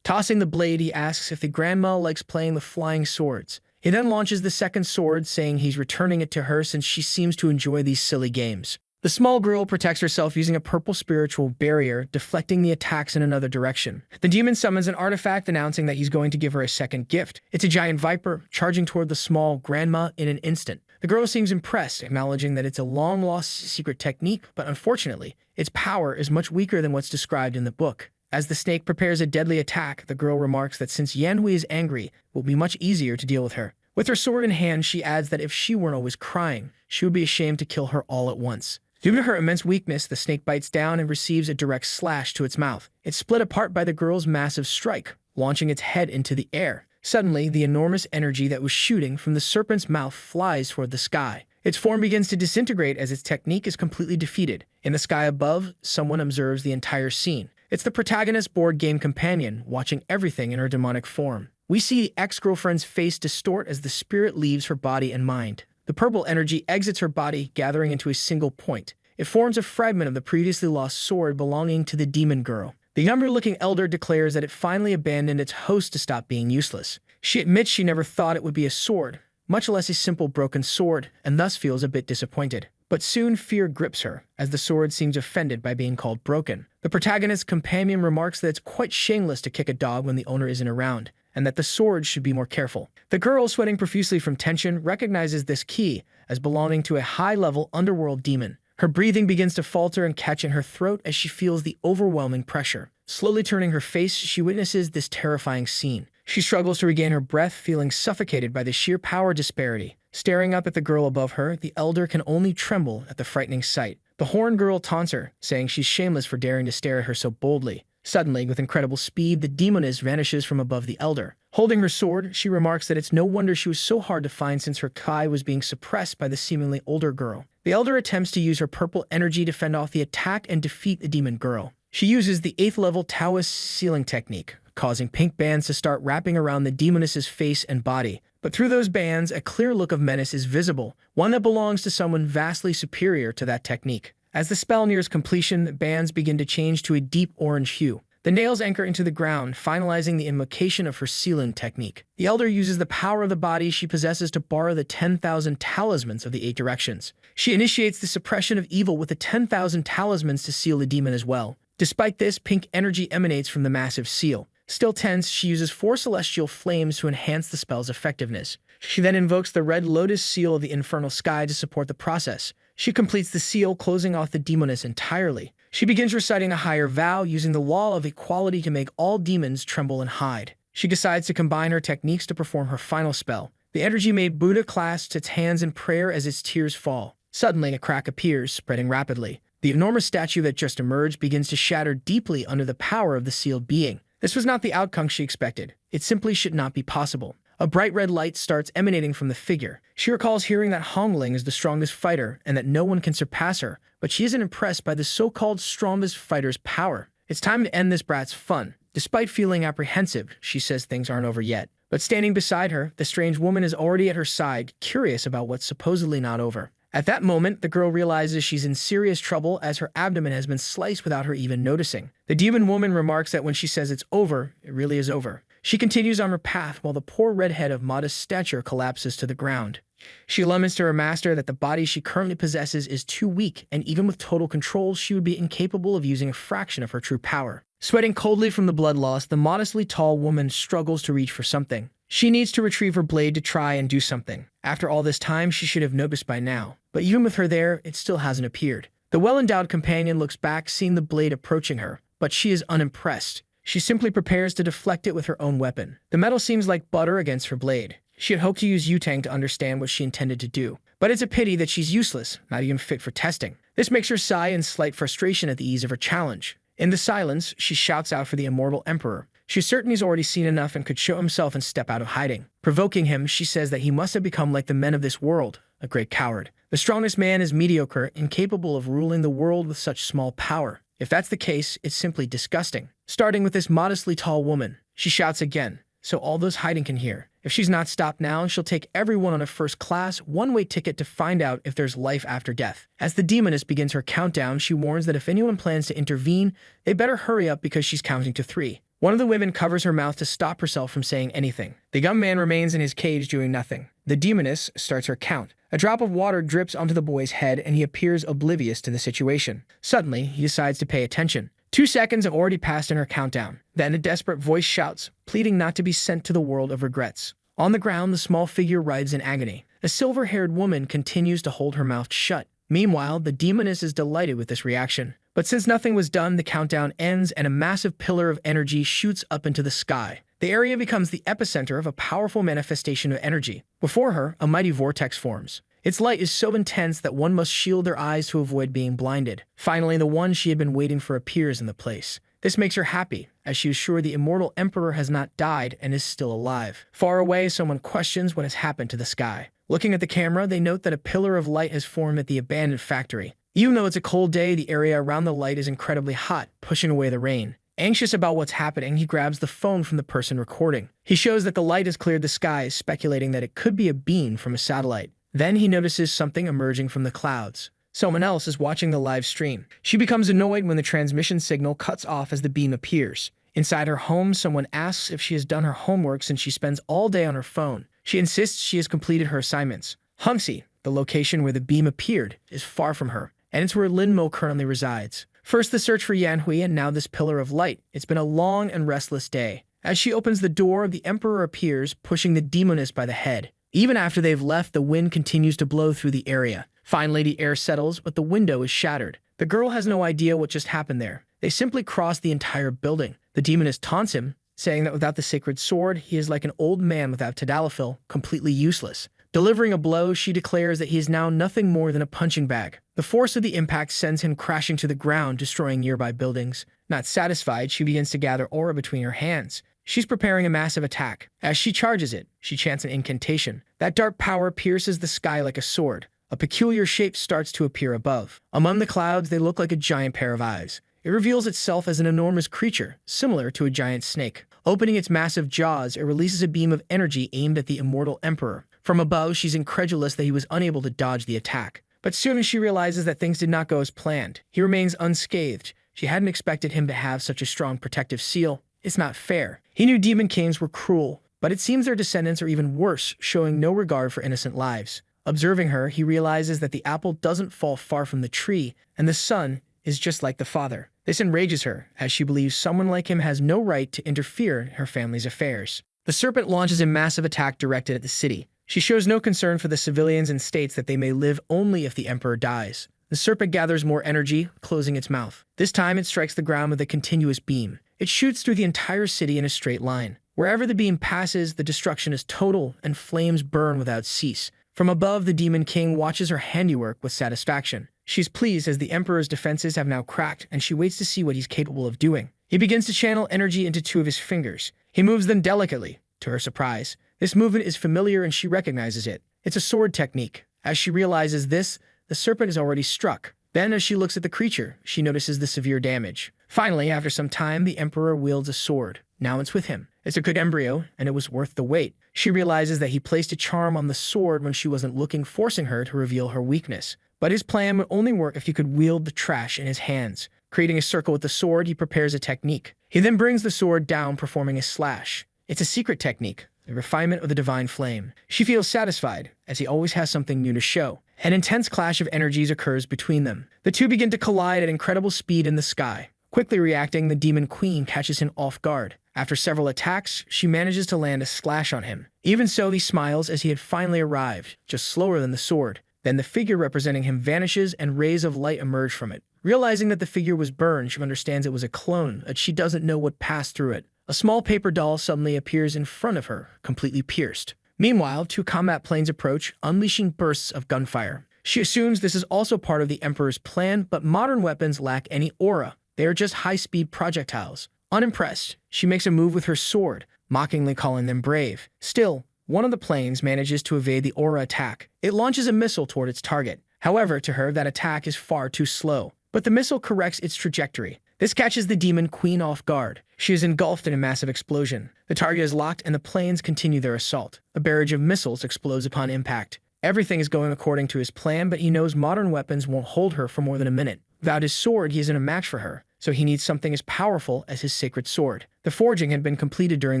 Tossing the blade, he asks if the grandma likes playing with flying swords. He then launches the second sword, saying he's returning it to her since she seems to enjoy these silly games. The small girl protects herself using a purple spiritual barrier, deflecting the attacks in another direction. The demon summons an artifact announcing that he's going to give her a second gift. It's a giant viper, charging toward the small grandma in an instant. The girl seems impressed, acknowledging that it's a long-lost secret technique, but unfortunately, its power is much weaker than what's described in the book. As the snake prepares a deadly attack, the girl remarks that since Yanhui is angry, it will be much easier to deal with her. With her sword in hand, she adds that if she weren't always crying, she would be ashamed to kill her all at once. Due to her immense weakness, the snake bites down and receives a direct slash to its mouth. It's split apart by the girl's massive strike, launching its head into the air. Suddenly, the enormous energy that was shooting from the serpent's mouth flies toward the sky. Its form begins to disintegrate as its technique is completely defeated. In the sky above, someone observes the entire scene. It's the protagonist's board game companion, watching everything in her demonic form. We see the ex-girlfriend's face distort as the spirit leaves her body and mind. The purple energy exits her body, gathering into a single point. It forms a fragment of the previously lost sword belonging to the demon girl. The younger-looking elder declares that it finally abandoned its host to stop being useless. She admits she never thought it would be a sword, much less a simple broken sword, and thus feels a bit disappointed. But soon fear grips her, as the sword seems offended by being called broken. The protagonist's companion remarks that it's quite shameless to kick a dog when the owner isn't around, and that the sword should be more careful. The girl, sweating profusely from tension, recognizes this key as belonging to a high-level underworld demon. Her breathing begins to falter and catch in her throat as she feels the overwhelming pressure. Slowly turning her face, she witnesses this terrifying scene. She struggles to regain her breath, feeling suffocated by the sheer power disparity. Staring up at the girl above her, the elder can only tremble at the frightening sight. The horned girl taunts her, saying she's shameless for daring to stare at her so boldly. Suddenly, with incredible speed, the demoness vanishes from above the elder. Holding her sword, she remarks that it's no wonder she was so hard to find since her kai was being suppressed by the seemingly older girl. The elder attempts to use her purple energy to fend off the attack and defeat the demon girl. She uses the 8th level Taoist sealing technique, causing pink bands to start wrapping around the demoness's face and body. But through those bands, a clear look of menace is visible, one that belongs to someone vastly superior to that technique. As the spell nears completion, the bands begin to change to a deep orange hue. The nails anchor into the ground, finalizing the invocation of her sealing technique. The elder uses the power of the body she possesses to borrow the 10,000 talismans of the 8 directions. She initiates the suppression of evil with the 10,000 talismans to seal the demon as well. Despite this, pink energy emanates from the massive seal. Still tense, she uses 4 celestial flames to enhance the spell's effectiveness. She then invokes the red lotus seal of the infernal sky to support the process. She completes the seal, closing off the demoness entirely. She begins reciting a higher vow, using the law of equality to make all demons tremble and hide. She decides to combine her techniques to perform her final spell. The energy-made Buddha clasps its hands in prayer as its tears fall. Suddenly, a crack appears, spreading rapidly. The enormous statue that just emerged begins to shatter deeply under the power of the sealed being. This was not the outcome she expected. It simply should not be possible. A bright red light starts emanating from the figure. She recalls hearing that Hongling is the strongest fighter and that no one can surpass her, but she isn't impressed by the so-called strongest fighter's power. It's time to end this brat's fun. Despite feeling apprehensive, she says things aren't over yet. But standing beside her, the strange woman is already at her side, curious about what's supposedly not over. At that moment, the girl realizes she's in serious trouble as her abdomen has been sliced without her even noticing. The demon woman remarks that when she says it's over, it really is over. She continues on her path while the poor redhead of modest stature collapses to the ground. She laments to her master that the body she currently possesses is too weak, and even with total control, she would be incapable of using a fraction of her true power. Sweating coldly from the blood loss, the modestly tall woman struggles to reach for something. She needs to retrieve her blade to try and do something. After all this time, she should have noticed by now. But even with her there, it still hasn't appeared. The well-endowed companion looks back, seeing the blade approaching her, but she is unimpressed. She simply prepares to deflect it with her own weapon. The metal seems like butter against her blade. She had hoped to use Yutang to understand what she intended to do. But it's a pity that she's useless, not even fit for testing. This makes her sigh in slight frustration at the ease of her challenge. In the silence, she shouts out for the immortal emperor. She's certain he's already seen enough and could show himself and step out of hiding. Provoking him, she says that he must have become like the men of this world, a great coward. The strongest man is mediocre, incapable of ruling the world with such small power. If that's the case, it's simply disgusting. Starting with this modestly tall woman, she shouts again, so all those hiding can hear. If she's not stopped now, she'll take everyone on a first-class, one-way ticket to find out if there's life after death. As the demoness begins her countdown, she warns that if anyone plans to intervene, they better hurry up because she's counting to 3. One of the women covers her mouth to stop herself from saying anything. The young man remains in his cage doing nothing. The demoness starts her count. A drop of water drips onto the boy's head and he appears oblivious to the situation. Suddenly, he decides to pay attention. 2 seconds have already passed in her countdown. Then a desperate voice shouts, pleading not to be sent to the world of regrets. On the ground, the small figure writhes in agony. A silver-haired woman continues to hold her mouth shut. Meanwhile, the demoness is delighted with this reaction. But since nothing was done, the countdown ends and a massive pillar of energy shoots up into the sky. The area becomes the epicenter of a powerful manifestation of energy. Before her, a mighty vortex forms. Its light is so intense that one must shield their eyes to avoid being blinded. Finally, the one she had been waiting for appears in the place. This makes her happy, as she is sure the immortal emperor has not died and is still alive. Far away, someone questions what has happened to the sky. Looking at the camera, they note that a pillar of light has formed at the abandoned factory. Even though it's a cold day, the area around the light is incredibly hot, pushing away the rain. Anxious about what's happening, he grabs the phone from the person recording. He shows that the light has cleared the skies, speculating that it could be a beam from a satellite. Then he notices something emerging from the clouds. Someone else is watching the live stream. She becomes annoyed when the transmission signal cuts off as the beam appears. Inside her home, someone asks if she has done her homework since she spends all day on her phone. She insists she has completed her assignments. Hungsi, the location where the beam appeared, is far from her, and it's where Linmo currently resides. First the search for Yanhui and now this pillar of light. It's been a long and restless day. As she opens the door, the emperor appears, pushing the demoness by the head. Even after they've left, the wind continues to blow through the area. Finally, the air settles, but the window is shattered. The girl has no idea what just happened there. They simply cross the entire building. The demoness taunts him, saying that without the sacred sword, he is like an old man without tadalafil, completely useless. Delivering a blow, she declares that he is now nothing more than a punching bag. The force of the impact sends him crashing to the ground, destroying nearby buildings. Not satisfied, she begins to gather aura between her hands. She's preparing a massive attack. As she charges it, she chants an incantation. That dark power pierces the sky like a sword. A peculiar shape starts to appear above. Among the clouds, they look like a giant pair of eyes. It reveals itself as an enormous creature, similar to a giant snake. Opening its massive jaws, it releases a beam of energy aimed at the immortal emperor. From above, she's incredulous that he was unable to dodge the attack. But soon as she realizes that things did not go as planned, he remains unscathed. She hadn't expected him to have such a strong protective seal. It's not fair. He knew demon kings were cruel, but it seems their descendants are even worse, showing no regard for innocent lives. Observing her, he realizes that the apple doesn't fall far from the tree, and the son is just like the father. This enrages her, as she believes someone like him has no right to interfere in her family's affairs. The serpent launches a massive attack directed at the city. She shows no concern for the civilians and states that they may live only if the emperor dies. The serpent gathers more energy, closing its mouth. This time it strikes the ground with a continuous beam. It shoots through the entire city in a straight line. Wherever the beam passes, the destruction is total and flames burn without cease. From above, the Demon King watches her handiwork with satisfaction. She's pleased as the Emperor's defenses have now cracked, and she waits to see what he's capable of doing. He begins to channel energy into 2 of his fingers. He moves them delicately. To her surprise, this movement is familiar and she recognizes it. It's a sword technique. As she realizes this, the serpent is already struck. Then, as she looks at the creature, she notices the severe damage. Finally, after some time, the Emperor wields a sword. Now it's with him. It's a good embryo, and it was worth the wait. She realizes that he placed a charm on the sword when she wasn't looking, forcing her to reveal her weakness. But his plan would only work if he could wield the trash in his hands. Creating a circle with the sword, he prepares a technique. He then brings the sword down, performing a slash. It's a secret technique, the refinement of the divine flame. She feels satisfied, as he always has something new to show. An intense clash of energies occurs between them. The two begin to collide at incredible speed in the sky. Quickly reacting, the demon queen catches him off guard. After several attacks, she manages to land a slash on him. Even so, he smiles as he had finally arrived, just slower than the sword. Then the figure representing him vanishes and rays of light emerge from it. Realizing that the figure was burned, she understands it was a clone, but she doesn't know what passed through it. A small paper doll suddenly appears in front of her, completely pierced. Meanwhile, two combat planes approach, unleashing bursts of gunfire. She assumes this is also part of the Emperor's plan, but modern weapons lack any aura. They are just high-speed projectiles. Unimpressed, she makes a move with her sword, mockingly calling them brave. Still, one of the planes manages to evade the aura attack. It launches a missile toward its target. However, to her, that attack is far too slow. But the missile corrects its trajectory. This catches the demon queen off guard. She is engulfed in a massive explosion. The target is locked and the planes continue their assault. A barrage of missiles explodes upon impact. Everything is going according to his plan, but he knows modern weapons won't hold her for more than a minute. Without his sword, he isn't a match for her, so he needs something as powerful as his sacred sword. The forging had been completed during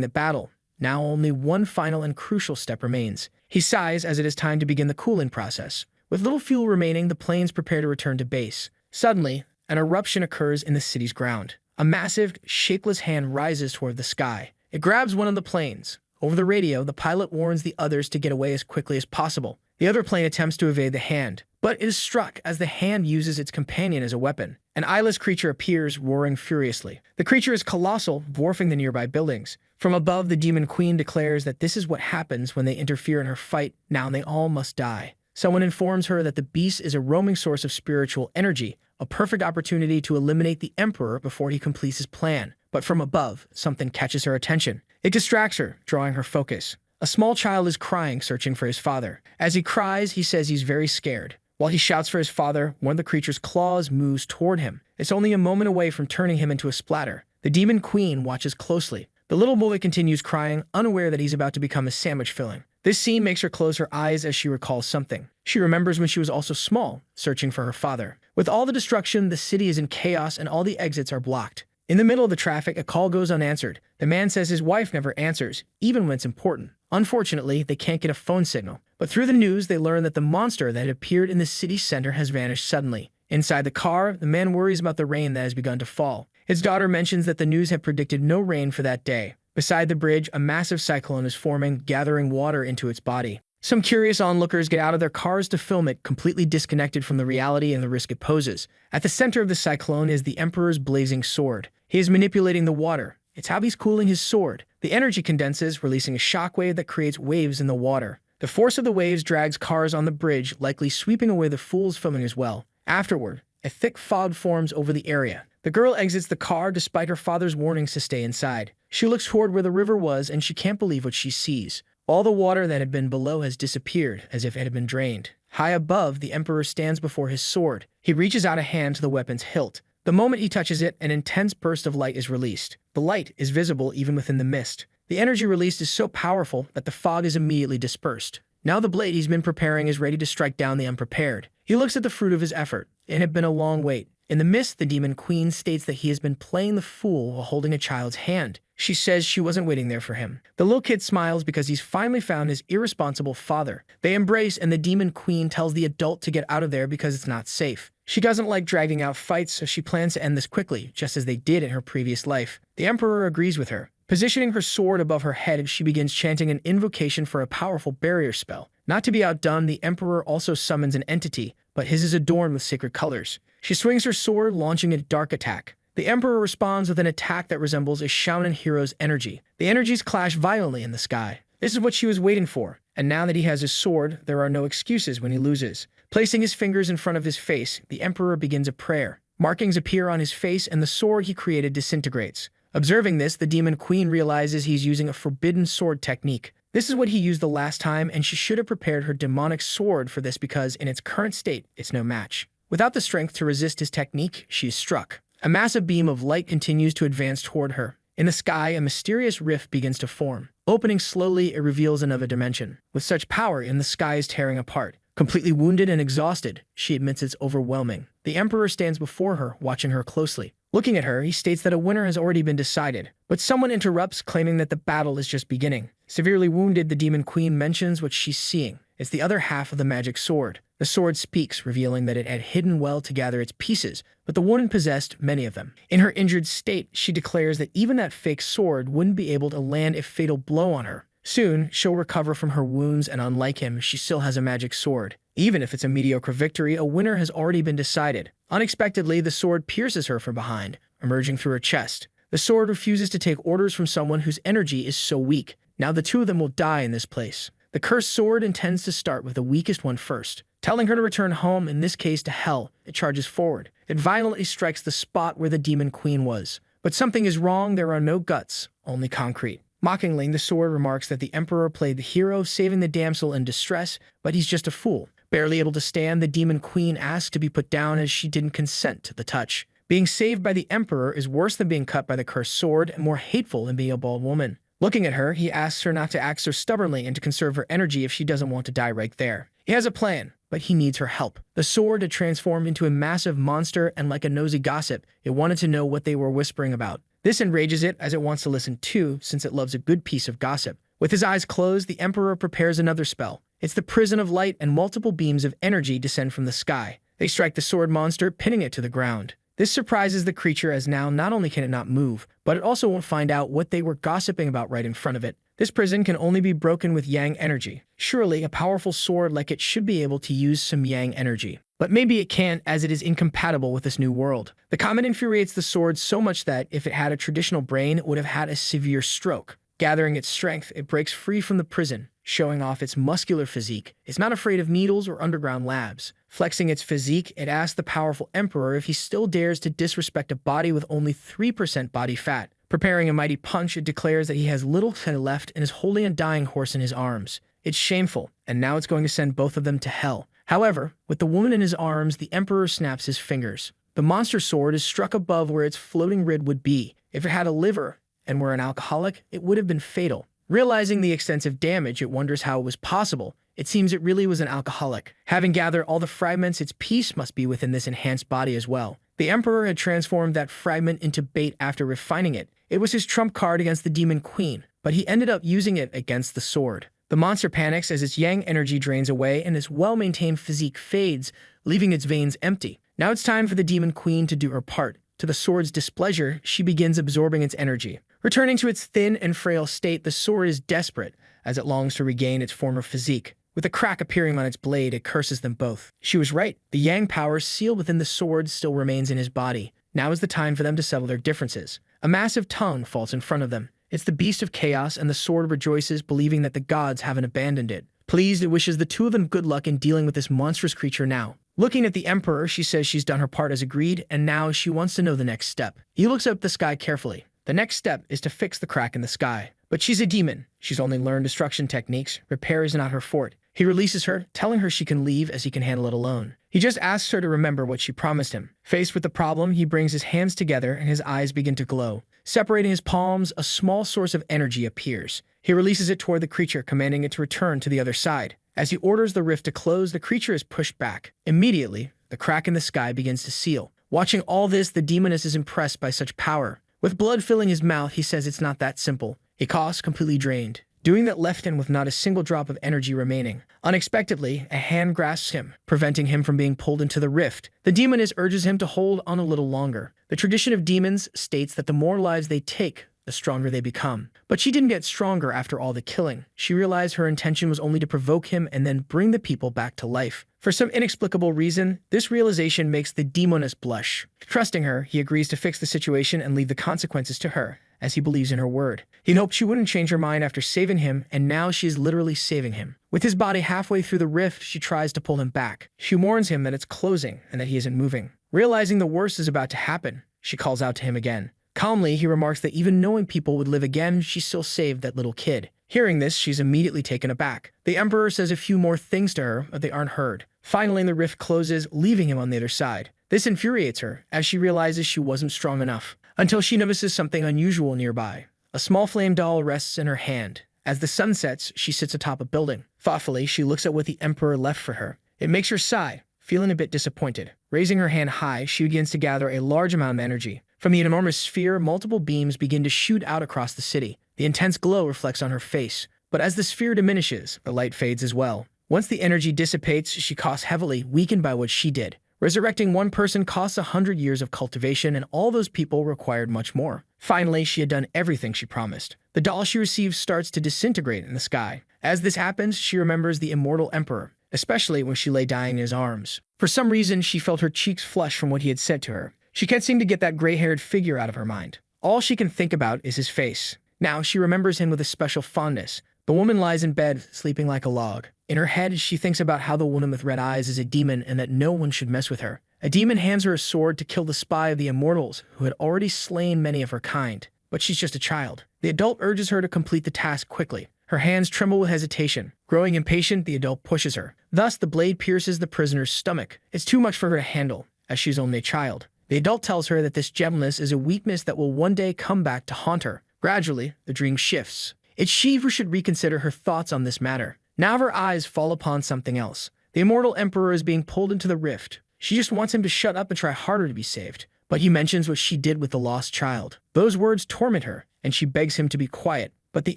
the battle. Now only one final and crucial step remains. He sighs as it is time to begin the cooling process. With little fuel remaining, the planes prepare to return to base. Suddenly, an eruption occurs in the city's ground. A massive, shapeless hand rises toward the sky. It grabs one of the planes. Over the radio, the pilot warns the others to get away as quickly as possible. The other plane attempts to evade the hand, but it is struck as the hand uses its companion as a weapon. An eyeless creature appears, roaring furiously. The creature is colossal, dwarfing the nearby buildings. From above, the demon queen declares that this is what happens when they interfere in her fight. Now they all must die. Someone informs her that the beast is a roaming source of spiritual energy, a perfect opportunity to eliminate the Emperor before he completes his plan. But from above, something catches her attention. It distracts her, drawing her focus. A small child is crying, searching for his father. As he cries, he says he's very scared. While he shouts for his father, one of the creature's claws moves toward him. It's only a moment away from turning him into a splatter. The demon queen watches closely. The little boy continues crying, unaware that he's about to become a sandwich filling. This scene makes her close her eyes as she recalls something. She remembers when she was also small, searching for her father. With all the destruction, the city is in chaos and all the exits are blocked. In the middle of the traffic, a call goes unanswered. The man says his wife never answers, even when it's important. Unfortunately, they can't get a phone signal. But through the news, they learn that the monster that had appeared in the city center has vanished suddenly. Inside the car, the man worries about the rain that has begun to fall. His daughter mentions that the news had predicted no rain for that day. Beside the bridge, a massive cyclone is forming, gathering water into its body. Some curious onlookers get out of their cars to film it, completely disconnected from the reality and the risk it poses. At the center of the cyclone is the Emperor's blazing sword. He is manipulating the water. It's how he's cooling his sword. The energy condenses, releasing a shockwave that creates waves in the water. The force of the waves drags cars on the bridge, likely sweeping away the fools filming as well. Afterward, a thick fog forms over the area. The girl exits the car despite her father's warnings to stay inside. She looks toward where the river was and she can't believe what she sees. All the water that had been below has disappeared, as if it had been drained. High above, the Emperor stands before his sword. He reaches out a hand to the weapon's hilt. The moment he touches it, an intense burst of light is released. The light is visible even within the mist. The energy released is so powerful that the fog is immediately dispersed. Now the blade he's been preparing is ready to strike down the unprepared. He looks at the fruit of his effort. It had been a long wait. In the mist, the demon queen states that he has been playing the fool while holding a child's hand. She says she wasn't waiting there for him. The little kid smiles because he's finally found his irresponsible father. They embrace and the demon queen tells the adult to get out of there because it's not safe. She doesn't like dragging out fights, so she plans to end this quickly, just as they did in her previous life. The Emperor agrees with her. Positioning her sword above her head, she begins chanting an invocation for a powerful barrier spell. Not to be outdone, the Emperor also summons an entity, but his is adorned with sacred colors. She swings her sword, launching a dark attack. The Emperor responds with an attack that resembles a Shonen hero's energy. The energies clash violently in the sky. This is what she was waiting for, and now that he has his sword, there are no excuses when he loses. Placing his fingers in front of his face, the Emperor begins a prayer. Markings appear on his face and the sword he created disintegrates. Observing this, the demon queen realizes he's using a forbidden sword technique. This is what he used the last time, and she should have prepared her demonic sword for this because, in its current state, it's no match. Without the strength to resist his technique, she is struck. A massive beam of light continues to advance toward her. In the sky, a mysterious rift begins to form. Opening slowly, it reveals another dimension. With such power, the sky is tearing apart. Completely wounded and exhausted, she admits it's overwhelming. The Emperor stands before her, watching her closely. Looking at her, he states that a winner has already been decided, but someone interrupts, claiming that the battle is just beginning. Severely wounded, the Demon Queen mentions what she's seeing. It's the other half of the magic sword. The sword speaks, revealing that it had hidden well to gather its pieces, but the woman possessed many of them. In her injured state, she declares that even that fake sword wouldn't be able to land a fatal blow on her. Soon, she'll recover from her wounds, and unlike him, she still has a magic sword. Even if it's a mediocre victory, a winner has already been decided. Unexpectedly, the sword pierces her from behind, emerging through her chest. The sword refuses to take orders from someone whose energy is so weak. Now the two of them will die in this place. The cursed sword intends to start with the weakest one first. Telling her to return home, in this case to hell, it charges forward. It violently strikes the spot where the Demon Queen was. But something is wrong. There are no guts, only concrete. Mockingly, the sword remarks that the Emperor played the hero, saving the damsel in distress, but he's just a fool. Barely able to stand, the Demon Queen asks to be put down as she didn't consent to the touch. Being saved by the Emperor is worse than being cut by the cursed sword and more hateful than being a bald woman. Looking at her, he asks her not to act so stubbornly and to conserve her energy if she doesn't want to die right there. He has a plan, but he needs her help. The sword had transformed into a massive monster, and like a nosy gossip, it wanted to know what they were whispering about. This enrages it, as it wants to listen too, since it loves a good piece of gossip. With his eyes closed, the Emperor prepares another spell. It's the Prison of Light, and multiple beams of energy descend from the sky. They strike the sword monster, pinning it to the ground. This surprises the creature, as now not only can it not move, but it also won't find out what they were gossiping about right in front of it. This prison can only be broken with yang energy. Surely, a powerful sword like it should be able to use some yang energy. But maybe it can't, as it is incompatible with this new world. The comment infuriates the sword so much that, if it had a traditional brain, it would have had a severe stroke. Gathering its strength, it breaks free from the prison, showing off its muscular physique. It's not afraid of needles or underground labs. Flexing its physique, it asks the powerful Emperor if he still dares to disrespect a body with only 3% body fat. Preparing a mighty punch, it declares that he has little fat left and is holding a dying horse in his arms. It's shameful, and now it's going to send both of them to hell. However, with the woman in his arms, the Emperor snaps his fingers. The monster sword is struck above where its floating rib would be. If it had a liver and were an alcoholic, it would have been fatal. Realizing the extensive damage, it wonders how it was possible. It seems it really was an alcoholic. Having gathered all the fragments, its peace must be within this enhanced body as well. The Emperor had transformed that fragment into bait after refining it. It was his trump card against the Demon Queen, but he ended up using it against the sword. The monster panics as its yang energy drains away and its well-maintained physique fades, leaving its veins empty. Now it's time for the Demon Queen to do her part. To the sword's displeasure, she begins absorbing its energy. Returning to its thin and frail state, the sword is desperate, as it longs to regain its former physique. With a crack appearing on its blade, it curses them both. She was right. The yang power sealed within the sword still remains in his body. Now is the time for them to settle their differences. A massive tongue falls in front of them. It's the beast of chaos, and the sword rejoices, believing that the gods haven't abandoned it. Pleased, it wishes the two of them good luck in dealing with this monstrous creature now. Looking at the Emperor, she says she's done her part as agreed, and now she wants to know the next step. He looks up at the sky carefully. The next step is to fix the crack in the sky. But she's a demon. She's only learned destruction techniques. Repair is not her forte. He releases her, telling her she can leave as he can handle it alone. He just asks her to remember what she promised him. Faced with the problem, he brings his hands together and his eyes begin to glow. Separating his palms, a small source of energy appears. He releases it toward the creature, commanding it to return to the other side. As he orders the rift to close, the creature is pushed back. Immediately, the crack in the sky begins to seal. Watching all this, the demoness is impressed by such power. With blood filling his mouth, he says it's not that simple. He coughs, completely drained. Doing that left him with not a single drop of energy remaining. Unexpectedly, a hand grasps him, preventing him from being pulled into the rift. The demoness urges him to hold on a little longer. The tradition of demons states that the more lives they take, the stronger they become. But she didn't get stronger after all the killing. She realized her intention was only to provoke him and then bring the people back to life. For some inexplicable reason, this realization makes the demoness blush. Trusting her, he agrees to fix the situation and leave the consequences to her, as he believes in her word. He hoped she wouldn't change her mind after saving him, and now she is literally saving him. With his body halfway through the rift, she tries to pull him back. She warns him that it's closing and that he isn't moving. Realizing the worst is about to happen, she calls out to him again. Calmly, he remarks that even knowing people would live again, she still saved that little kid. Hearing this, she's immediately taken aback. The Emperor says a few more things to her, but they aren't heard. Finally, the rift closes, leaving him on the other side. This infuriates her, as she realizes she wasn't strong enough, until she notices something unusual nearby. A small flame doll rests in her hand. As the sun sets, she sits atop a building. Thoughtfully, she looks at what the Emperor left for her. It makes her sigh, feeling a bit disappointed. Raising her hand high, she begins to gather a large amount of energy. From the enormous sphere, multiple beams begin to shoot out across the city. The intense glow reflects on her face, but as the sphere diminishes, the light fades as well. Once the energy dissipates, she costs heavily, weakened by what she did. Resurrecting one person costs 100 years of cultivation, and all those people required much more. Finally, she had done everything she promised. The doll she receives starts to disintegrate in the sky. As this happens, she remembers the immortal emperor, especially when she lay dying in his arms. For some reason, she felt her cheeks flush from what he had said to her. She can't seem to get that gray-haired figure out of her mind. All she can think about is his face. Now she remembers him with a special fondness. The woman lies in bed, sleeping like a log. In her head, she thinks about how the woman with red eyes is a demon and that no one should mess with her. A demon hands her a sword to kill the spy of the immortals, who had already slain many of her kind. But she's just a child. The adult urges her to complete the task quickly. Her hands tremble with hesitation. Growing impatient, the adult pushes her. Thus, the blade pierces the prisoner's stomach. It's too much for her to handle, as she's only a child. The adult tells her that this gentleness is a weakness that will one day come back to haunt her. Gradually, the dream shifts. It's she who should reconsider her thoughts on this matter. Now her eyes fall upon something else. The immortal emperor is being pulled into the rift. She just wants him to shut up and try harder to be saved. But he mentions what she did with the lost child. Those words torment her, and she begs him to be quiet. But the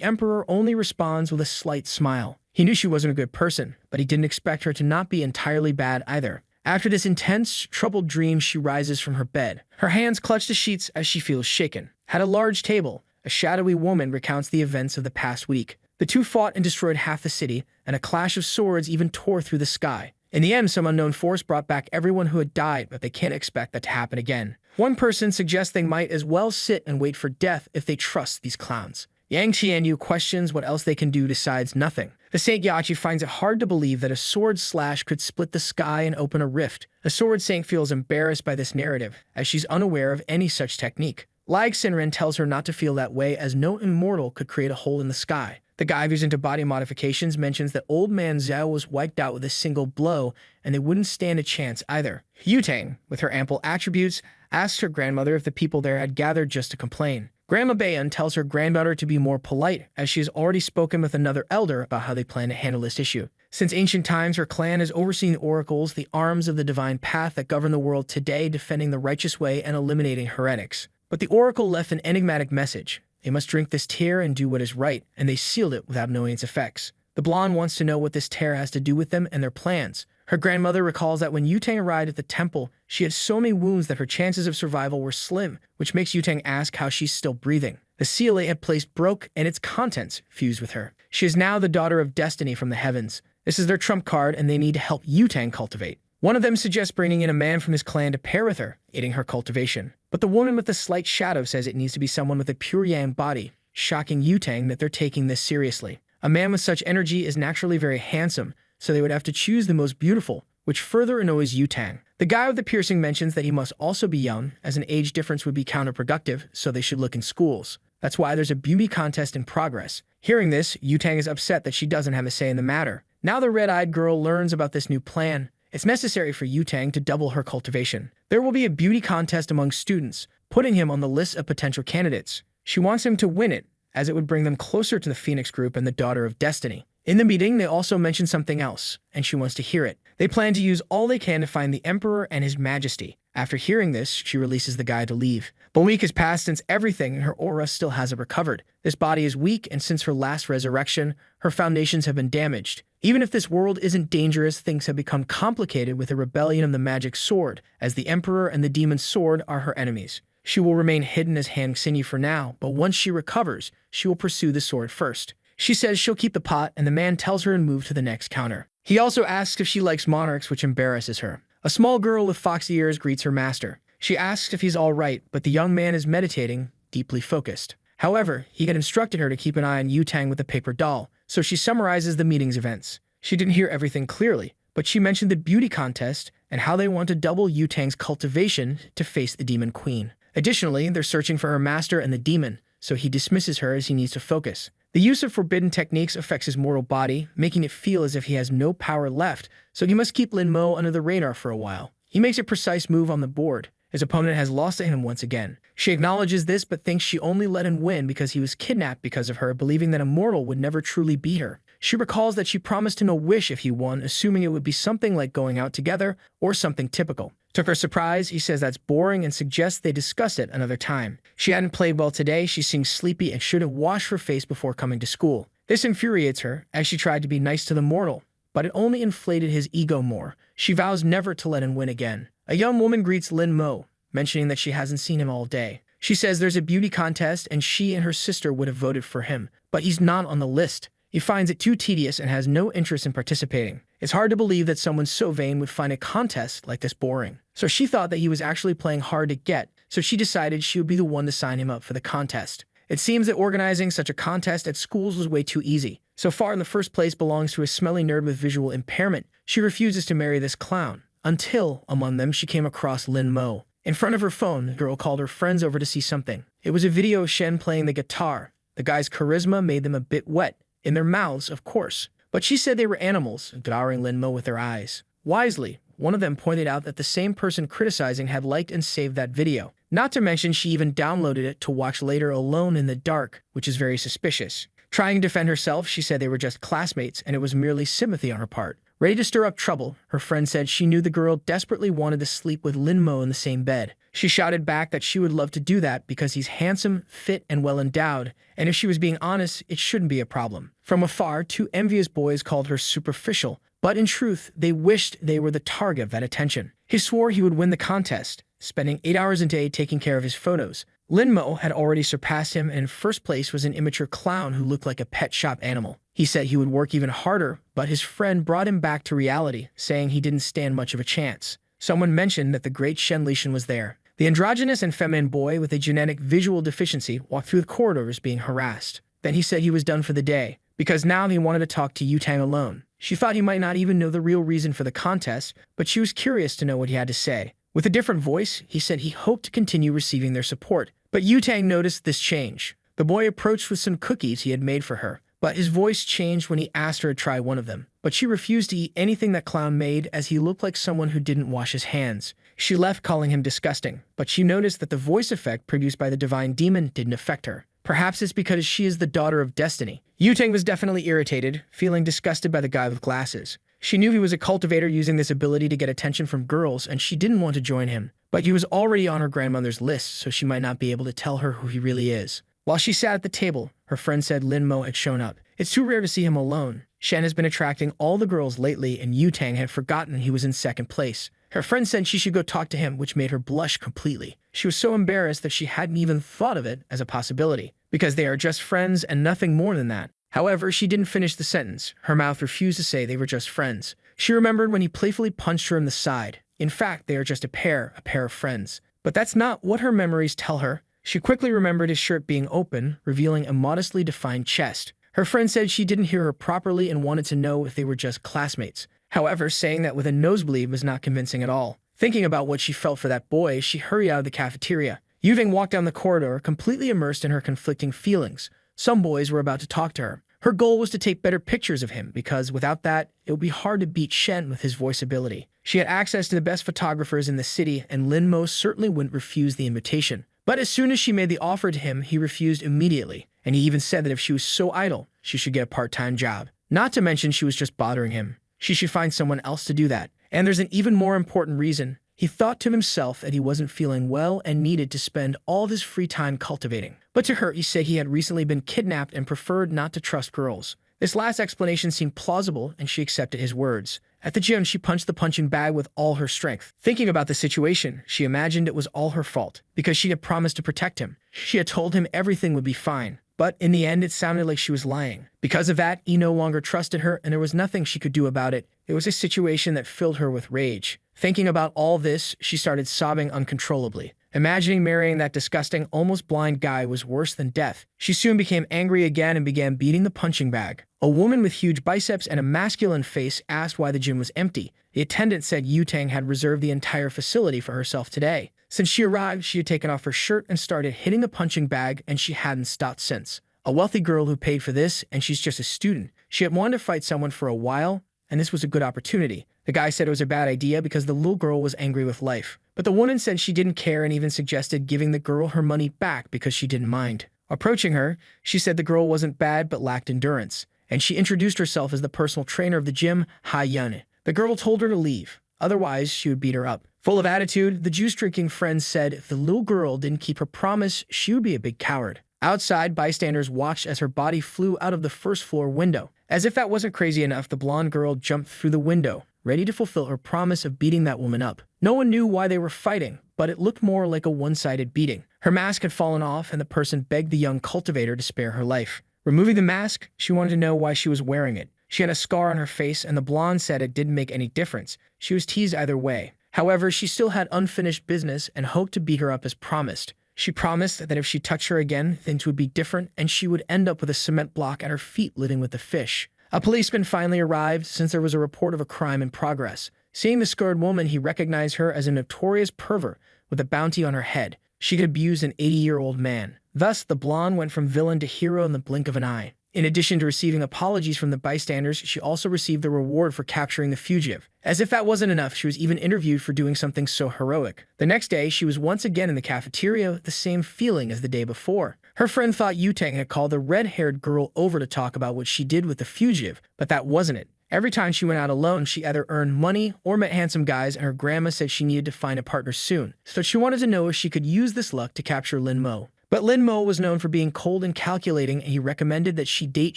emperor only responds with a slight smile. He knew she wasn't a good person, but he didn't expect her to not be entirely bad either. After this intense, troubled dream, she rises from her bed. Her hands clutch the sheets as she feels shaken. At a large table, a shadowy woman recounts the events of the past week. The two fought and destroyed half the city, and a clash of swords even tore through the sky. In the end, some unknown force brought back everyone who had died, but they can't expect that to happen again. One person suggests they might as well sit and wait for death if they trust these clowns. Yang Qianyu questions what else they can do decides nothing. The Saint Yachi finds it hard to believe that a sword slash could split the sky and open a rift. The sword saint feels embarrassed by this narrative, as she's unaware of any such technique. Lag Sinren tells her not to feel that way, as no immortal could create a hole in the sky. The guy who's into body modifications mentions that old man Zhao was wiped out with a single blow, and they wouldn't stand a chance either. Yutang, with her ample attributes, asks her grandmother if the people there had gathered just to complain. Grandma Bayan tells her granddaughter to be more polite, as she has already spoken with another elder about how they plan to handle this issue. Since ancient times, her clan has overseen the oracles, the arms of the divine path that govern the world today, defending the righteous way and eliminating heretics. But the oracle left an enigmatic message. They must drink this tear and do what is right, and they sealed it without knowing its effects. The blonde wants to know what this tear has to do with them and their plans. Her grandmother recalls that when Yutang arrived at the temple, she had so many wounds that her chances of survival were slim, which makes Yutang ask how she's still breathing. The seal they had placed broke, and its contents fused with her. She is now the daughter of destiny from the heavens. This is their trump card, and they need to help Yutang cultivate. One of them suggests bringing in a man from his clan to pair with her, aiding her cultivation. But the woman with the slight shadow says it needs to be someone with a pure yang body, shocking Yutang that they're taking this seriously. A man with such energy is naturally very handsome, so they would have to choose the most beautiful, which further annoys Yutang. The guy with the piercing mentions that he must also be young, as an age difference would be counterproductive, so they should look in schools. That's why there's a beauty contest in progress. Hearing this, Yutang is upset that she doesn't have a say in the matter. Now the red-eyed girl learns about this new plan. It's necessary for Yutang to double her cultivation. There will be a beauty contest among students, putting him on the list of potential candidates. She wants him to win it, as it would bring them closer to the Phoenix Group and the Daughter of Destiny. In the meeting, they also mention something else, and she wants to hear it. They plan to use all they can to find the Emperor and his Majesty. After hearing this, she releases the guy to leave. A week has passed since everything in her aura still hasn't recovered. This body is weak, and since her last resurrection, her foundations have been damaged. Even if this world isn't dangerous, things have become complicated with the rebellion of the magic sword, as the Emperor and the demon sword are her enemies. She will remain hidden as Han Xinyi for now, but once she recovers, she will pursue the sword first. She says she'll keep the pot, and the man tells her to move to the next counter. He also asks if she likes monarchs, which embarrasses her. A small girl with foxy ears greets her master. She asks if he's all right, but the young man is meditating, deeply focused. However, he had instructed her to keep an eye on Yutang with the paper doll, so she summarizes the meeting's events. She didn't hear everything clearly, but she mentioned the beauty contest and how they want to double Yutang's cultivation to face the demon queen. Additionally, they're searching for her master and the demon, so he dismisses her as he needs to focus. The use of forbidden techniques affects his mortal body, making it feel as if he has no power left, so he must keep Lin Mo under the radar for a while. He makes a precise move on the board. His opponent has lost to him once again. She acknowledges this but thinks she only let him win because he was kidnapped because of her, believing that a mortal would never truly beat her. She recalls that she promised him a wish if he won, assuming it would be something like going out together or something typical. To her surprise, he says that's boring and suggests they discuss it another time. She hadn't played well today, she seems sleepy and shouldn't wash her face before coming to school. This infuriates her, as she tried to be nice to the mortal, but it only inflated his ego more. She vows never to let him win again. A young woman greets Lin Mo, mentioning that she hasn't seen him all day. She says there's a beauty contest and she and her sister would have voted for him, but he's not on the list. He finds it too tedious and has no interest in participating. It's hard to believe that someone so vain would find a contest like this boring. So she thought that he was actually playing hard to get, so she decided she would be the one to sign him up for the contest. It seems that organizing such a contest at schools was way too easy. So far in the first place belongs to a smelly nerd with visual impairment. She refuses to marry this clown. Until, among them, she came across Lin Mo. In front of her phone, the girl called her friends over to see something. It was a video of Shen playing the guitar. The guy's charisma made them a bit wet. In their mouths, of course. But she said they were animals, devouring Lin Mo with their eyes. Wisely, one of them pointed out that the same person criticizing had liked and saved that video. Not to mention she even downloaded it to watch later alone in the dark, which is very suspicious. Trying to defend herself, she said they were just classmates and it was merely sympathy on her part. Ready to stir up trouble, her friend said she knew the girl desperately wanted to sleep with Lin Mo in the same bed. She shouted back that she would love to do that because he's handsome, fit, and well-endowed, and if she was being honest, it shouldn't be a problem. From afar, two envious boys called her superficial, but in truth, they wished they were the target of that attention. He swore he would win the contest, spending 8 hours a day taking care of his photos. Lin Mo had already surpassed him and in first place was an immature clown who looked like a pet shop animal. He said he would work even harder, but his friend brought him back to reality, saying he didn't stand much of a chance. Someone mentioned that the great Shen Lishan was there. The androgynous and feminine boy with a genetic visual deficiency walked through the corridors being harassed. Then he said he was done for the day, because now he wanted to talk to Yutang alone. She thought he might not even know the real reason for the contest, but she was curious to know what he had to say. With a different voice, he said he hoped to continue receiving their support. But Yutang noticed this change. The boy approached with some cookies he had made for her, but his voice changed when he asked her to try one of them. But she refused to eat anything that clown made as he looked like someone who didn't wash his hands. She left calling him disgusting, but she noticed that the voice effect produced by the divine demon didn't affect her. Perhaps it's because she is the daughter of destiny. Yutang was definitely irritated, feeling disgusted by the guy with glasses. She knew he was a cultivator using this ability to get attention from girls, and she didn't want to join him. But he was already on her grandmother's list, so she might not be able to tell her who he really is. While she sat at the table, her friend said Lin Mo had shown up. It's too rare to see him alone. Shen has been attracting all the girls lately, and Yutang had forgotten he was in second place. Her friend said she should go talk to him, which made her blush completely. She was so embarrassed that she hadn't even thought of it as a possibility, because they are just friends and nothing more than that. However, she didn't finish the sentence. Her mouth refused to say they were just friends. She remembered when he playfully punched her in the side. In fact, they are just a pair of friends. But that's not what her memories tell her. She quickly remembered his shirt being open, revealing a modestly defined chest. Her friend said she didn't hear her properly and wanted to know if they were just classmates. However, saying that with a nosebleed was not convincing at all. Thinking about what she felt for that boy, she hurried out of the cafeteria. Yuving walked down the corridor, completely immersed in her conflicting feelings. Some boys were about to talk to her. Her goal was to take better pictures of him, because without that, it would be hard to beat Shen with his voice ability. She had access to the best photographers in the city, and Lin Mo certainly wouldn't refuse the invitation. But as soon as she made the offer to him, he refused immediately, and he even said that if she was so idle, she should get a part-time job. Not to mention she was just bothering him. She should find someone else to do that. And there's an even more important reason. He thought to himself that he wasn't feeling well and needed to spend all of his free time cultivating. But to her, he said he had recently been kidnapped and preferred not to trust girls. This last explanation seemed plausible, and she accepted his words. At the gym, she punched the punching bag with all her strength. Thinking about the situation, she imagined it was all her fault, because she had promised to protect him. She had told him everything would be fine. But in the end, it sounded like she was lying. Because of that, he no longer trusted her, and there was nothing she could do about it. It was a situation that filled her with rage. Thinking about all this, she started sobbing uncontrollably. Imagining marrying that disgusting, almost blind guy was worse than death. She soon became angry again and began beating the punching bag. A woman with huge biceps and a masculine face asked why the gym was empty. The attendant said Yutang had reserved the entire facility for herself today. Since she arrived, she had taken off her shirt and started hitting the punching bag, and she hadn't stopped since. A wealthy girl who paid for this, and she's just a student. She had wanted to fight someone for a while, and this was a good opportunity. The guy said it was a bad idea because the little girl was angry with life. But the woman said she didn't care and even suggested giving the girl her money back because she didn't mind. Approaching her, she said the girl wasn't bad but lacked endurance, and she introduced herself as the personal trainer of the gym, Ha Yun. The girl told her to leave, otherwise she would beat her up. Full of attitude, the juice-drinking friend said if the little girl didn't keep her promise, she would be a big coward. Outside, bystanders watched as her body flew out of the first-floor window. As if that wasn't crazy enough, the blonde girl jumped through the window, ready to fulfill her promise of beating that woman up. No one knew why they were fighting, but it looked more like a one-sided beating. Her mask had fallen off, and the person begged the young cultivator to spare her life. Removing the mask, she wanted to know why she was wearing it. She had a scar on her face, and the blonde said it didn't make any difference. She was teased either way. However, she still had unfinished business and hoped to beat her up as promised. She promised that if she touched her again, things would be different, and she would end up with a cement block at her feet living with the fish. A policeman finally arrived since there was a report of a crime in progress. Seeing the scarred woman, he recognized her as a notorious pervert with a bounty on her head. She could abuse an 80-year-old man. Thus, the blonde went from villain to hero in the blink of an eye. In addition to receiving apologies from the bystanders, she also received the reward for capturing the fugitive. As if that wasn't enough, she was even interviewed for doing something so heroic. The next day, she was once again in the cafeteria with the same feeling as the day before. Her friend thought Yutang had called the red-haired girl over to talk about what she did with the fugitive, but that wasn't it. Every time she went out alone, she either earned money or met handsome guys, and her grandma said she needed to find a partner soon. So she wanted to know if she could use this luck to capture Lin Mo. But Lin Mo was known for being cold and calculating, and he recommended that she date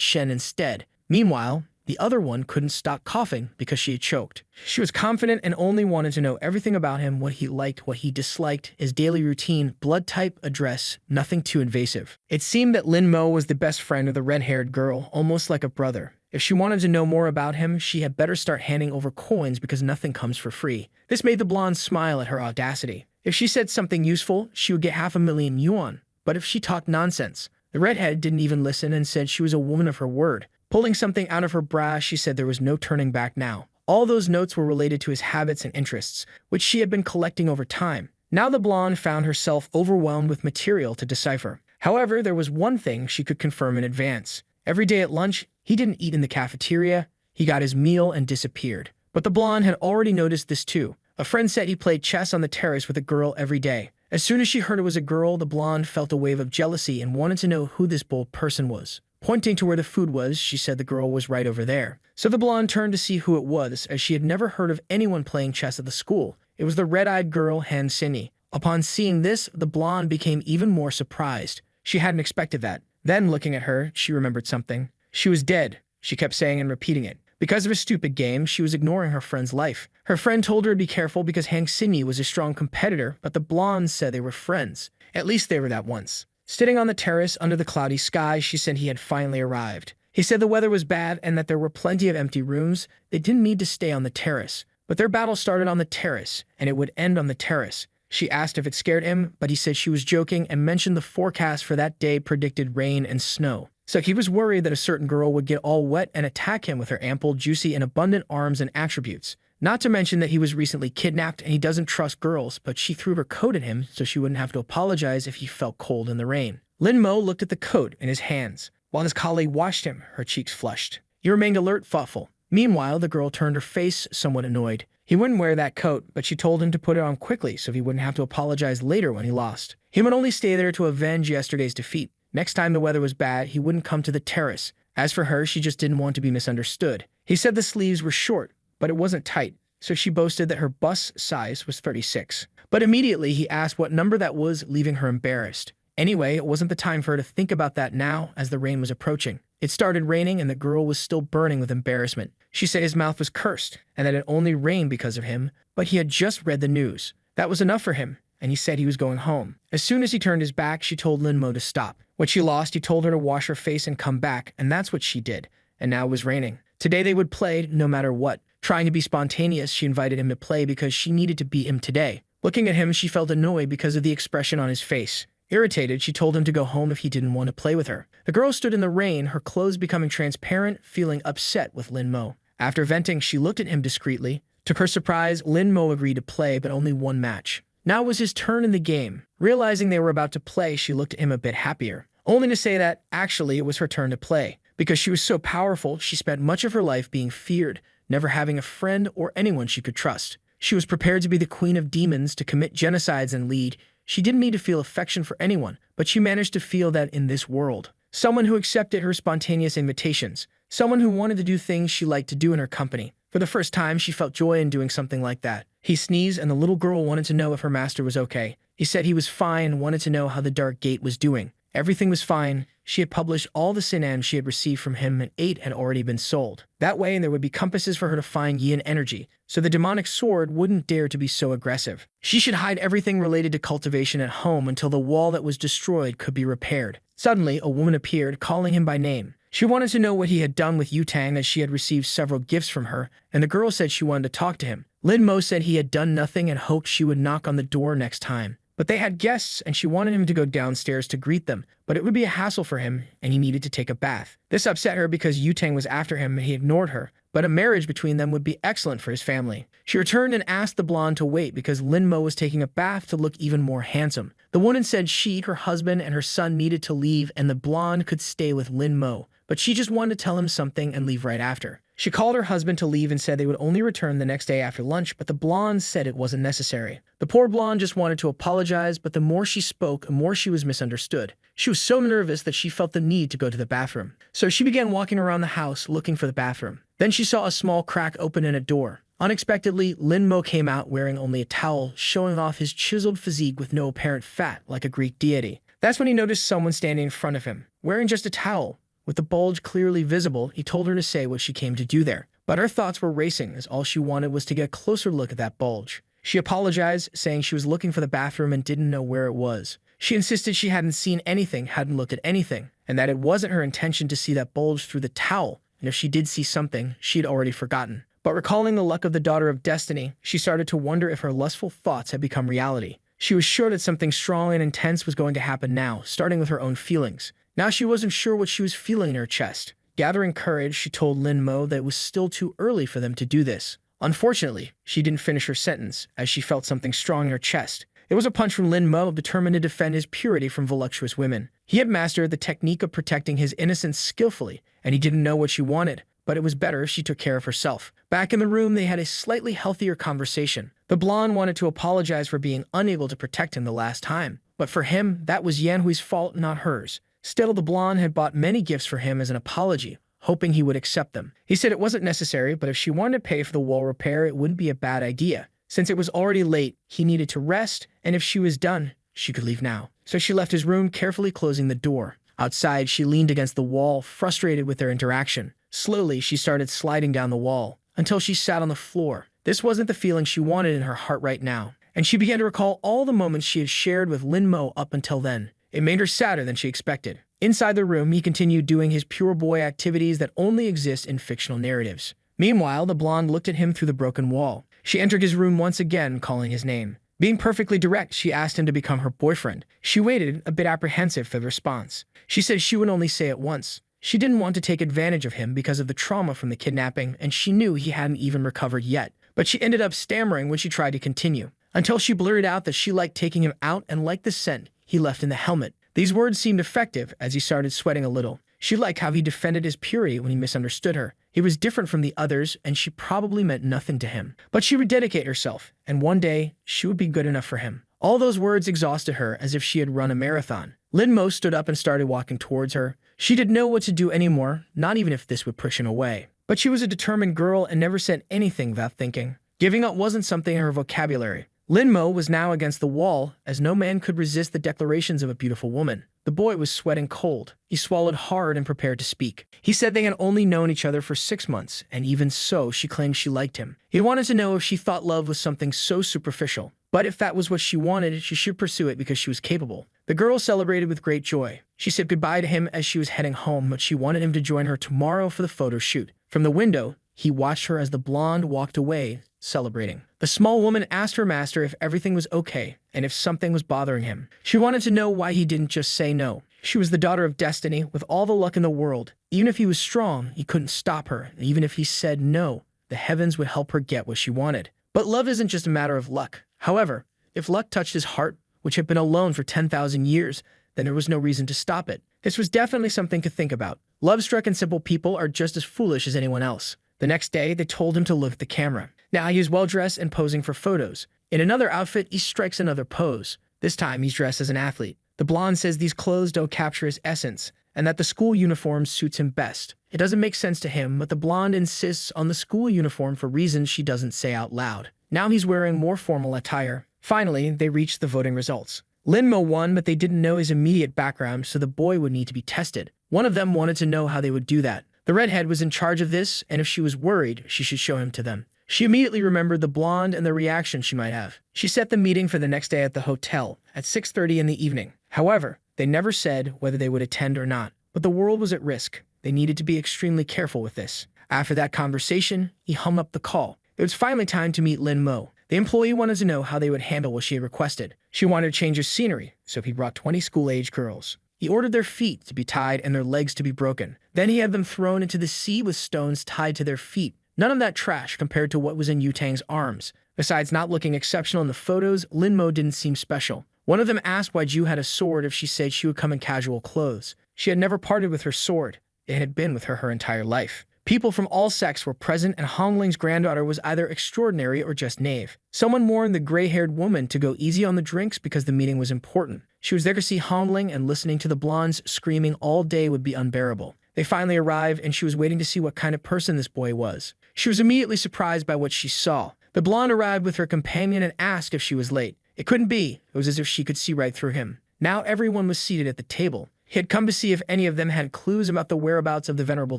Shen instead. Meanwhile, the other one couldn't stop coughing because she had choked. She was confident and only wanted to know everything about him, what he liked, what he disliked, his daily routine, blood type, address, nothing too invasive. It seemed that Lin Mo was the best friend of the red-haired girl, almost like a brother. If she wanted to know more about him, she had better start handing over coins because nothing comes for free. This made the blonde smile at her audacity. If she said something useful, she would get 500,000 yuan. But if she talked nonsense, the redhead didn't even listen and said she was a woman of her word. Pulling something out of her bra, she said there was no turning back now. All those notes were related to his habits and interests, which she had been collecting over time. Now the blonde found herself overwhelmed with material to decipher. However, there was one thing she could confirm in advance. Every day at lunch, he didn't eat in the cafeteria. He got his meal and disappeared. But the blonde had already noticed this too. A friend said he played chess on the terrace with a girl every day. As soon as she heard it was a girl, the blonde felt a wave of jealousy and wanted to know who this bold person was. Pointing to where the food was, she said the girl was right over there. So the blonde turned to see who it was, as she had never heard of anyone playing chess at the school. It was the red-eyed girl, Han Sinny. Upon seeing this, the blonde became even more surprised. She hadn't expected that. Then, looking at her, she remembered something. She was dead, she kept saying and repeating it. Because of a stupid game, she was ignoring her friend's life. Her friend told her to be careful because Han Sinny was a strong competitor, but the blonde said they were friends. At least they were that once. Sitting on the terrace under the cloudy sky, she said he had finally arrived. He said the weather was bad and that there were plenty of empty rooms. They didn't need to stay on the terrace. But their battle started on the terrace, and it would end on the terrace. She asked if it scared him, but he said she was joking and mentioned the forecast for that day predicted rain and snow. So he was worried that a certain girl would get all wet and attack him with her ample, juicy, and abundant arms and attributes. Not to mention that he was recently kidnapped and he doesn't trust girls, but she threw her coat at him so she wouldn't have to apologize if he felt cold in the rain. Lin Mo looked at the coat in his hands. While his colleague watched him, her cheeks flushed. He remained alert, thoughtful. Meanwhile, the girl turned her face, somewhat annoyed. He wouldn't wear that coat, but she told him to put it on quickly so he wouldn't have to apologize later when he lost. He would only stay there to avenge yesterday's defeat. Next time the weather was bad, he wouldn't come to the terrace. As for her, she just didn't want to be misunderstood. He said the sleeves were short, but it wasn't tight, so she boasted that her bust size was 36. But immediately he asked what number that was, leaving her embarrassed. Anyway, it wasn't the time for her to think about that now, as the rain was approaching. It started raining and the girl was still burning with embarrassment. She said his mouth was cursed, and that it only rained because of him, but he had just read the news. That was enough for him, and he said he was going home. As soon as he turned his back, she told Lin Mo to stop. When she lost, he told her to wash her face and come back, and that's what she did. And now it was raining. Today they would play no matter what. Trying to be spontaneous, she invited him to play because she needed to beat him today. Looking at him, she felt annoyed because of the expression on his face. Irritated, she told him to go home if he didn't want to play with her. The girl stood in the rain, her clothes becoming transparent, feeling upset with Lin Mo. After venting, she looked at him discreetly. To her surprise, Lin Mo agreed to play, but only one match. Now it was his turn in the game. Realizing they were about to play, she looked at him a bit happier. Only to say that, actually, it was her turn to play. Because she was so powerful, she spent much of her life being feared, never having a friend or anyone she could trust. She was prepared to be the queen of demons, to commit genocides and lead. She didn't need to feel affection for anyone, but she managed to feel that in this world. Someone who accepted her spontaneous invitations. Someone who wanted to do things she liked to do in her company. For the first time, she felt joy in doing something like that. He sneezed, and the little girl wanted to know if her master was okay. He said he was fine and wanted to know how the Dark Gate was doing. Everything was fine. She had published all the sinan she had received from him, and 8 had already been sold. That way, there would be compasses for her to find yin energy, so the demonic sword wouldn't dare to be so aggressive. She should hide everything related to cultivation at home until the wall that was destroyed could be repaired. Suddenly, a woman appeared, calling him by name. She wanted to know what he had done with Yutang, as she had received several gifts from her, and the girl said she wanted to talk to him. Lin Mo said he had done nothing and hoped she would knock on the door next time. But they had guests, and she wanted him to go downstairs to greet them, but it would be a hassle for him, and he needed to take a bath. This upset her because Yutang was after him and he ignored her, but a marriage between them would be excellent for his family. She returned and asked the blonde to wait because Lin Mo was taking a bath to look even more handsome. The woman said she, her husband, and her son needed to leave, and the blonde could stay with Lin Mo, but she just wanted to tell him something and leave right after. She called her husband to leave and said they would only return the next day after lunch, but the blonde said it wasn't necessary. The poor blonde just wanted to apologize, but the more she spoke, the more she was misunderstood. She was so nervous that she felt the need to go to the bathroom. So she began walking around the house looking for the bathroom. Then she saw a small crack open in a door. Unexpectedly, Lin Mo came out wearing only a towel, showing off his chiseled physique with no apparent fat, like a Greek deity. That's when he noticed someone standing in front of him, wearing just a towel. With the bulge clearly visible, he told her to say what she came to do there. But her thoughts were racing, as all she wanted was to get a closer look at that bulge. She apologized, saying she was looking for the bathroom and didn't know where it was. She insisted she hadn't seen anything, hadn't looked at anything, and that it wasn't her intention to see that bulge through the towel, and if she did see something, she'd already forgotten. But recalling the luck of the daughter of destiny, she started to wonder if her lustful thoughts had become reality. She was sure that something strong and intense was going to happen now, starting with her own feelings. Now she wasn't sure what she was feeling in her chest. Gathering courage, she told Lin Mo that it was still too early for them to do this. Unfortunately, she didn't finish her sentence, as she felt something strong in her chest. It was a punch from Lin Mo, determined to defend his purity from voluptuous women. He had mastered the technique of protecting his innocence skillfully, and he didn't know what she wanted, but it was better if she took care of herself. Back in the room, they had a slightly healthier conversation. The blonde wanted to apologize for being unable to protect him the last time, but for him, that was Yanhui's fault, not hers. Still, the blonde had bought many gifts for him as an apology, hoping he would accept them. He said it wasn't necessary, but if she wanted to pay for the wall repair, it wouldn't be a bad idea. Since it was already late, he needed to rest, and if she was done, she could leave now. So she left his room, carefully closing the door. Outside, she leaned against the wall, frustrated with their interaction. Slowly, she started sliding down the wall, until she sat on the floor. This wasn't the feeling she wanted in her heart right now, and she began to recall all the moments she had shared with Lin Mo up until then. It made her sadder than she expected. Inside the room, he continued doing his pure boy activities that only exist in fictional narratives. Meanwhile, the blonde looked at him through the broken wall. She entered his room once again, calling his name. Being perfectly direct, she asked him to become her boyfriend. She waited, a bit apprehensive for the response. She said she would only say it once. She didn't want to take advantage of him because of the trauma from the kidnapping, and she knew he hadn't even recovered yet. But she ended up stammering when she tried to continue, until she blurted out that she liked taking him out and liked the scent he left in the helmet. These words seemed effective as he started sweating a little. She liked how he defended his purity when he misunderstood her. He was different from the others, and she probably meant nothing to him. But she would dedicate herself, and one day, she would be good enough for him. All those words exhausted her as if she had run a marathon. Lin Mo stood up and started walking towards her. She didn't know what to do anymore, not even if this would push him away. But she was a determined girl and never said anything without thinking. Giving up wasn't something in her vocabulary. Lin Mo was now against the wall, as no man could resist the declarations of a beautiful woman. The boy was sweating cold. He swallowed hard and prepared to speak. He said they had only known each other for 6 months, and even so, she claimed she liked him. He wanted to know if she thought love was something so superficial. But if that was what she wanted, she should pursue it because she was capable. The girl celebrated with great joy. She said goodbye to him as she was heading home, but she wanted him to join her tomorrow for the photo shoot. From the window, he watched her as the blonde walked away, celebrating. The small woman asked her master if everything was okay and if something was bothering him. She wanted to know why he didn't just say no. She was the daughter of destiny, with all the luck in the world. Even if he was strong, he couldn't stop her. And even if he said no, the heavens would help her get what she wanted. But love isn't just a matter of luck. However, if luck touched his heart, which had been alone for 10,000 years, then there was no reason to stop it. This was definitely something to think about. Love-struck and simple people are just as foolish as anyone else. The next day, they told him to look at the camera. Now he is well-dressed and posing for photos. In another outfit, he strikes another pose. This time, he's dressed as an athlete. The blonde says these clothes don't capture his essence, and that the school uniform suits him best. It doesn't make sense to him, but the blonde insists on the school uniform for reasons she doesn't say out loud. Now he's wearing more formal attire. Finally, they reached the voting results. Linmo won, but they didn't know his immediate background, so the boy would need to be tested. One of them wanted to know how they would do that. The redhead was in charge of this, and if she was worried, she should show him to them. She immediately remembered the blonde and the reaction she might have. She set the meeting for the next day at the hotel, at 6:30 in the evening. However, they never said whether they would attend or not. But the world was at risk. They needed to be extremely careful with this. After that conversation, he hung up the call. It was finally time to meet Lin Mo. The employee wanted to know how they would handle what she had requested. She wanted to change her scenery, so he brought 20 school-age girls. He ordered their feet to be tied and their legs to be broken. Then he had them thrown into the sea with stones tied to their feet. None of that trash compared to what was in Yutang's arms. Besides not looking exceptional in the photos, Lin Mo didn't seem special. One of them asked why Ju had a sword if she said she would come in casual clothes. She had never parted with her sword. It had been with her entire life. People from all sects were present, and Hongling's granddaughter was either extraordinary or just knave. Someone warned the gray-haired woman to go easy on the drinks because the meeting was important. She was there to see Hongling, and listening to the blondes screaming all day would be unbearable. They finally arrived, and she was waiting to see what kind of person this boy was. She was immediately surprised by what she saw. The blonde arrived with her companion and asked if she was late. It couldn't be. It was as if she could see right through him. Now everyone was seated at the table. He had come to see if any of them had clues about the whereabouts of the venerable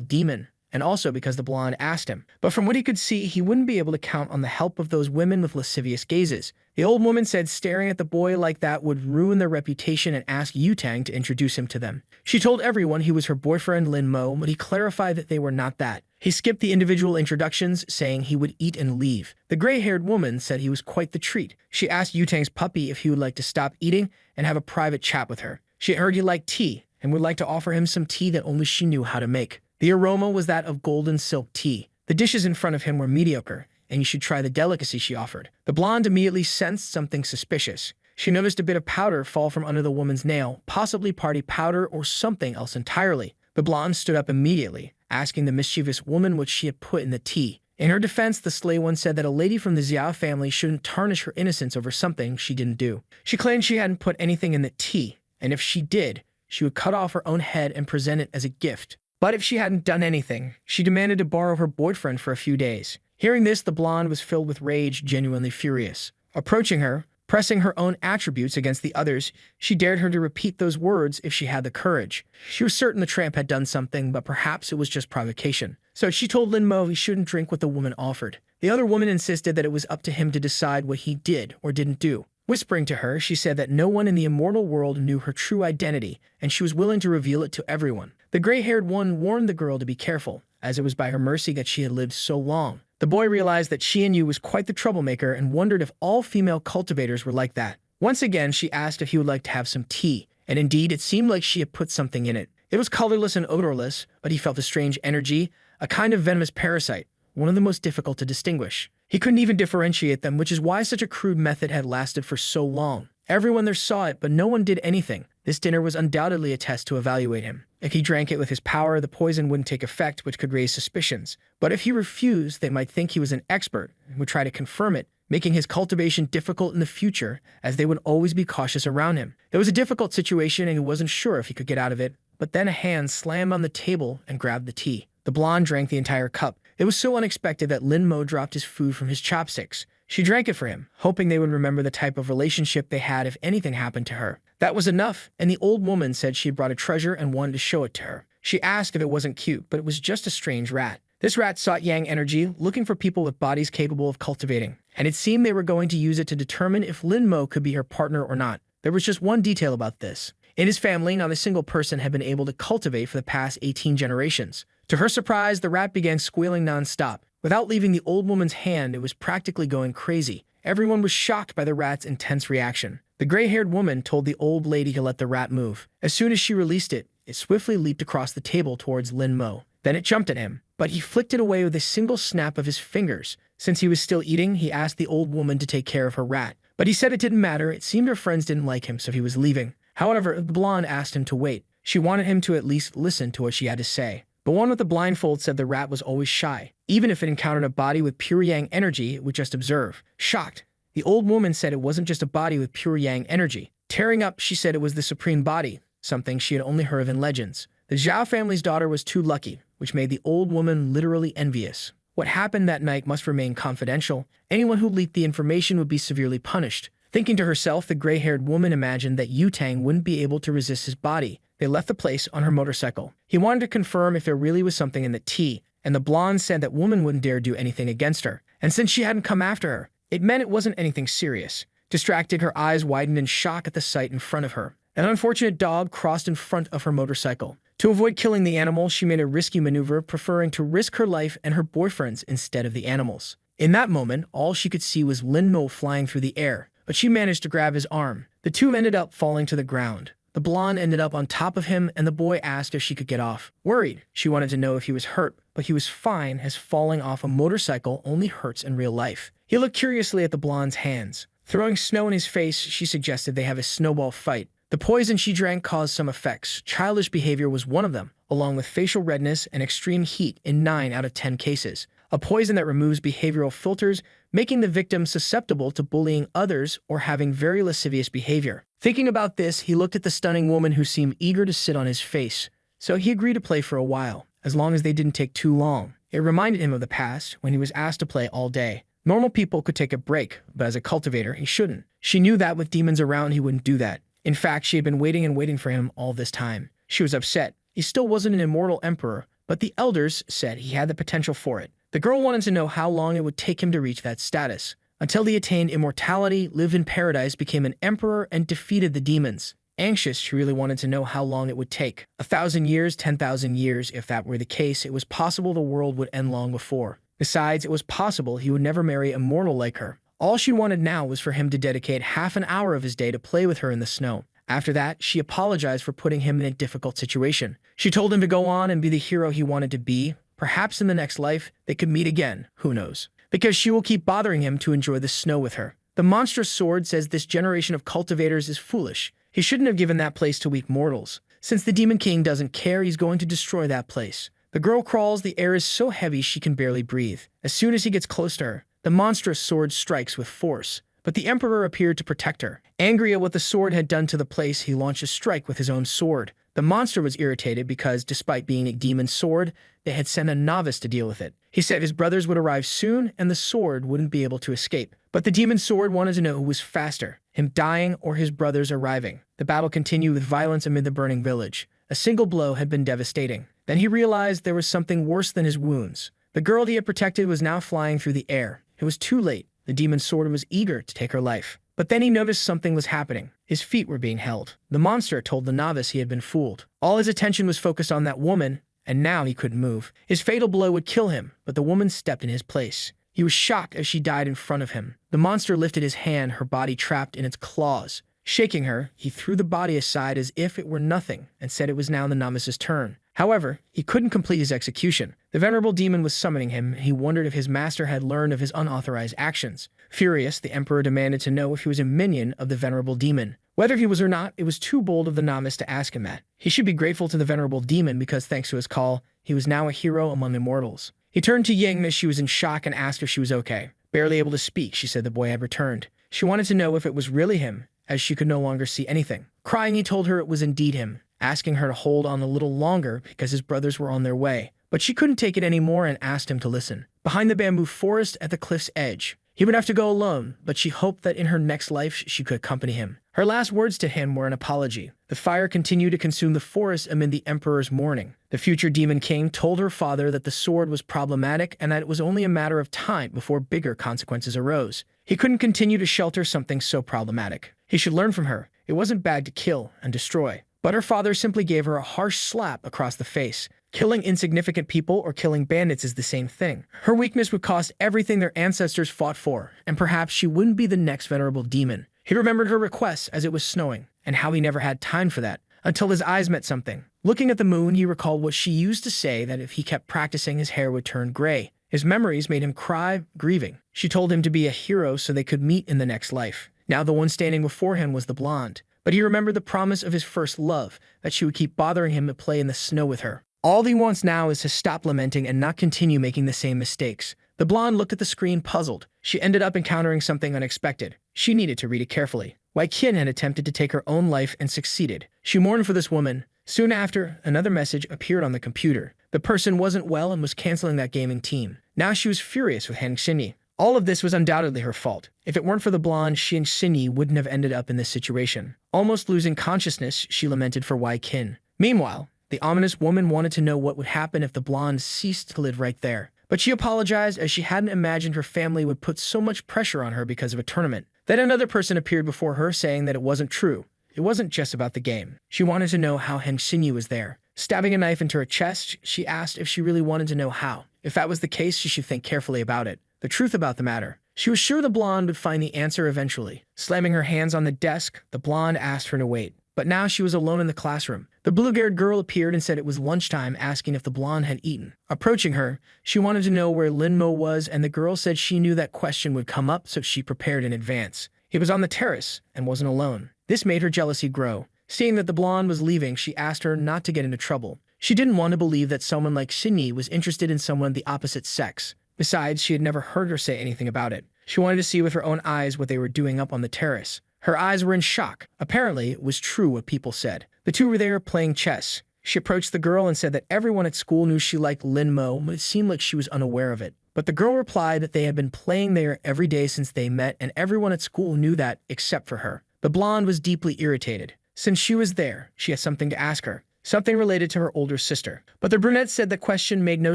demon, and also because the blonde asked him. But from what he could see, he wouldn't be able to count on the help of those women with lascivious gazes. The old woman said staring at the boy like that would ruin their reputation and asked Yutang to introduce him to them. She told everyone he was her boyfriend Lin Mo, but he clarified that they were not that. He skipped the individual introductions, saying he would eat and leave. The gray-haired woman said he was quite the treat. She asked Yutang's puppy if he would like to stop eating and have a private chat with her. She heard he liked tea and would like to offer him some tea that only she knew how to make. The aroma was that of golden silk tea. The dishes in front of him were mediocre, and you should try the delicacy she offered. The blonde immediately sensed something suspicious. She noticed a bit of powder fall from under the woman's nail, possibly party powder or something else entirely. The blonde stood up immediately, asking the mischievous woman what she had put in the tea. In her defense, the slay one said that a lady from the Xiao family shouldn't tarnish her innocence over something she didn't do. She claimed she hadn't put anything in the tea, and if she did, she would cut off her own head and present it as a gift. But if she hadn't done anything, she demanded to borrow her boyfriend for a few days. Hearing this, the blonde was filled with rage, genuinely furious. Approaching her, pressing her own attributes against the others, she dared her to repeat those words if she had the courage. She was certain the tramp had done something, but perhaps it was just provocation. So she told Lin Mo he shouldn't drink what the woman offered. The other woman insisted that it was up to him to decide what he did or didn't do. Whispering to her, she said that no one in the immortal world knew her true identity, and she was willing to reveal it to everyone. The gray-haired one warned the girl to be careful, as it was by her mercy that she had lived so long. The boy realized that she and Yu was quite the troublemaker and wondered if all female cultivators were like that. Once again, she asked if he would like to have some tea, and indeed, it seemed like she had put something in it. It was colorless and odorless, but he felt a strange energy, a kind of venomous parasite, one of the most difficult to distinguish. He couldn't even differentiate them, which is why such a crude method had lasted for so long. Everyone there saw it, but no one did anything. This dinner was undoubtedly a test to evaluate him. If he drank it with his power, the poison wouldn't take effect, which could raise suspicions. But if he refused, they might think he was an expert and would try to confirm it, making his cultivation difficult in the future, as they would always be cautious around him. It was a difficult situation, and he wasn't sure if he could get out of it, but then a hand slammed on the table and grabbed the tea. The blonde drank the entire cup. It was so unexpected that Lin Mo dropped his food from his chopsticks. She drank it for him, hoping they would remember the type of relationship they had if anything happened to her. That was enough, and the old woman said she had brought a treasure and wanted to show it to her. She asked if it wasn't cute, but it was just a strange rat. This rat sought yang energy, looking for people with bodies capable of cultivating, and it seemed they were going to use it to determine if Lin Mo could be her partner or not. There was just one detail about this. In his family, not a single person had been able to cultivate for the past 18 generations. To her surprise, the rat began squealing non-stop. Without leaving the old woman's hand, it was practically going crazy. Everyone was shocked by the rat's intense reaction. The gray-haired woman told the old lady to let the rat move. As soon as she released it, it swiftly leaped across the table towards Lin Mo. Then it jumped at him, but he flicked it away with a single snap of his fingers. Since he was still eating, he asked the old woman to take care of her rat. But he said it didn't matter. It seemed her friends didn't like him, so he was leaving. However, the blonde asked him to wait. She wanted him to at least listen to what she had to say. The one with the blindfold said the rat was always shy. Even if it encountered a body with pure yang energy, it would just observe. Shocked, the old woman said it wasn't just a body with pure yang energy. Tearing up, she said it was the supreme body, something she had only heard of in legends. The Zhao family's daughter was too lucky, which made the old woman literally envious. What happened that night must remain confidential. Anyone who leaked the information would be severely punished. Thinking to herself, the gray-haired woman imagined that Yu-Tang wouldn't be able to resist his body. They left the place on her motorcycle. He wanted to confirm if there really was something in the tea, and the blonde said that woman wouldn't dare do anything against her. And since she hadn't come after her, it meant it wasn't anything serious. Distracted, her eyes widened in shock at the sight in front of her. An unfortunate dog crossed in front of her motorcycle. To avoid killing the animal, she made a risky maneuver, preferring to risk her life and her boyfriend's instead of the animal's. In that moment, all she could see was Lin Mo flying through the air, but she managed to grab his arm. The two ended up falling to the ground. The blonde ended up on top of him, and the boy asked if she could get off. Worried, she wanted to know if he was hurt, but he was fine, as falling off a motorcycle only hurts in real life. He looked curiously at the blonde's hands. Throwing snow in his face, she suggested they have a snowball fight. The poison she drank caused some effects. Childish behavior was one of them, along with facial redness and extreme heat in 9 out of 10 cases. A poison that removes behavioral filters, making the victim susceptible to bullying others or having very lascivious behavior. Thinking about this, he looked at the stunning woman who seemed eager to sit on his face. So he agreed to play for a while, as long as they didn't take too long. It reminded him of the past, when he was asked to play all day. Normal people could take a break, but as a cultivator, he shouldn't. She knew that with demons around, he wouldn't do that. In fact, she had been waiting and waiting for him all this time. She was upset. He still wasn't an immortal emperor, but the elders said he had the potential for it. The girl wanted to know how long it would take him to reach that status. Until he attained immortality, lived in paradise, became an emperor, and defeated the demons. Anxious, she really wanted to know how long it would take. 1,000 years, 10,000 years. If that were the case, it was possible the world would end long before. Besides, it was possible he would never marry a mortal like her. All she wanted now was for him to dedicate half an hour of his day to play with her in the snow. After that, she apologized for putting him in a difficult situation. She told him to go on and be the hero he wanted to be. Perhaps in the next life, they could meet again, who knows? Because she will keep bothering him to enjoy the snow with her. The monstrous sword says this generation of cultivators is foolish. He shouldn't have given that place to weak mortals. Since the Demon King doesn't care, he's going to destroy that place. The girl crawls, the air is so heavy she can barely breathe. As soon as he gets close to her, the monstrous sword strikes with force. But the Emperor appeared to protect her. Angry at what the sword had done to the place, he launched a strike with his own sword. The monster was irritated because, despite being a demon sword, they had sent a novice to deal with it. He said his brothers would arrive soon and the sword wouldn't be able to escape. But the demon sword wanted to know who was faster, him dying or his brothers arriving. The battle continued with violence amid the burning village. A single blow had been devastating. Then he realized there was something worse than his wounds. The girl he had protected was now flying through the air. It was too late. The demon sword was eager to take her life. But then he noticed something was happening. His feet were being held. The monster told the novice he had been fooled. All his attention was focused on that woman, and now he couldn't move. His fatal blow would kill him, but the woman stepped in his place. He was shocked as she died in front of him. The monster lifted his hand, her body trapped in its claws. Shaking her, he threw the body aside as if it were nothing and said it was now the novice's turn. However, he couldn't complete his execution. The venerable demon was summoning him, and he wondered if his master had learned of his unauthorized actions. Furious, the emperor demanded to know if he was a minion of the venerable demon. Whether he was or not, it was too bold of the novice to ask him that. He should be grateful to the venerable demon because, thanks to his call, he was now a hero among immortals. He turned to Ying as she was in shock and asked if she was okay. Barely able to speak, she said the boy had returned. She wanted to know if it was really him, as she could no longer see anything. Crying, he told her it was indeed him, asking her to hold on a little longer because his brothers were on their way. But she couldn't take it anymore and asked him to listen. Behind the bamboo forest at the cliff's edge, he would have to go alone, but she hoped that in her next life she could accompany him. Her last words to him were an apology. The fire continued to consume the forest amid the emperor's mourning. The future demon king told her father that the sword was problematic and that it was only a matter of time before bigger consequences arose. He couldn't continue to shelter something so problematic. He should learn from her. It wasn't bad to kill and destroy. But her father simply gave her a harsh slap across the face. Killing insignificant people or killing bandits is the same thing. Her weakness would cost everything their ancestors fought for, and perhaps she wouldn't be the next venerable demon. He remembered her requests as it was snowing, and how he never had time for that, until his eyes met something. Looking at the moon, he recalled what she used to say, that if he kept practicing, his hair would turn gray. His memories made him cry, grieving. She told him to be a hero so they could meet in the next life. Now the one standing before him was the blonde. But he remembered the promise of his first love, that she would keep bothering him to play in the snow with her. All he wants now is to stop lamenting and not continue making the same mistakes. The blonde looked at the screen puzzled. She ended up encountering something unexpected. She needed to read it carefully. Wei Qian had attempted to take her own life and succeeded. She mourned for this woman. Soon after, another message appeared on the computer. The person wasn't well and was canceling that gaming team. Now she was furious with Han Xinyi. All of this was undoubtedly her fault. If it weren't for the blonde, she and Xinyi wouldn't have ended up in this situation. Almost losing consciousness, she lamented for Wai Qin. Meanwhile, the ominous woman wanted to know what would happen if the blonde ceased to live right there. But she apologized as she hadn't imagined her family would put so much pressure on her because of a tournament. Then another person appeared before her saying that it wasn't true. It wasn't just about the game. She wanted to know how Han Xinyi was there. Stabbing a knife into her chest, she asked if she really wanted to know how. If that was the case, she should think carefully about it. The truth about the matter. She was sure the blonde would find the answer eventually. Slamming her hands on the desk, the blonde asked her to wait. But now she was alone in the classroom. The blue-haired girl appeared and said it was lunchtime, asking if the blonde had eaten. Approaching her, she wanted to know where Lin Mo was, and the girl said she knew that question would come up, so she prepared in advance. He was on the terrace and wasn't alone. This made her jealousy grow. Seeing that the blonde was leaving, she asked her not to get into trouble. She didn't want to believe that someone like Xinyi was interested in someone of the opposite sex. Besides, she had never heard her say anything about it. She wanted to see with her own eyes what they were doing up on the terrace. Her eyes were in shock. Apparently, it was true what people said. The two were there playing chess. She approached the girl and said that everyone at school knew she liked Lin Mo, but it seemed like she was unaware of it. But the girl replied that they had been playing there every day since they met, and everyone at school knew that, except for her. The blonde was deeply irritated. Since she was there, she had something to ask her. Something related to her older sister. But the brunette said the question made no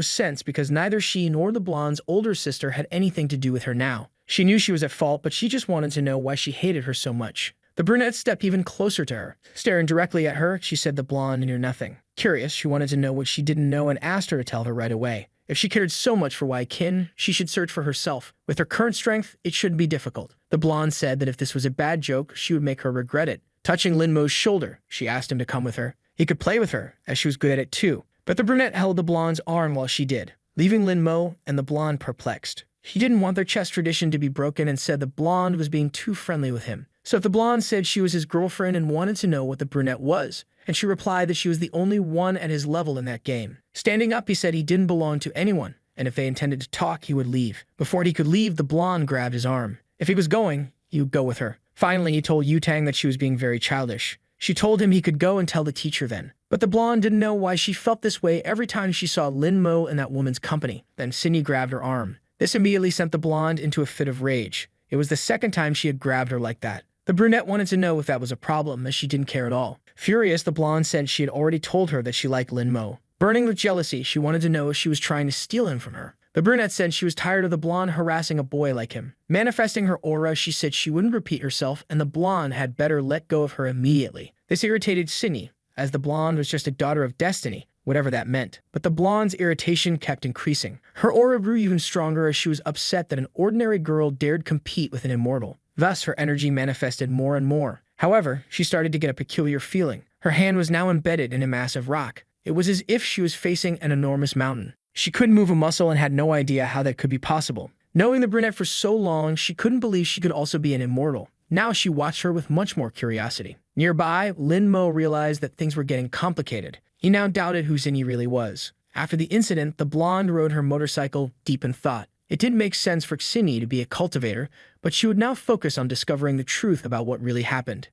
sense because neither she nor the blonde's older sister had anything to do with her now. She knew she was at fault, but she just wanted to know why she hated her so much. The brunette stepped even closer to her. Staring directly at her, she said the blonde knew nothing. Curious, she wanted to know what she didn't know and asked her to tell her right away. If she cared so much for Wai Qin, she should search for herself. With her current strength, it shouldn't be difficult. The blonde said that if this was a bad joke, she would make her regret it. Touching Lin Mo's shoulder, she asked him to come with her. He could play with her, as she was good at it too. But the brunette held the blonde's arm while she did, leaving Lin Mo and the blonde perplexed. She didn't want their chess tradition to be broken and said the blonde was being too friendly with him. So if the blonde said she was his girlfriend and wanted to know what the brunette was, and she replied that she was the only one at his level in that game. Standing up, he said he didn't belong to anyone, and if they intended to talk, he would leave. Before he could leave, the blonde grabbed his arm. If he was going, he would go with her. Finally, he told Yutang that she was being very childish. She told him he could go and tell the teacher then. But the blonde didn't know why she felt this way every time she saw Lin Mo in that woman's company. Then Xinyi grabbed her arm. This immediately sent the blonde into a fit of rage. It was the second time she had grabbed her like that. The brunette wanted to know if that was a problem, as she didn't care at all. Furious, the blonde said she had already told her that she liked Lin Mo. Burning with jealousy, she wanted to know if she was trying to steal him from her. The brunette said she was tired of the blonde harassing a boy like him. Manifesting her aura, she said she wouldn't repeat herself, and the blonde had better let go of her immediately. This irritated Xinyi, as the blonde was just a daughter of destiny, whatever that meant. But the blonde's irritation kept increasing. Her aura grew even stronger as she was upset that an ordinary girl dared compete with an immortal. Thus, her energy manifested more and more. However, she started to get a peculiar feeling. Her hand was now embedded in a massive rock. It was as if she was facing an enormous mountain. She couldn't move a muscle and had no idea how that could be possible. Knowing the brunette for so long, she couldn't believe she could also be an immortal. Now she watched her with much more curiosity. Nearby, Lin Mo realized that things were getting complicated. He now doubted who Xinyi really was. After the incident, the blonde rode her motorcycle deep in thought. It didn't make sense for Xinyi to be a cultivator, but she would now focus on discovering the truth about what really happened.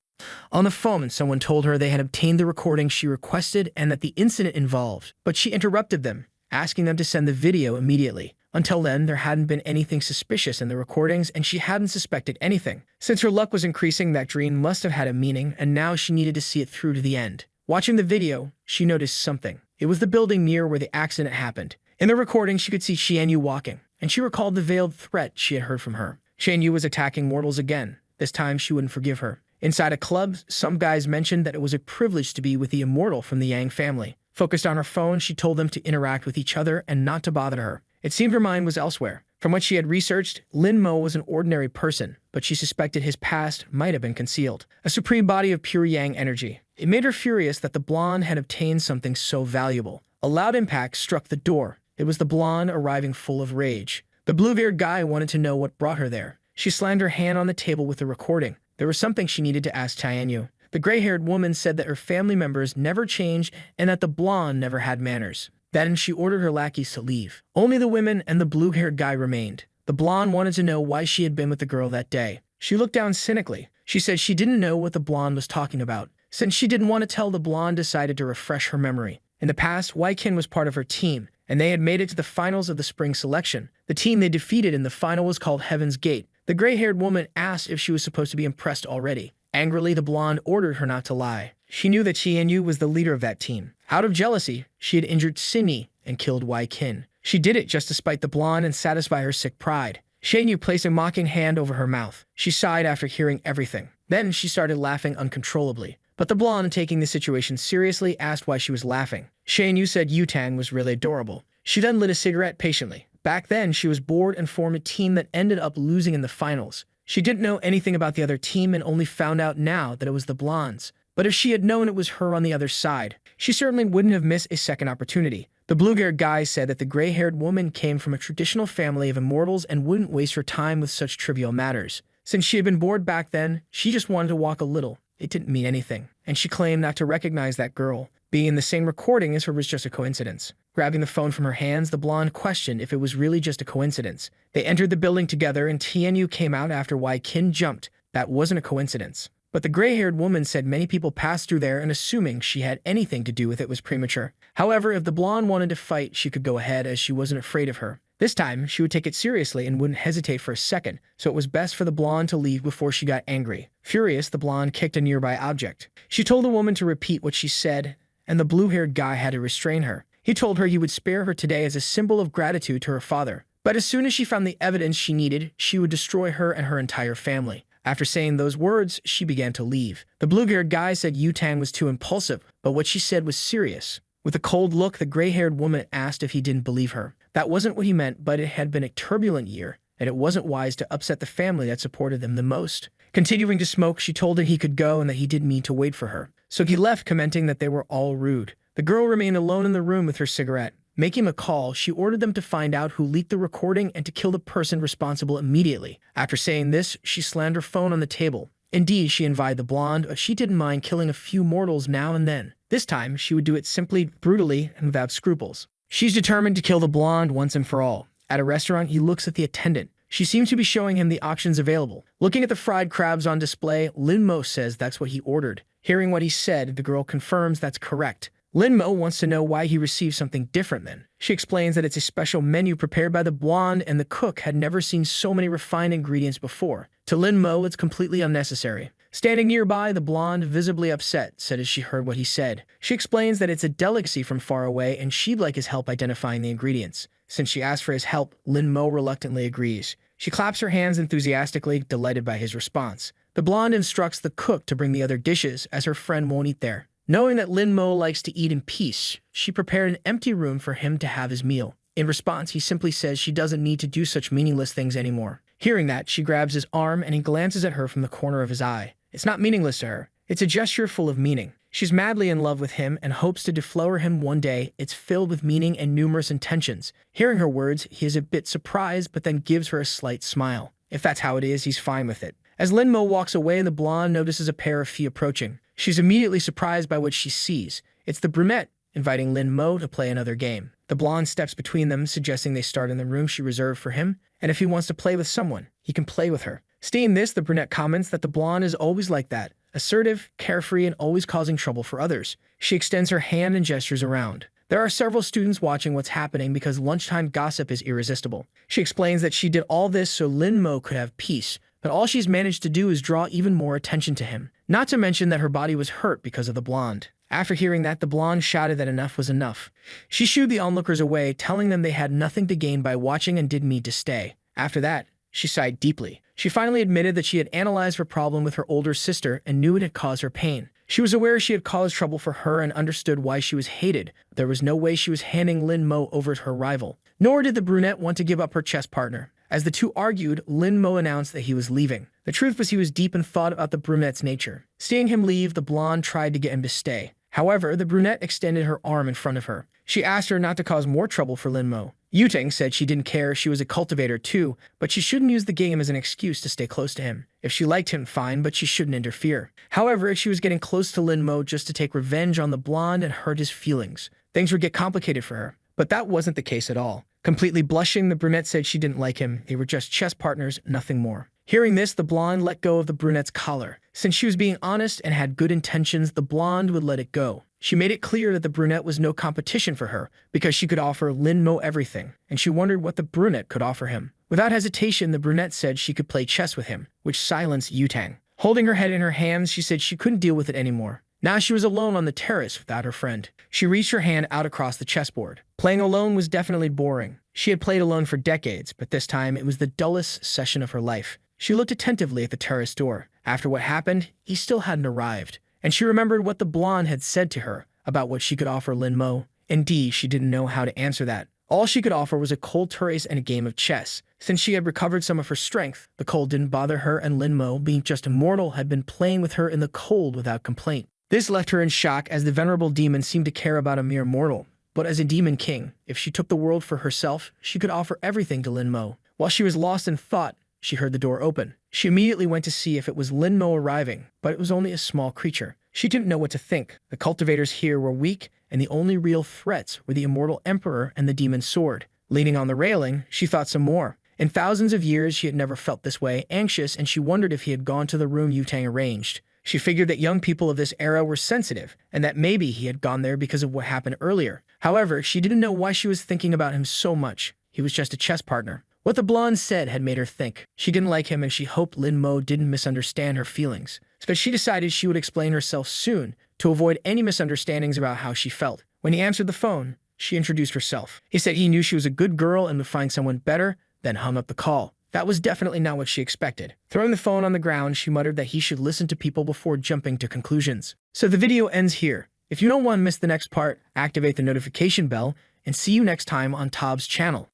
On the phone, someone told her they had obtained the recording she requested and that the incident involved, but she interrupted them, asking them to send the video immediately. Until then, there hadn't been anything suspicious in the recordings, and she hadn't suspected anything. Since her luck was increasing, that dream must have had a meaning, and now she needed to see it through to the end. Watching the video, she noticed something. It was the building near where the accident happened. In the recording, she could see Xianyu walking, and she recalled the veiled threat she had heard from her. Xianyu was attacking mortals again. This time, she wouldn't forgive her. Inside a club, some guys mentioned that it was a privilege to be with the immortal from the Yang family. Focused on her phone, she told them to interact with each other and not to bother her. It seemed her mind was elsewhere. From what she had researched, Lin Mo was an ordinary person, but she suspected his past might have been concealed. A supreme body of pure Yang energy. It made her furious that the blonde had obtained something so valuable. A loud impact struck the door. It was the blonde arriving full of rage. The blue-haired guy wanted to know what brought her there. She slammed her hand on the table with the recording. There was something she needed to ask Tianyu. The gray-haired woman said that her family members never changed and that the blonde never had manners. Then she ordered her lackeys to leave. Only the women and the blue-haired guy remained. The blonde wanted to know why she had been with the girl that day. She looked down cynically. She said she didn't know what the blonde was talking about. Since she didn't want to tell, the blonde decided to refresh her memory. In the past, Wai Qin was part of her team, and they had made it to the finals of the spring selection. The team they defeated in the final was called Heaven's Gate. The gray-haired woman asked if she was supposed to be impressed already. Angrily, the blonde ordered her not to lie. She knew that Xianyu was the leader of that team. Out of jealousy, she had injured Simi and killed Wei Qin. She did it just to spite the blonde and satisfy her sick pride. Xianyu placed a mocking hand over her mouth. She sighed after hearing everything. Then she started laughing uncontrollably. But the blonde, taking the situation seriously, asked why she was laughing. Xianyu said Yutang was really adorable. She then lit a cigarette patiently. Back then, she was bored and formed a team that ended up losing in the finals. She didn't know anything about the other team and only found out now that it was the blondes. But if she had known it was her on the other side, she certainly wouldn't have missed a second opportunity. The blue-haired guy said that the gray-haired woman came from a traditional family of immortals and wouldn't waste her time with such trivial matters. Since she had been bored back then, she just wanted to walk a little. It didn't mean anything, and she claimed not to recognize that girl. Being in the same recording as her was just a coincidence. Grabbing the phone from her hands, the blonde questioned if it was really just a coincidence. They entered the building together and Tianyu came out after Wei Qin jumped. That wasn't a coincidence. But the gray-haired woman said many people passed through there and assuming she had anything to do with it was premature. However, if the blonde wanted to fight, she could go ahead as she wasn't afraid of her. This time, she would take it seriously and wouldn't hesitate for a second, so it was best for the blonde to leave before she got angry. Furious, the blonde kicked a nearby object. She told the woman to repeat what she said, and the blue-haired guy had to restrain her. He told her he would spare her today as a symbol of gratitude to her father. But as soon as she found the evidence she needed, she would destroy her and her entire family. After saying those words, she began to leave. The blue-haired guy said Yutang was too impulsive, but what she said was serious. With a cold look, the gray-haired woman asked if he didn't believe her. That wasn't what he meant, but it had been a turbulent year, and it wasn't wise to upset the family that supported them the most. Continuing to smoke, she told him he could go and that he didn't mean to wait for her. So he left, commenting that they were all rude. The girl remained alone in the room with her cigarette. Making a call, she ordered them to find out who leaked the recording and to kill the person responsible immediately. After saying this, she slammed her phone on the table. Indeed, she invited the blonde, but she didn't mind killing a few mortals now and then. This time, she would do it simply, brutally, and without scruples. She's determined to kill the blonde once and for all. At a restaurant, he looks at the attendant. She seems to be showing him the options available. Looking at the fried crabs on display, Lin Mo says that's what he ordered. Hearing what he said, the girl confirms that's correct. Lin Mo wants to know why he received something different then. She explains that it's a special menu prepared by the blonde and the cook had never seen so many refined ingredients before. To Lin Mo, it's completely unnecessary. Standing nearby, the blonde, visibly upset, said as she heard what he said. She explains that it's a delicacy from far away and she'd like his help identifying the ingredients. Since she asked for his help, Lin Mo reluctantly agrees. She claps her hands enthusiastically, delighted by his response. The blonde instructs the cook to bring the other dishes as her friend won't eat there. Knowing that Lin Mo likes to eat in peace, she prepared an empty room for him to have his meal. In response, he simply says she doesn't need to do such meaningless things anymore. Hearing that, she grabs his arm and he glances at her from the corner of his eye. It's not meaningless to her. It's a gesture full of meaning. She's madly in love with him and hopes to deflower him one day. It's filled with meaning and numerous intentions. Hearing her words, he is a bit surprised but then gives her a slight smile. If that's how it is, he's fine with it. As Lin Mo walks away, the blonde notices a pair of feet approaching. She's immediately surprised by what she sees. It's the brunette, inviting Lin Mo to play another game. The blonde steps between them, suggesting they start in the room she reserved for him, and if he wants to play with someone, he can play with her. Seeing this, the brunette comments that the blonde is always like that, assertive, carefree, and always causing trouble for others. She extends her hand and gestures around. There are several students watching what's happening because lunchtime gossip is irresistible. She explains that she did all this so Lin Mo could have peace, but all she's managed to do is draw even more attention to him. Not to mention that her body was hurt because of the blonde. After hearing that, the blonde shouted that enough was enough. She shooed the onlookers away, telling them they had nothing to gain by watching and didn't need to stay. After that, she sighed deeply. She finally admitted that she had analyzed her problem with her older sister and knew it had caused her pain. She was aware she had caused trouble for her and understood why she was hated. There was no way she was handing Lin Mo over to her rival. Nor did the brunette want to give up her chess partner. As the two argued, Lin Mo announced that he was leaving. The truth was he was deep in thought about the brunette's nature. Seeing him leave, the blonde tried to get him to stay. However, the brunette extended her arm in front of her. She asked her not to cause more trouble for Lin Mo. Yutang said she didn't care, she was a cultivator too, but she shouldn't use the game as an excuse to stay close to him. If she liked him, fine, but she shouldn't interfere. However, if she was getting close to Lin Mo just to take revenge on the blonde and hurt his feelings, things would get complicated for her. But that wasn't the case at all. Completely blushing, the brunette said she didn't like him. They were just chess partners, nothing more. Hearing this, the blonde let go of the brunette's collar. Since she was being honest and had good intentions, the blonde would let it go. She made it clear that the brunette was no competition for her because she could offer Lin Mo everything, and she wondered what the brunette could offer him. Without hesitation, the brunette said she could play chess with him, which silenced Yutang. Holding her head in her hands, she said she couldn't deal with it anymore. Now she was alone on the terrace without her friend. She reached her hand out across the chessboard. Playing alone was definitely boring. She had played alone for decades, but this time it was the dullest session of her life. She looked attentively at the terrace door. After what happened, he still hadn't arrived. And she remembered what the blonde had said to her about what she could offer Lin Mo. Indeed, she didn't know how to answer that. All she could offer was a cold terrace and a game of chess. Since she had recovered some of her strength, the cold didn't bother her, and Lin Mo, being just immortal, had been playing with her in the cold without complaint. This left her in shock, as the venerable demon seemed to care about a mere mortal. But as a demon king, if she took the world for herself, she could offer everything to Lin Mo. While she was lost in thought, she heard the door open. She immediately went to see if it was Lin Mo arriving, but it was only a small creature. She didn't know what to think. The cultivators here were weak, and the only real threats were the immortal emperor and the demon sword. Leaning on the railing, she thought some more. In thousands of years, she had never felt this way, anxious, and she wondered if he had gone to the room Yutang arranged. She figured that young people of this era were sensitive, and that maybe he had gone there because of what happened earlier. However, she didn't know why she was thinking about him so much. He was just a chess partner. What the blonde said had made her think. She didn't like him, and she hoped Lin Mo didn't misunderstand her feelings. But she decided she would explain herself soon to avoid any misunderstandings about how she felt. When he answered the phone, she introduced herself. He said he knew she was a good girl and would find someone better, then hung up the call. That was definitely not what she expected. Throwing the phone on the ground, she muttered that he should listen to people before jumping to conclusions. So the video ends here. If you don't want to miss the next part, activate the notification bell, and see you next time on Tob's channel.